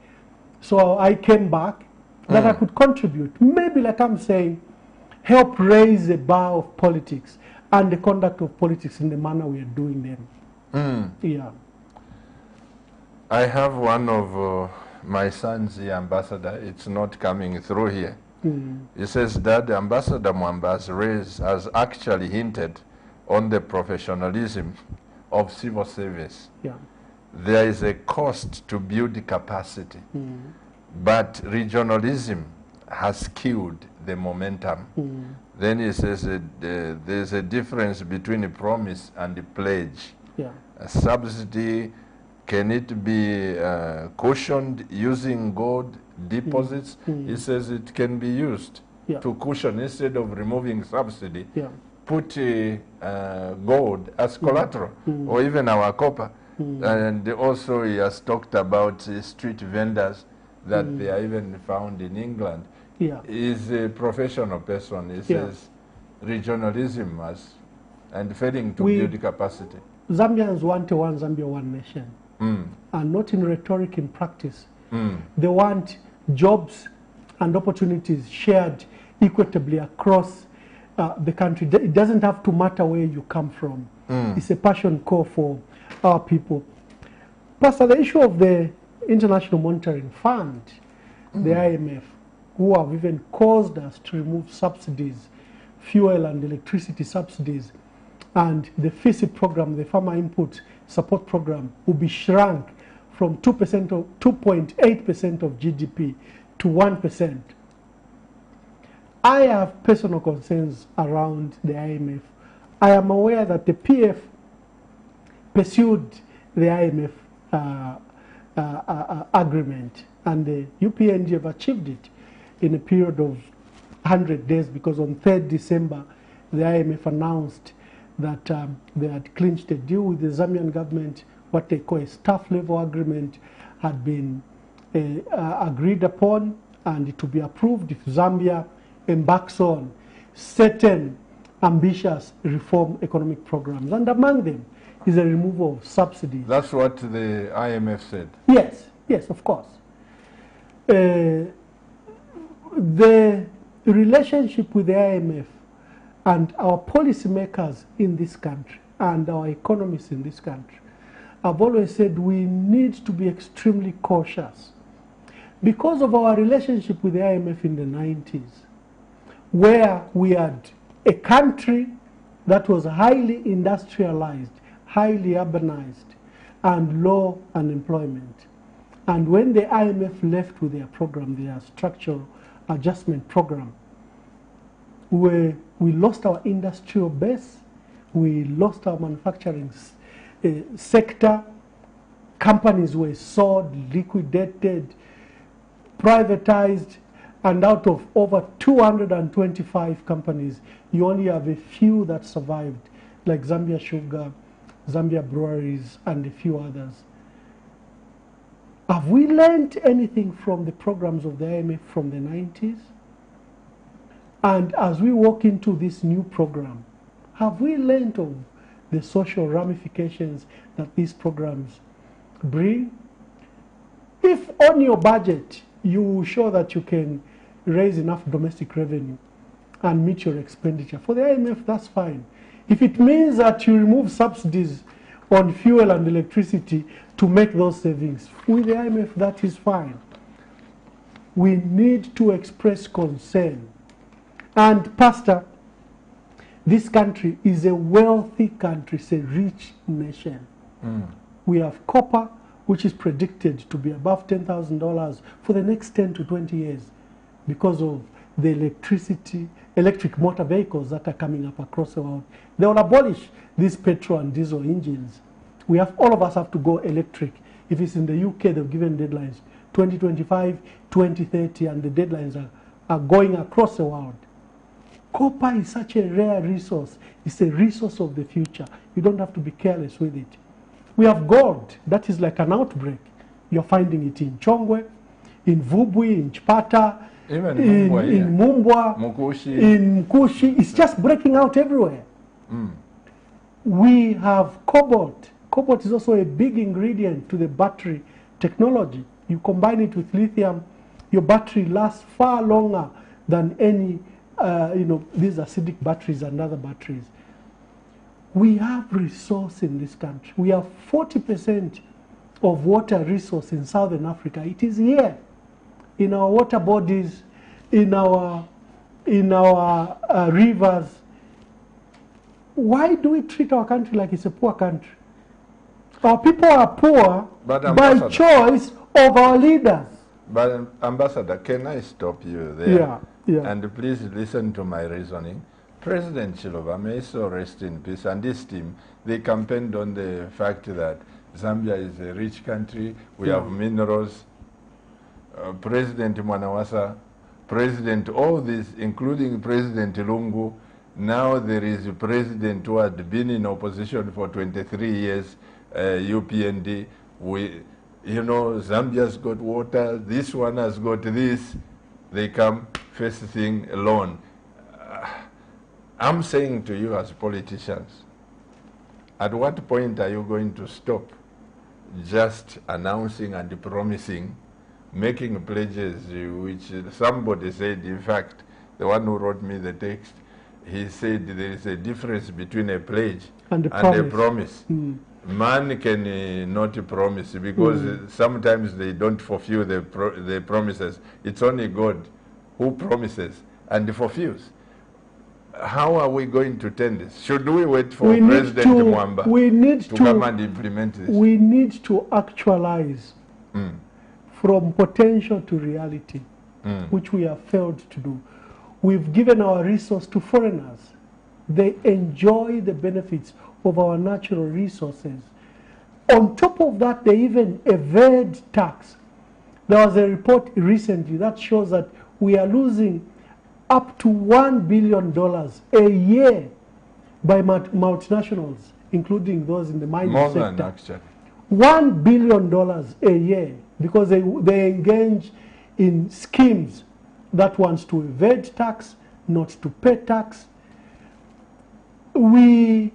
So I came back that I could contribute. Maybe, like I'm saying, help raise the bar of politics and the conduct of politics in the manner we are doing them. Yeah. I have one of my sons, the ambassador. It's not coming through here. He says that Ambassador MWAMBA has actually hinted on the professionalism of civil service. Yeah. There is a cost to build capacity, but regionalism has killed the momentum. Then he says there's a difference between a promise and a pledge. Yeah. A subsidy, can it be cushioned using gold deposits? He says it can be used to cushion instead of removing subsidy. Put gold as collateral or even our copper. And also he has talked about street vendors that they are even found in England. He's a professional person. He says regionalism has, and failing to build capacity. Zambians want a one Zambia, one nation. And not in rhetoric, in practice. They want jobs and opportunities shared equitably across the country. It doesn't have to matter where you come from. It's a passion call for our people. Pastor, the issue of the International Monetary Fund, the IMF, who have even caused us to remove subsidies, fuel and electricity subsidies, and the FISI program, the Farmer Input Support Program, will be shrunk from 2.8% of GDP to 1%. I have personal concerns around the IMF. I am aware that the PF pursued the IMF agreement, and the UPND have achieved it in a period of 100 days, because on 3rd December, the IMF announced that they had clinched a deal with the Zambian government. What they call a staff level agreement had been agreed upon, and it will be approved if Zambia embarks on certain ambitious reform economic programs. And among them is a removal of subsidies. That's what the IMF said. Yes, yes, of course. The relationship with the IMF and our policymakers in this country and our economists in this country, I've always said we need to be extremely cautious because of our relationship with the IMF in the 90s, where we had a country that was highly industrialized, highly urbanized, and low unemployment. And when the IMF left with their program, their structural adjustment program, we lost our industrial base, we lost our manufacturing sector, companies were sold, liquidated, privatized, and out of over 225 companies, you only have a few that survived, like Zambia Sugar, Zambia Breweries, and a few others. Have we learned anything from the programs of the IMF from the 90s? And as we walk into this new program, have we learned of the social ramifications that these programs bring? If on your budget you show that you can raise enough domestic revenue and meet your expenditure, for the IMF, that's fine. If it means that you remove subsidies on fuel and electricity to make those savings, with the IMF, that is fine. We need to express concern. And Pastor, this country is a wealthy country, it's a rich nation. We have copper, which is predicted to be above $10,000 for the next 10 to 20 years because of the electric motor vehicles that are coming up across the world. They will abolish these petrol and diesel engines. All of us have to go electric. If it's in the UK, they've given deadlines, 2025, 2030, and the deadlines are going across the world. Copper is such a rare resource. It's a resource of the future. You don't have to be careless with it. We have gold. That is like an outbreak. You're finding it in Chongwe, in Vubwi, in Chipata, even in Mumbwa, in Mkushi. It's just breaking out everywhere. We have cobalt. Cobalt is also a big ingredient to the battery technology. You combine it with lithium, your battery lasts far longer than any these acidic batteries and other batteries. We have resource in this country. We have 40% of water resource in Southern Africa. It is here, in our water bodies, in our rivers. Why do we treat our country like it's a poor country? Our people are poor by choice of our leaders. But Ambassador, can I stop you there? Yeah. And please listen to my reasoning. President Chiluba, may he so rest in peace, and his team, they campaigned on the fact that Zambia is a rich country, we have minerals. President Mwanawasa, all these, including President Lungu, now there is a president who had been in opposition for 23 years, UPND. Zambia's got water, this one has got this. They come first thing alone. I'm saying to you as politicians, at what point are you going to stop just announcing and promising, making pledges, which somebody said, in fact, the one who wrote me the text, he said there is a difference between a pledge and a promise. Man can not promise because sometimes they don't fulfill the promises. It's only God who promises and fulfills. How are we going to turn this? Should we wait for President MWAMBA to come and implement this? We need to actualize from potential to reality, which we have failed to do. We've given our resource to foreigners. They enjoy the benefits of our natural resources. On top of that, they even evade tax. There was a report recently that shows that we are losing up to $1 billion a year by multinationals, including those in the mining sector. More than actually. $1 billion a year because they engage in schemes that wants to evade tax, not to pay tax. We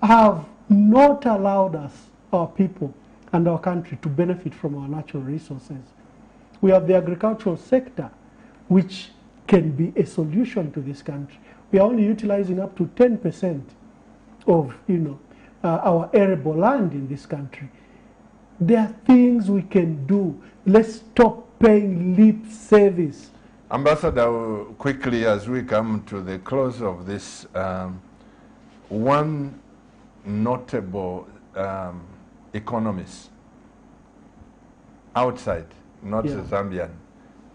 have not allowed our people and our country to benefit from our natural resources. We have the agricultural sector, which can be a solution to this country. We are only utilizing up to 10% of our arable land in this country. There are things we can do. Let's stop paying lip service. Ambassador, quickly as we come to the close of this, one notable economist outside, not a Zambian,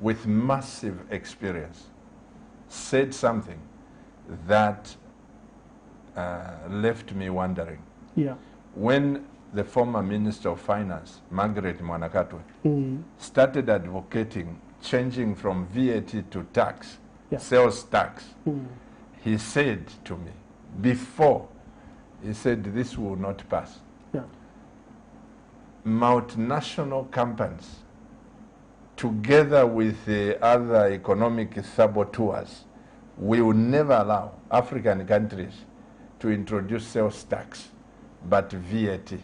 with massive experience, said something that left me wondering. When the former Minister of Finance, Margaret Mwanakatwe, started advocating changing from VAT to tax, sales tax, he said to me, before, he said this will not pass. Multinational companies, together with the other economic saboteurs, will never allow African countries to introduce sales tax, but VAT.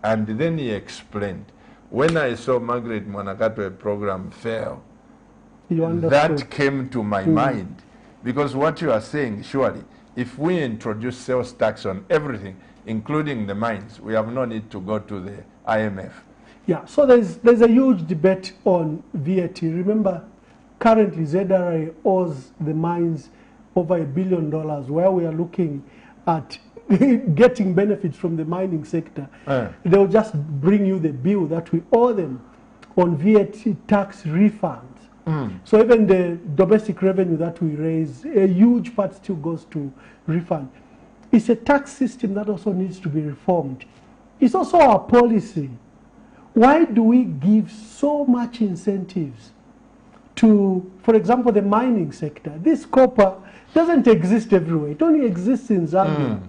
And then he explained, when I saw Margaret Mwanakatwe program fail, that came to my mind. Because what you are saying, surely, if we introduce sales tax on everything, including the mines, we have no need to go to the IMF. So there's a huge debate on VAT. Remember, currently ZRA owes the mines over $1 billion, where we are looking at getting benefits from the mining sector. They'll just bring you the bill that we owe them on VAT tax refunds. So even the domestic revenue that we raise, a huge part still goes to refund. It's a tax system that also needs to be reformed. It's also our policy. Why do we give so much incentives to, for example, the mining sector? This copper doesn't exist everywhere. It only exists in Zambia.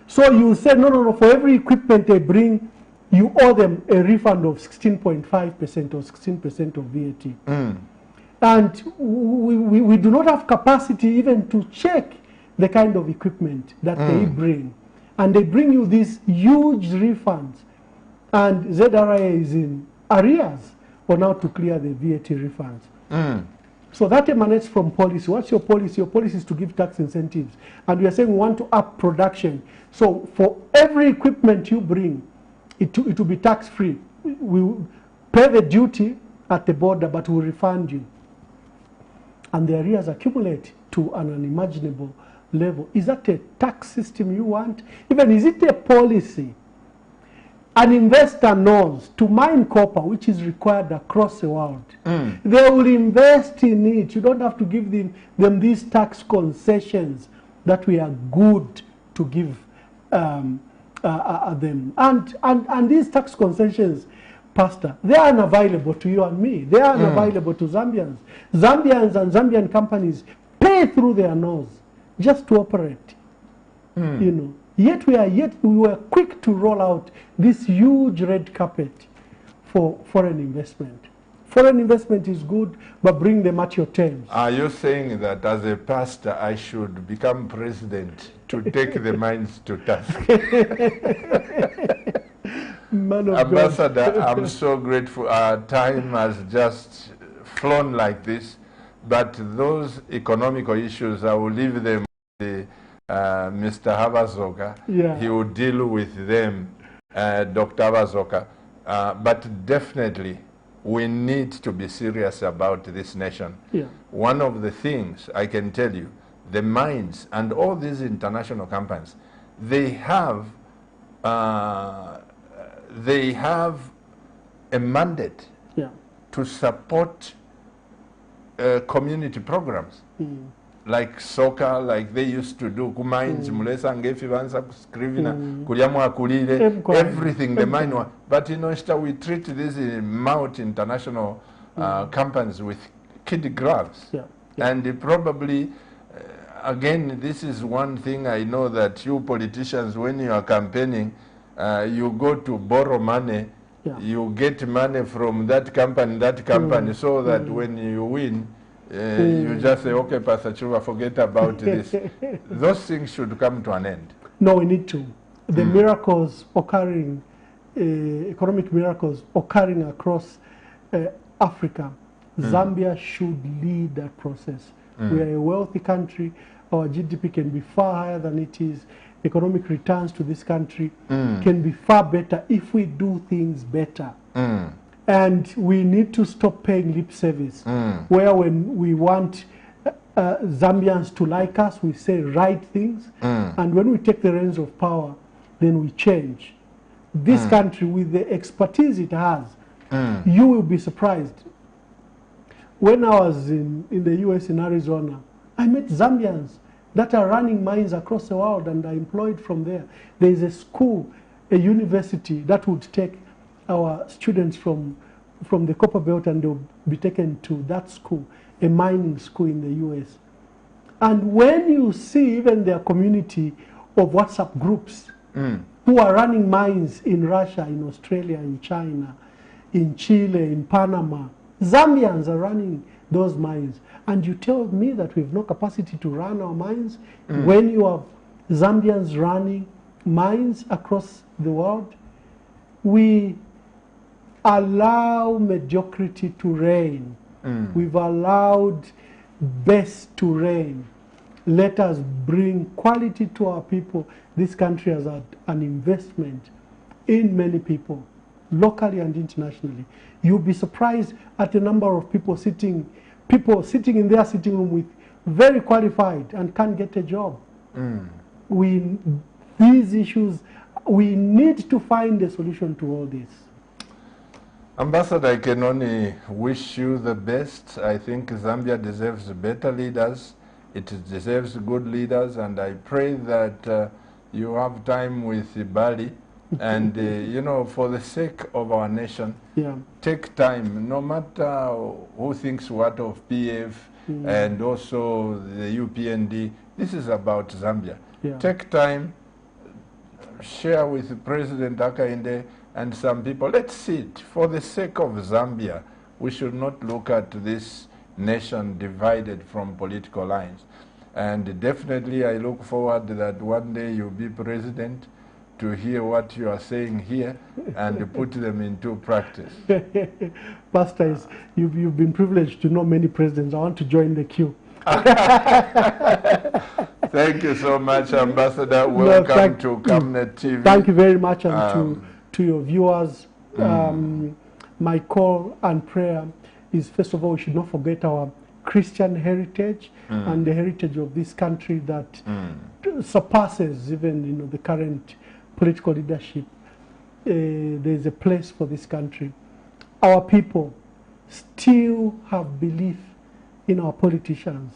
So you say, no, for every equipment they bring, you owe them a refund of 16.5% or 16% of VAT. And we do not have capacity even to check the kind of equipment that they bring. And they bring you these huge refunds. And ZRA is in arrears for now to clear the VAT refunds. So that emanates from policy. What's your policy? Your policy is to give tax incentives. And we are saying we want to up production. So for every equipment you bring, it will be tax-free. We will pay the duty at the border, but we'll refund you. And the arrears accumulate to an unimaginable level. Is that a tax system you want? Even is it a policy? An investor knows to mine copper, which is required across the world, they will invest in it. You don't have to give them these tax concessions that we are good to give them. And these tax concessions, Pastor, they are unavailable to you and me. They are unavailable to Zambians. Zambians and Zambian companies pay through their nose just to operate. Yet we were quick to roll out this huge red carpet for foreign investment. Foreign investment is good, but bring them at your terms. Are you saying that as a pastor I should become president to take the mines to task? Ambassador, I'm so grateful. Our time has just flown like this, but those economical issues, I will leave them to the Mr. Habazoka. Yeah. He will deal with them, Dr. Habazoka. But definitely, we need to be serious about this nation. Yeah. One of the things I can tell you, the mines and all these international companies, they have a mandate to support community programs. Like soccer, like they used to do, everything, the mine. But in Oyster, we treat these multinational companies with kid gloves. And probably, again, this is one thing I know that you politicians, when you are campaigning, you go to borrow money, you get money from that company, so that when you win, you just say, okay, Pastor Chuva, forget about this. Those things should come to an end. No, we need to. The miracles occurring, economic miracles occurring across Africa, Zambia should lead that process. We are a wealthy country. Our GDP can be far higher than it is. Economic returns to this country can be far better if we do things better. And we need to stop paying lip service, where when we want Zambians to like us, we say right things, and when we take the reins of power, then we change. This country, with the expertise it has, you will be surprised. When I was in the US, in Arizona, I met Zambians that are running mines across the world and are employed from there. There is a school, a university that would take our students from the Copper Belt, and they'll be taken to that school, a mining school in the US. And when you see even their community of WhatsApp groups who are running mines in Russia, in Australia, in China, in Chile, in Panama, Zambians are running those mines. And you tell me that we have no capacity to run our mines when you have Zambians running mines across the world? We allow mediocrity to reign. We've allowed best to reign. Let us bring quality to our people. This country has had an investment in many people, locally and internationally. You'll be surprised at the number of people sitting in their sitting room with very qualified and can't get a job. These issues, we need to find a solution to all this. Ambassador, I can only wish you the best. I think Zambia deserves better leaders. It deserves good leaders, and I pray that you have time with Bali. And, you know, for the sake of our nation, take time, no matter who thinks what of PF and also the UPND. This is about Zambia. Take time, share with President Hakainde and some people. Let's sit. For the sake of Zambia, we should not look at this nation divided from political lines. And definitely I look forward that one day you'll be president, to hear what you are saying here and put them into practice. Pastor, you've been privileged to know many presidents. I want to join the queue. Thank you so much, Ambassador. Welcome to Camnet TV. Thank you very much, and to your viewers. My call and prayer is, first of all, we should not forget our Christian heritage and the heritage of this country that surpasses even the current political leadership. There's a place for this country. Our people still have belief in our politicians.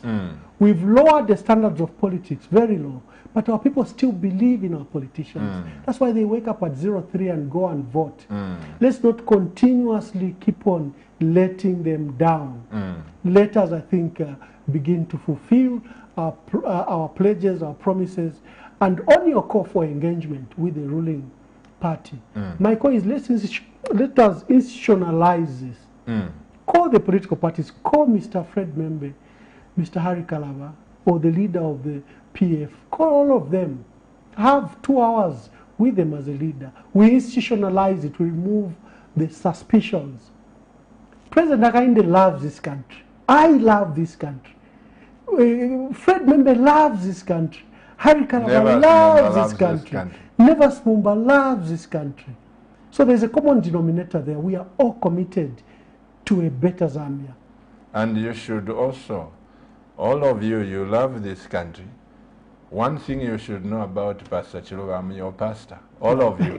We've lowered the standards of politics, very low, but our people still believe in our politicians. That's why they wake up at 03 and go and vote. Let's not continuously keep on letting them down. Let us, I think, begin to fulfill our pledges, our promises, and on your call for engagement with the ruling party. My call is, let us institutionalize this. Call the political parties, call Mr. Fred Membe, Mr. Harry Kalava, or the leader of the PF. Call all of them. Have 2 hours with them as a leader. We institutionalize it, we remove the suspicions. President Hakainde loves this country. I love this country. Fred Membe loves this country. Harry Calabar loves this country. Nevas Mumba loves this country. So there's a common denominator there. We are all committed to a better Zambia. And you should also, all of you, you love this country. One thing you should know about Pastor Chiluba, I'm your pastor. All of you.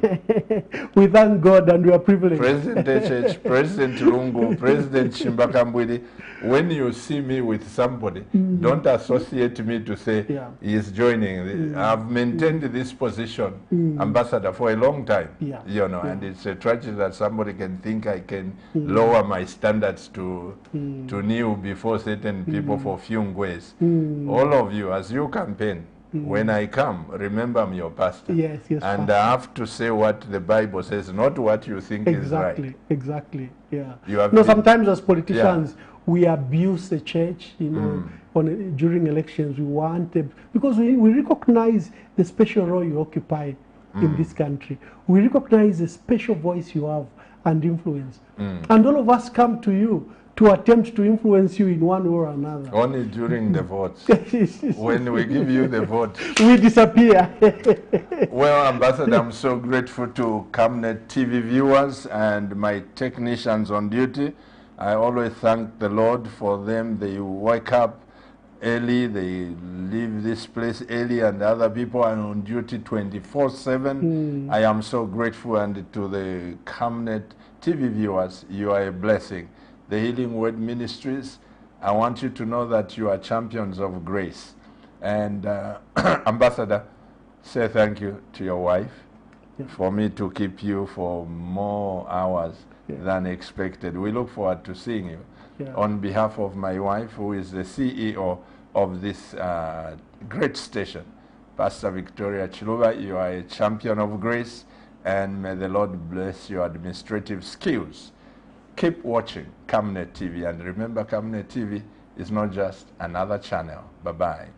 We thank God and we are privileged. President H, President Lungu, President Chimbakambwili, when you see me with somebody, don't associate me to say he is joining. I've maintained this position, ambassador, for a long time. You know, and it's a tragedy that somebody can think I can lower my standards to kneel before certain people for few ways. All of you, as you campaign, when I come, remember I'm your pastor. Yes, and pastor. I have to say what the Bible says, not what you think is right. Exactly, yeah. No, sometimes as politicians, we abuse the church, you know, during elections. We want them, because we recognize the special role you occupy in this country. We recognize the special voice you have and influence. And all of us come to you to attempt to influence you in one way or another. Only during the votes. When we give you the vote, we disappear. Well, Ambassador, I'm so grateful to CAMNET TV viewers and my technicians on duty. I always thank the Lord for them. They wake up early, they leave this place early, and other people are on duty 24/7. I am so grateful, and to the CAMNET TV viewers, you are a blessing. The Healing Word Ministries, I want you to know that you are champions of grace. And Ambassador, say thank you to your wife for me to keep you for more hours than expected. We look forward to seeing you. On behalf of my wife, who is the CEO of this great station, Pastor Victoria Chiluba, you are a champion of grace, and may the Lord bless your administrative skills. Keep watching CAMNET TV, and remember, CAMNET TV is not just another channel. Bye-bye.